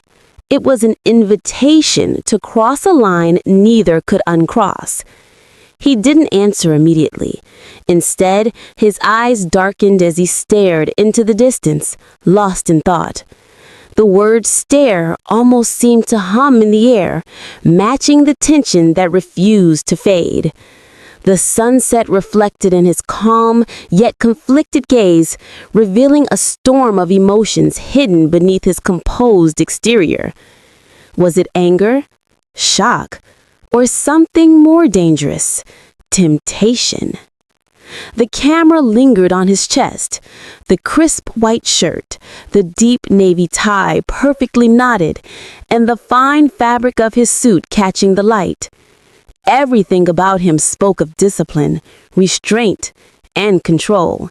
It was an invitation to cross a line neither could uncross. He didn't answer immediately. Instead, his eyes darkened as he stared into the distance, lost in thought. The word stare almost seemed to hum in the air, matching the tension that refused to fade. The sunset reflected in his calm yet conflicted gaze, revealing a storm of emotions hidden beneath his composed exterior. Was it anger, shock, or something more dangerous? Temptation. The camera lingered on his chest, the crisp white shirt, the deep navy tie perfectly knotted, and the fine fabric of his suit catching the light. Everything about him spoke of discipline, restraint, and control.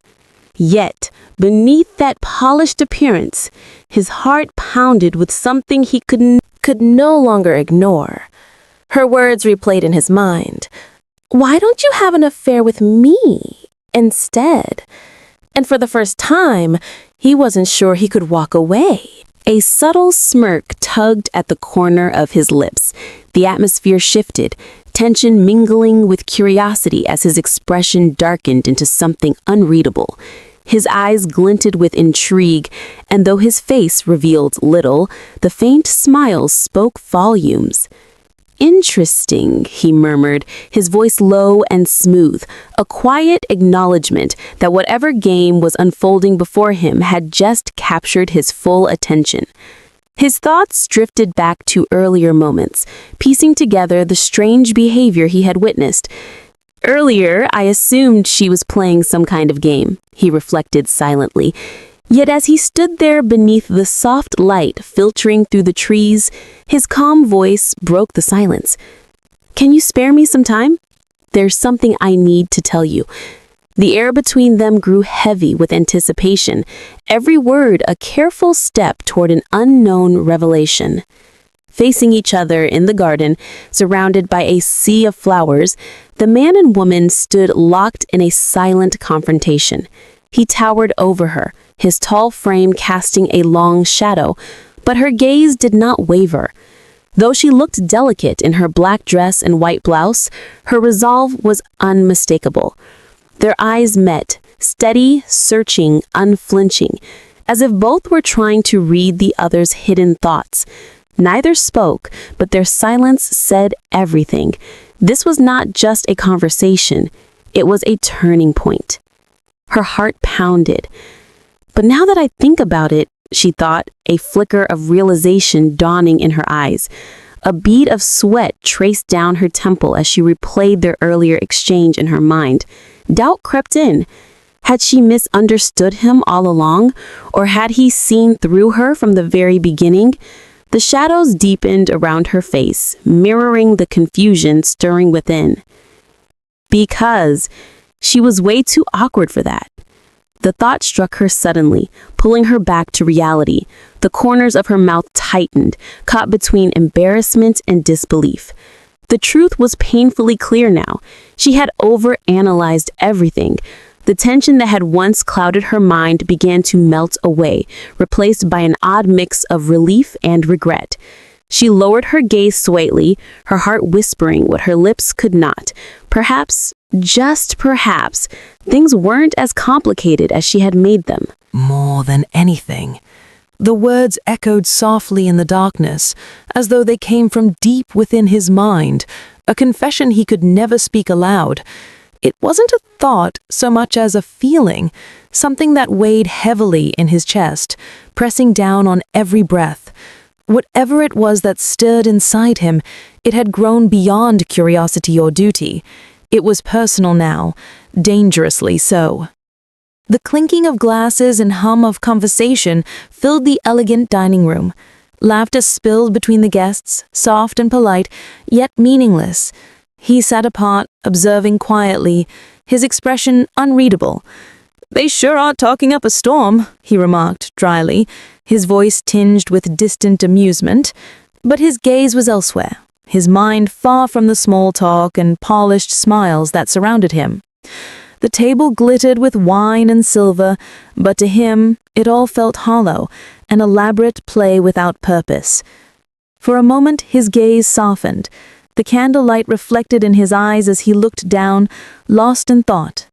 Yet, beneath that polished appearance, his heart pounded with something he could no longer ignore. Her words replayed in his mind. "Why don't you have an affair with me instead?" And for the first time, he wasn't sure he could walk away. A subtle smirk tugged at the corner of his lips. The atmosphere shifted, tension mingling with curiosity as his expression darkened into something unreadable. His eyes glinted with intrigue, and though his face revealed little, the faint smile spoke volumes. "Interesting," he murmured, his voice low and smooth, a quiet acknowledgement that whatever game was unfolding before him had just captured his full attention. His thoughts drifted back to earlier moments, piecing together the strange behavior he had witnessed. "Earlier, I assumed she was playing some kind of game," he reflected silently. Yet as he stood there beneath the soft light filtering through the trees, his calm voice broke the silence. "Can you spare me some time? There's something I need to tell you." The air between them grew heavy with anticipation, every word a careful step toward an unknown revelation. Facing each other in the garden, surrounded by a sea of flowers, the man and woman stood locked in a silent confrontation. He towered over her, his tall frame casting a long shadow, but her gaze did not waver. Though she looked delicate in her black dress and white blouse, her resolve was unmistakable. Their eyes met, steady, searching, unflinching, as if both were trying to read the other's hidden thoughts. Neither spoke, but their silence said everything. This was not just a conversation, it was a turning point. Her heart pounded. "But now that I think about it," she thought, a flicker of realization dawning in her eyes. A bead of sweat traced down her temple as she replayed their earlier exchange in her mind. Doubt crept in. Had she misunderstood him all along, or had he seen through her from the very beginning? The shadows deepened around her face, mirroring the confusion stirring within. Because she was way too awkward for that. The thought struck her suddenly, pulling her back to reality. The corners of her mouth tightened, caught between embarrassment and disbelief. The truth was painfully clear now. She had overanalyzed everything. The tension that had once clouded her mind began to melt away, replaced by an odd mix of relief and regret. She lowered her gaze slightly, her heart whispering what her lips could not. Perhaps, just perhaps, things weren't as complicated as she had made them. "More than anything." The words echoed softly in the darkness, as though they came from deep within his mind, a confession he could never speak aloud. It wasn't a thought so much as a feeling, something that weighed heavily in his chest, pressing down on every breath. Whatever it was that stirred inside him, it had grown beyond curiosity or duty. It was personal now, dangerously so. The clinking of glasses and hum of conversation filled the elegant dining room. Laughter spilled between the guests, soft and polite, yet meaningless. He sat apart, observing quietly, his expression unreadable. "They sure are talking up a storm," he remarked dryly, his voice tinged with distant amusement. But his gaze was elsewhere, his mind far from the small talk and polished smiles that surrounded him. The table glittered with wine and silver, but to him it all felt hollow, an elaborate play without purpose. For a moment his gaze softened. The candlelight reflected in his eyes as he looked down, lost in thought.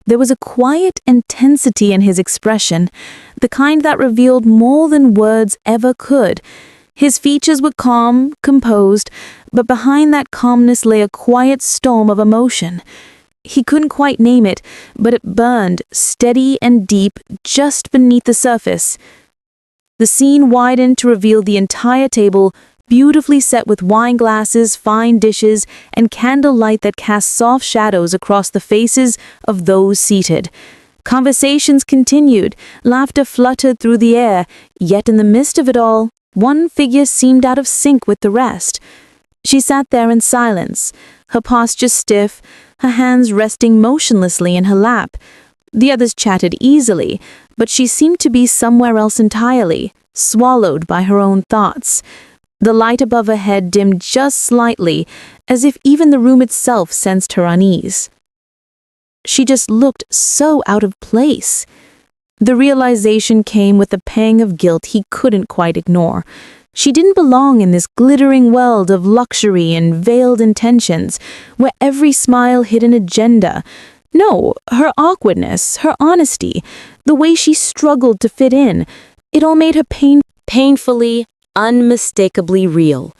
There was a quiet intensity in his expression, the kind that revealed more than words ever could. His features were calm, composed, but behind that calmness lay a quiet storm of emotion. He couldn't quite name it, but it burned, steady and deep, just beneath the surface. The scene widened to reveal the entire table, beautifully set with wine glasses, fine dishes, and candlelight that cast soft shadows across the faces of those seated. Conversations continued, laughter fluttered through the air, yet in the midst of it all, one figure seemed out of sync with the rest. She sat there in silence, her posture stiff, her hands resting motionlessly in her lap. The others chatted easily, but she seemed to be somewhere else entirely, swallowed by her own thoughts. The light above her head dimmed just slightly, as if even the room itself sensed her unease. She just looked so out of place. The realization came with a pang of guilt he couldn't quite ignore. She didn't belong in this glittering world of luxury and veiled intentions, where every smile hid an agenda. No, her awkwardness, her honesty, the way she struggled to fit in, it all made her Painfully, unmistakably real.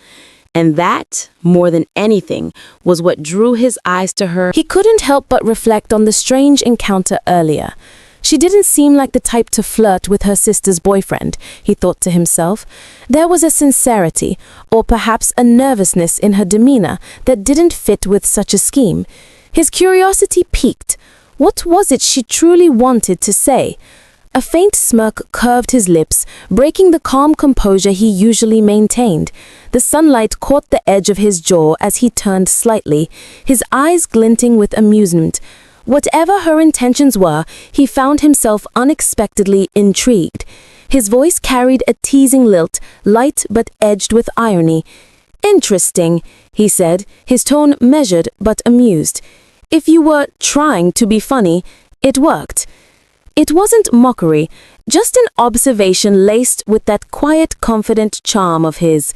And that, more than anything, was what drew his eyes to her. He couldn't help but reflect on the strange encounter earlier. She didn't seem like the type to flirt with her sister's boyfriend, he thought to himself. There was a sincerity, or perhaps a nervousness in her demeanor that didn't fit with such a scheme. His curiosity piqued. What was it she truly wanted to say? A faint smirk curved his lips, breaking the calm composure he usually maintained. The sunlight caught the edge of his jaw as he turned slightly, his eyes glinting with amusement. Whatever her intentions were, he found himself unexpectedly intrigued. His voice carried a teasing lilt, light but edged with irony. "Interesting," he said, his tone measured but amused. "If you were trying to be funny, it worked." It wasn't mockery, just an observation laced with that quiet, confident charm of his.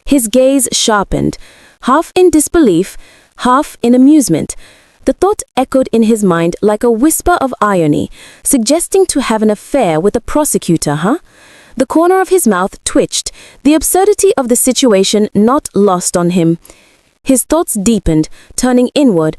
His gaze sharpened, half in disbelief, half in amusement. The thought echoed in his mind like a whisper of irony, suggesting to have an affair with a prosecutor, huh? The corner of his mouth twitched, the absurdity of the situation not lost on him. His thoughts deepened, turning inward.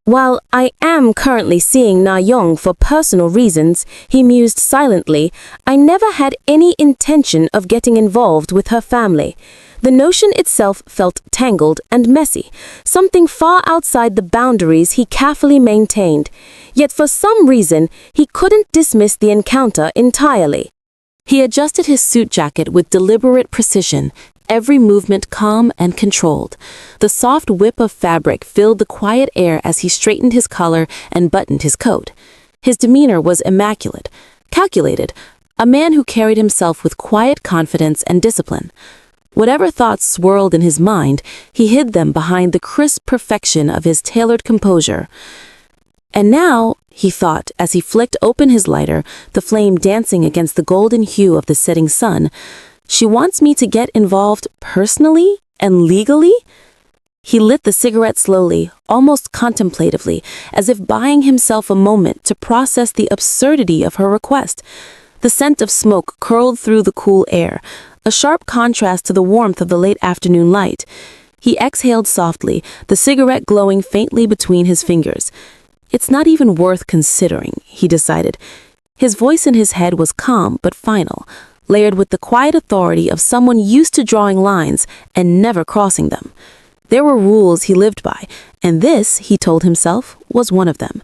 "While I am currently seeing Na Yong for personal reasons," he mused silently, "I never had any intention of getting involved with her family." The notion itself felt tangled and messy, something far outside the boundaries he carefully maintained. Yet for some reason, he couldn't dismiss the encounter entirely. He adjusted his suit jacket with deliberate precision, every movement calm and controlled. The soft whip of fabric filled the quiet air as he straightened his collar and buttoned his coat. His demeanor was immaculate, calculated, a man who carried himself with quiet confidence and discipline. Whatever thoughts swirled in his mind, he hid them behind the crisp perfection of his tailored composure. And now, he thought, as he flicked open his lighter, the flame dancing against the golden hue of the setting sun, she wants me to get involved personally and legally? He lit the cigarette slowly, almost contemplatively, as if buying himself a moment to process the absurdity of her request. The scent of smoke curled through the cool air, a sharp contrast to the warmth of the late afternoon light. He exhaled softly, the cigarette glowing faintly between his fingers. It's not even worth considering, he decided. His voice in his head was calm but final, layered with the quiet authority of someone used to drawing lines and never crossing them. There were rules he lived by, and this, he told himself, was one of them.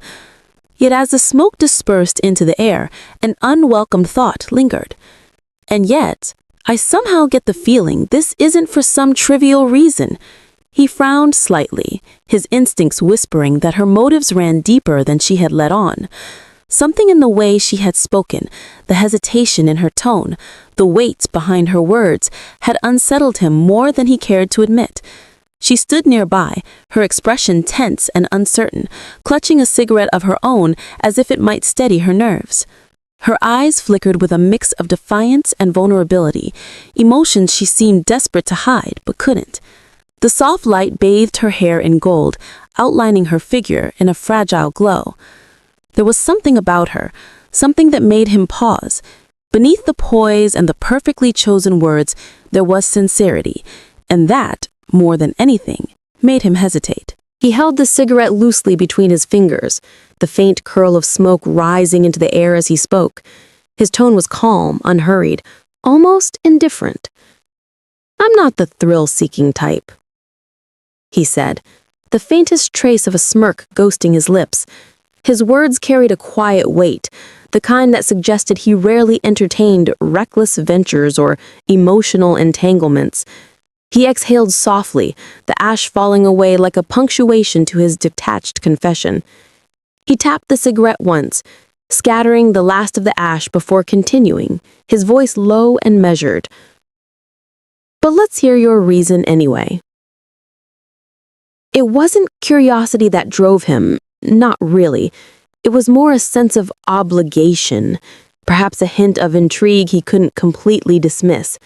Yet as the smoke dispersed into the air, an unwelcome thought lingered. And yet, I somehow get the feeling this isn't for some trivial reason. He frowned slightly, his instincts whispering that her motives ran deeper than she had let on. Something in the way she had spoken, the hesitation in her tone, the weight behind her words, had unsettled him more than he cared to admit. She stood nearby, her expression tense and uncertain, clutching a cigarette of her own as if it might steady her nerves. Her eyes flickered with a mix of defiance and vulnerability, emotions she seemed desperate to hide but couldn't. The soft light bathed her hair in gold, outlining her figure in a fragile glow. There was something about her, something that made him pause. Beneath the poise and the perfectly chosen words, there was sincerity, and that, more than anything, made him hesitate. He held the cigarette loosely between his fingers, the faint curl of smoke rising into the air as he spoke. His tone was calm, unhurried, almost indifferent. "I'm not the thrill-seeking type," he said, the faintest trace of a smirk ghosting his lips. His words carried a quiet weight, the kind that suggested he rarely entertained reckless ventures or emotional entanglements. He exhaled softly, the ash falling away like a punctuation to his detached confession. He tapped the cigarette once, scattering the last of the ash before continuing, his voice low and measured. But let's hear your reason anyway. It wasn't curiosity that drove him, not really. It was more a sense of obligation, perhaps a hint of intrigue he couldn't completely dismiss.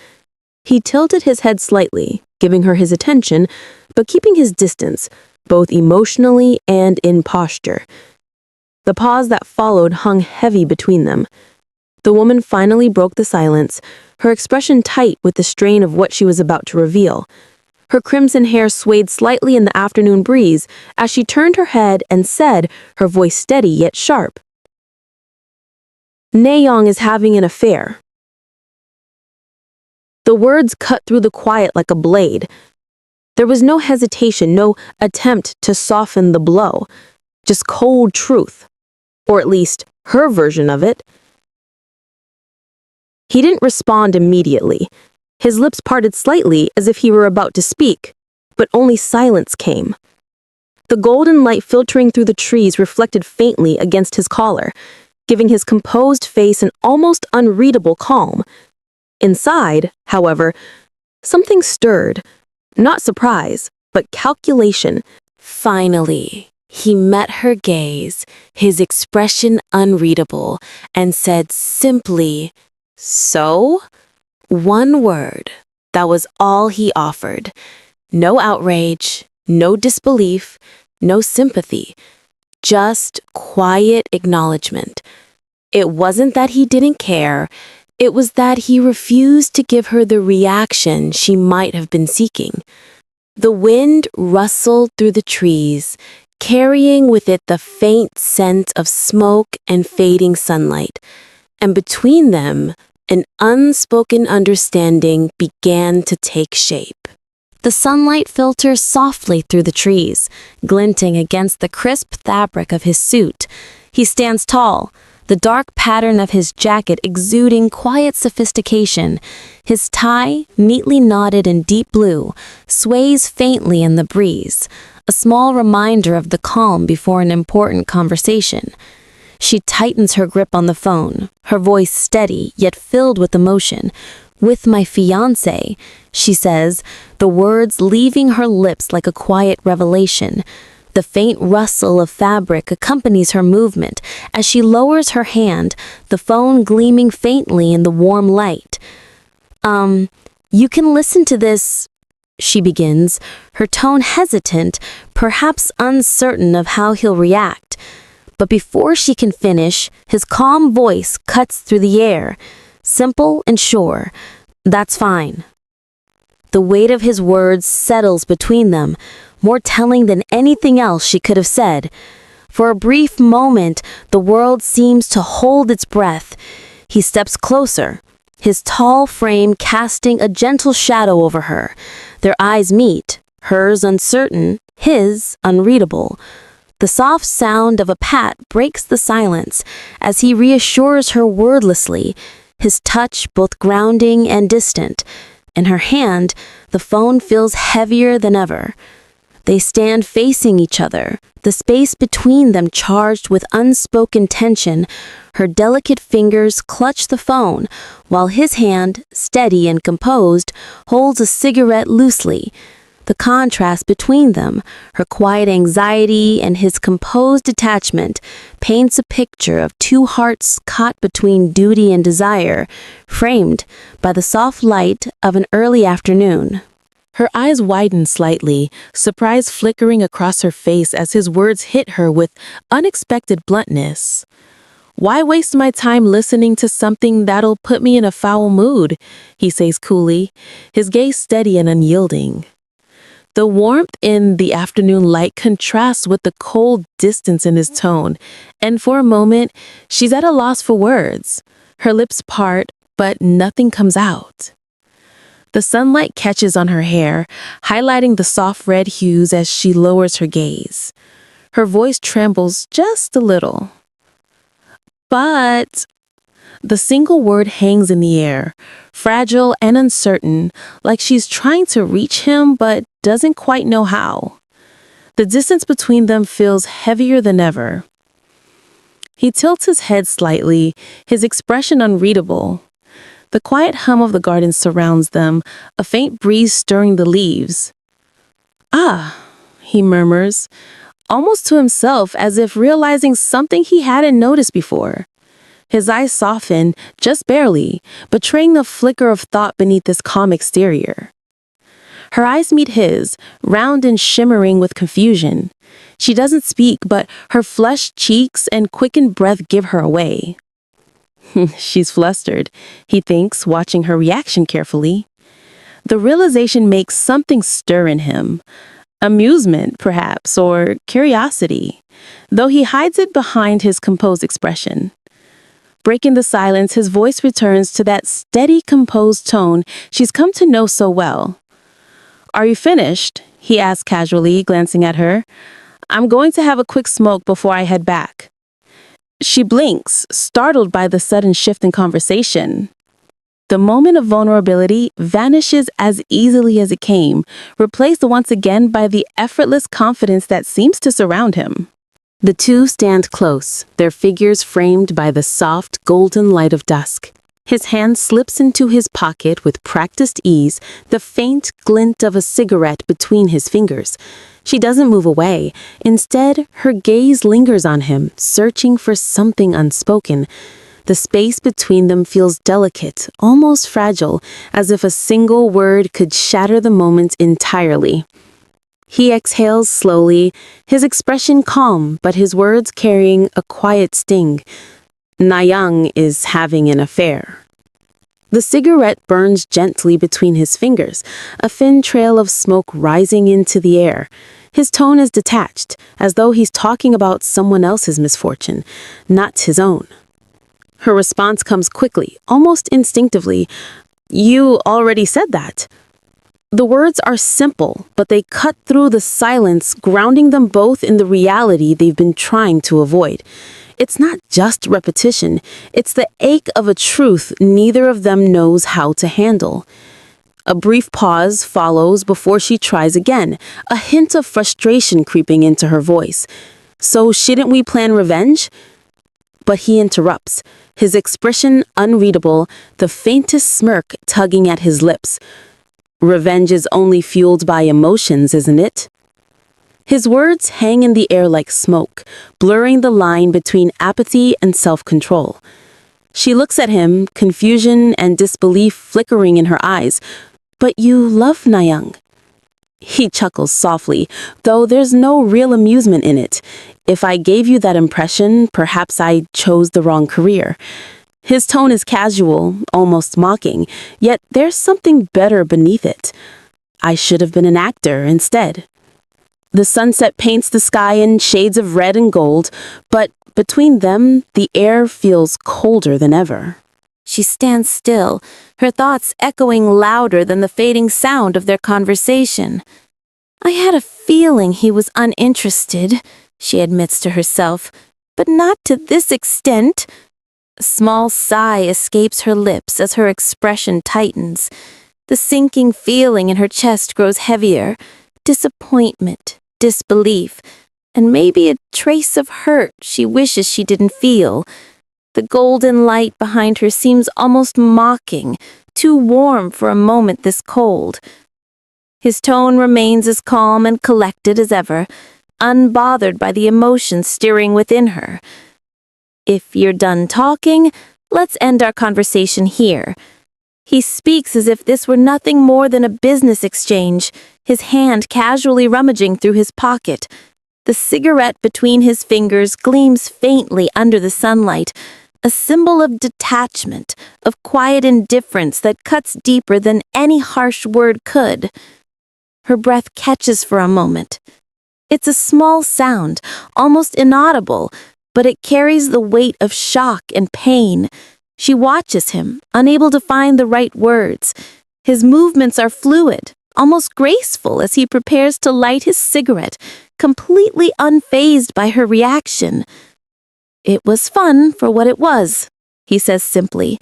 He tilted his head slightly, giving her his attention, but keeping his distance, both emotionally and in posture. The pause that followed hung heavy between them. The woman finally broke the silence, her expression tight with the strain of what she was about to reveal. Her crimson hair swayed slightly in the afternoon breeze as she turned her head and said, her voice steady yet sharp, "Naeong is having an affair." The words cut through the quiet like a blade. There was no hesitation, no attempt to soften the blow, just cold truth, or at least her version of it. He didn't respond immediately. His lips parted slightly as if he were about to speak, but only silence came. The golden light filtering through the trees reflected faintly against his collar, giving his composed face an almost unreadable calm. Inside, however, something stirred, not surprise, but calculation. Finally, he met her gaze, his expression unreadable, and said simply, "So?" One word. That was all he offered. No outrage, no disbelief, no sympathy. Just quiet acknowledgement. It wasn't that he didn't care. It was that he refused to give her the reaction she might have been seeking. The wind rustled through the trees, carrying with it the faint scent of smoke and fading sunlight, and between them, an unspoken understanding began to take shape. The sunlight filters softly through the trees, glinting against the crisp fabric of his suit. He stands tall, the dark pattern of his jacket exuding quiet sophistication. His tie, neatly knotted in deep blue, sways faintly in the breeze, a small reminder of the calm before an important conversation. She tightens her grip on the phone, her voice steady yet filled with emotion. "With my fiancé," she says, the words leaving her lips like a quiet revelation. The faint rustle of fabric accompanies her movement as she lowers her hand, the phone gleaming faintly in the warm light. You can listen to this," she begins, her tone hesitant, perhaps uncertain of how he'll react. But before she can finish, his calm voice cuts through the air, simple and sure. "That's fine." The weight of his words settles between them, more telling than anything else she could have said. For a brief moment, the world seems to hold its breath. He steps closer, his tall frame casting a gentle shadow over her. Their eyes meet, hers uncertain, his unreadable. The soft sound of a pat breaks the silence as he reassures her wordlessly, his touch both grounding and distant. In her hand, the phone feels heavier than ever. They stand facing each other, the space between them charged with unspoken tension. Her delicate fingers clutch the phone, while his hand, steady and composed, holds a cigarette loosely. The contrast between them, her quiet anxiety and his composed detachment, paints a picture of two hearts caught between duty and desire, framed by the soft light of an early afternoon. Her eyes widened slightly, surprise flickering across her face as his words hit her with unexpected bluntness. "Why waste my time listening to something that'll put me in a foul mood?" he says coolly, his gaze steady and unyielding. The warmth in the afternoon light contrasts with the cold distance in his tone, and for a moment, she's at a loss for words. Her lips part, but nothing comes out. The sunlight catches on her hair, highlighting the soft red hues as she lowers her gaze. Her voice trembles just a little. "But The single word hangs in the air, fragile and uncertain, like she's trying to reach him but doesn't quite know how. The distance between them feels heavier than ever. He tilts his head slightly, his expression unreadable. The quiet hum of the garden surrounds them, a faint breeze stirring the leaves. "Ah," he murmurs, almost to himself as if realizing something he hadn't noticed before. His eyes soften, just barely, betraying the flicker of thought beneath this calm exterior. Her eyes meet his, round and shimmering with confusion. She doesn't speak, but her flushed cheeks and quickened breath give her away. She's flustered, he thinks, watching her reaction carefully. The realization makes something stir in him. Amusement, perhaps, or curiosity, though he hides it behind his composed expression. Breaking the silence, his voice returns to that steady, composed tone she's come to know so well. "Are you finished?" he asked casually, glancing at her. "I'm going to have a quick smoke before I head back." She blinks, startled by the sudden shift in conversation. The moment of vulnerability vanishes as easily as it came, replaced once again by the effortless confidence that seems to surround him. The two stand close, their figures framed by the soft, golden light of dusk. His hand slips into his pocket with practiced ease, the faint glint of a cigarette between his fingers. She doesn't move away. Instead, her gaze lingers on him, searching for something unspoken. The space between them feels delicate, almost fragile, as if a single word could shatter the moment entirely. He exhales slowly, his expression calm, but his words carrying a quiet sting. Nayang is having an affair. The cigarette burns gently between his fingers, a thin trail of smoke rising into the air. His tone is detached, as though he's talking about someone else's misfortune, not his own. Her response comes quickly, almost instinctively. "You already said that." The words are simple, but they cut through the silence, grounding them both in the reality they've been trying to avoid. It's not just repetition, it's the ache of a truth neither of them knows how to handle. A brief pause follows before she tries again, a hint of frustration creeping into her voice. "So shouldn't we plan revenge?" But he interrupts, his expression unreadable, the faintest smirk tugging at his lips. "Revenge is only fueled by emotions, isn't it?" His words hang in the air like smoke, blurring the line between apathy and self-control. She looks at him, confusion and disbelief flickering in her eyes. "But you love Nayang." He chuckles softly, though there's no real amusement in it. "If I gave you that impression, perhaps I chose the wrong career." His tone is casual, almost mocking, yet there's something better beneath it. "I should have been an actor instead." The sunset paints the sky in shades of red and gold, but between them, the air feels colder than ever. She stands still, her thoughts echoing louder than the fading sound of their conversation. "I had a feeling he was uninterested," she admits to herself, "but not to this extent." A small sigh escapes her lips as her expression tightens. The sinking feeling in her chest grows heavier. Disappointment, disbelief, and maybe a trace of hurt she wishes she didn't feel. The golden light behind her seems almost mocking, too warm for a moment this cold. His tone remains as calm and collected as ever, unbothered by the emotions stirring within her. "If you're done talking, let's end our conversation here." He speaks as if this were nothing more than a business exchange, his hand casually rummaging through his pocket. The cigarette between his fingers gleams faintly under the sunlight, a symbol of detachment, of quiet indifference that cuts deeper than any harsh word could. Her breath catches for a moment. It's a small sound, almost inaudible, but it carries the weight of shock and pain. She watches him, unable to find the right words. His movements are fluid, almost graceful as he prepares to light his cigarette, completely unfazed by her reaction. It was fun for what it was. he says simply.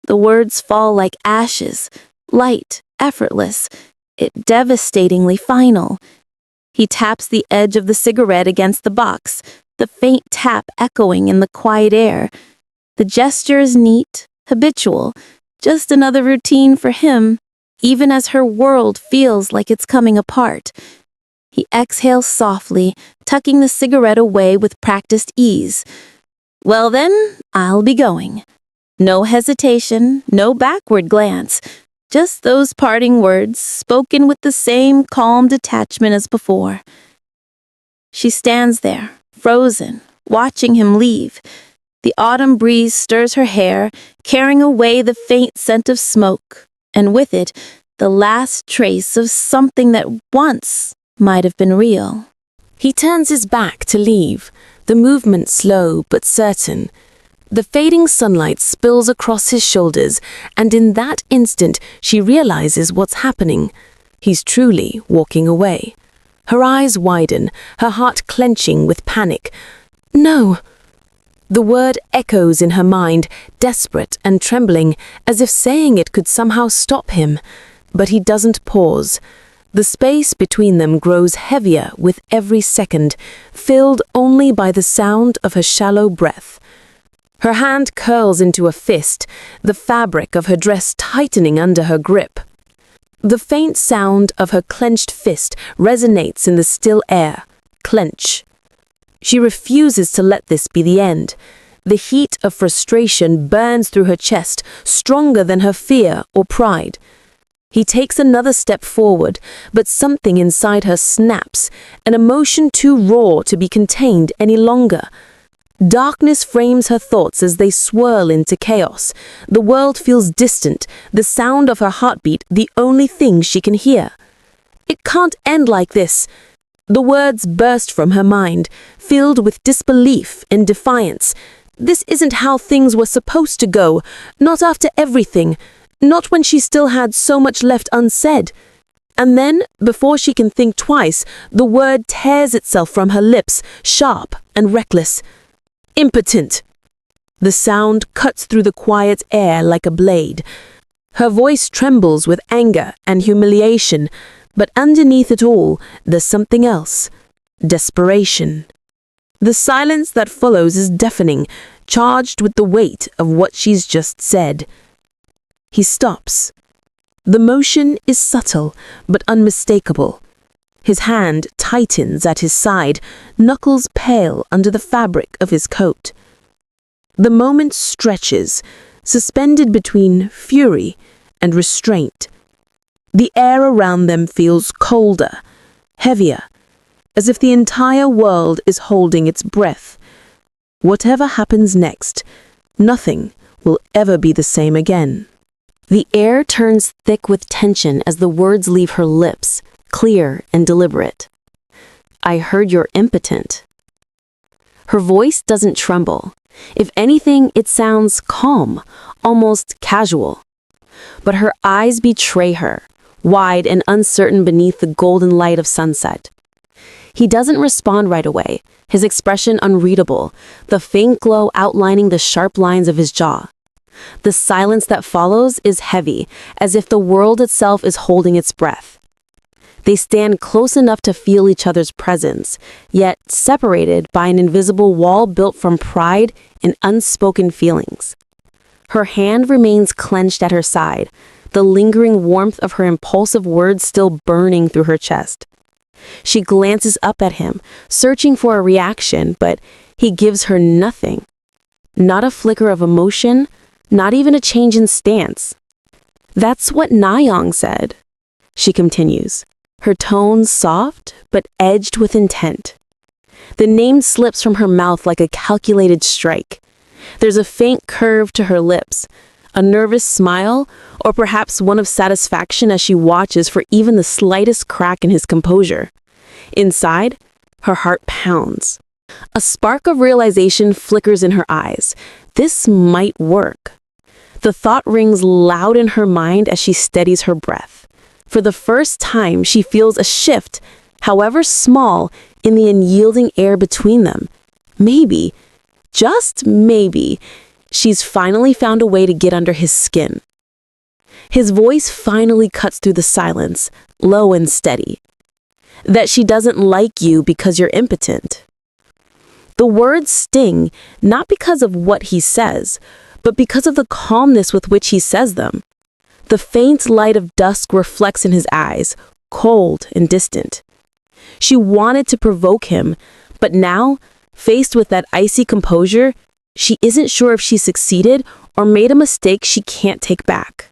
The words fall like ashes, light, effortless, devastatingly final. He taps the edge of the cigarette against the box, the faint tap echoing in the quiet air. The gesture is neat, habitual, just another routine for him, even as her world feels like it's coming apart. He exhales softly, tucking the cigarette away with practiced ease. Well then, I'll be going. No hesitation, no backward glance. Just those parting words, spoken with the same calm detachment as before. She stands there, frozen, watching him leave. The autumn breeze stirs her hair, carrying away the faint scent of smoke, and with it, the last trace of something that once might have been real. He turns his back to leave, the movement slow but certain. The fading sunlight spills across his shoulders, and in that instant she realizes what's happening. He's truly walking away. Her eyes widen, her heart clenching with panic. No! The word echoes in her mind, desperate and trembling, as if saying it could somehow stop him. But he doesn't pause. The space between them grows heavier with every second, filled only by the sound of her shallow breath. Her hand curls into a fist, the fabric of her dress tightening under her grip. The faint sound of her clenched fist resonates in the still air. Clench. She refuses to let this be the end. The heat of frustration burns through her chest, stronger than her fear or pride. He takes another step forward, but something inside her snaps, an emotion too raw to be contained any longer. Darkness frames her thoughts as they swirl into chaos. The world feels distant, the sound of her heartbeat the only thing she can hear. It can't end like this. The words burst from her mind, filled with disbelief and defiance. This isn't how things were supposed to go, not after everything, not when she still had so much left unsaid. And then, before she can think twice, the word tears itself from her lips, sharp and reckless. Impotent. The sound cuts through the quiet air like a blade. Her voice trembles with anger and humiliation, but underneath it all, there's something else. Desperation. The silence that follows is deafening, charged with the weight of what she's just said. He stops. The motion is subtle, but unmistakable. His hand tightens at his side, knuckles pale under the fabric of his coat. The moment stretches, suspended between fury and restraint. The air around them feels colder, heavier, as if the entire world is holding its breath. Whatever happens next, nothing will ever be the same again. The air turns thick with tension as the words leave her lips, clear and deliberate. I heard you're impotent. Her voice doesn't tremble. If anything, it sounds calm, almost casual. But her eyes betray her, wide and uncertain beneath the golden light of sunset. He doesn't respond right away, his expression unreadable, the faint glow outlining the sharp lines of his jaw. The silence that follows is heavy, as if the world itself is holding its breath. They stand close enough to feel each other's presence, yet separated by an invisible wall built from pride and unspoken feelings. Her hand remains clenched at her side, the lingering warmth of her impulsive words still burning through her chest. She glances up at him, searching for a reaction, but he gives her nothing. Not a flicker of emotion, not even a change in stance. That's what Nayong said, she continues, her tone soft but edged with intent. The name slips from her mouth like a calculated strike. There's a faint curve to her lips, a nervous smile, or perhaps one of satisfaction as she watches for even the slightest crack in his composure. Inside, her heart pounds. A spark of realization flickers in her eyes. This might work. The thought rings loud in her mind as she steadies her breath. For the first time, she feels a shift, however small, in the unyielding air between them. Maybe, just maybe, She's finally found a way to get under his skin. His voice finally cuts through the silence, low and steady. That she doesn't like you because you're impotent. The words sting not because of what he says, but because of the calmness with which he says them. The faint light of dusk reflects in his eyes, cold and distant. She wanted to provoke him, but now, faced with that icy composure, she isn't sure if she succeeded or made a mistake she can't take back.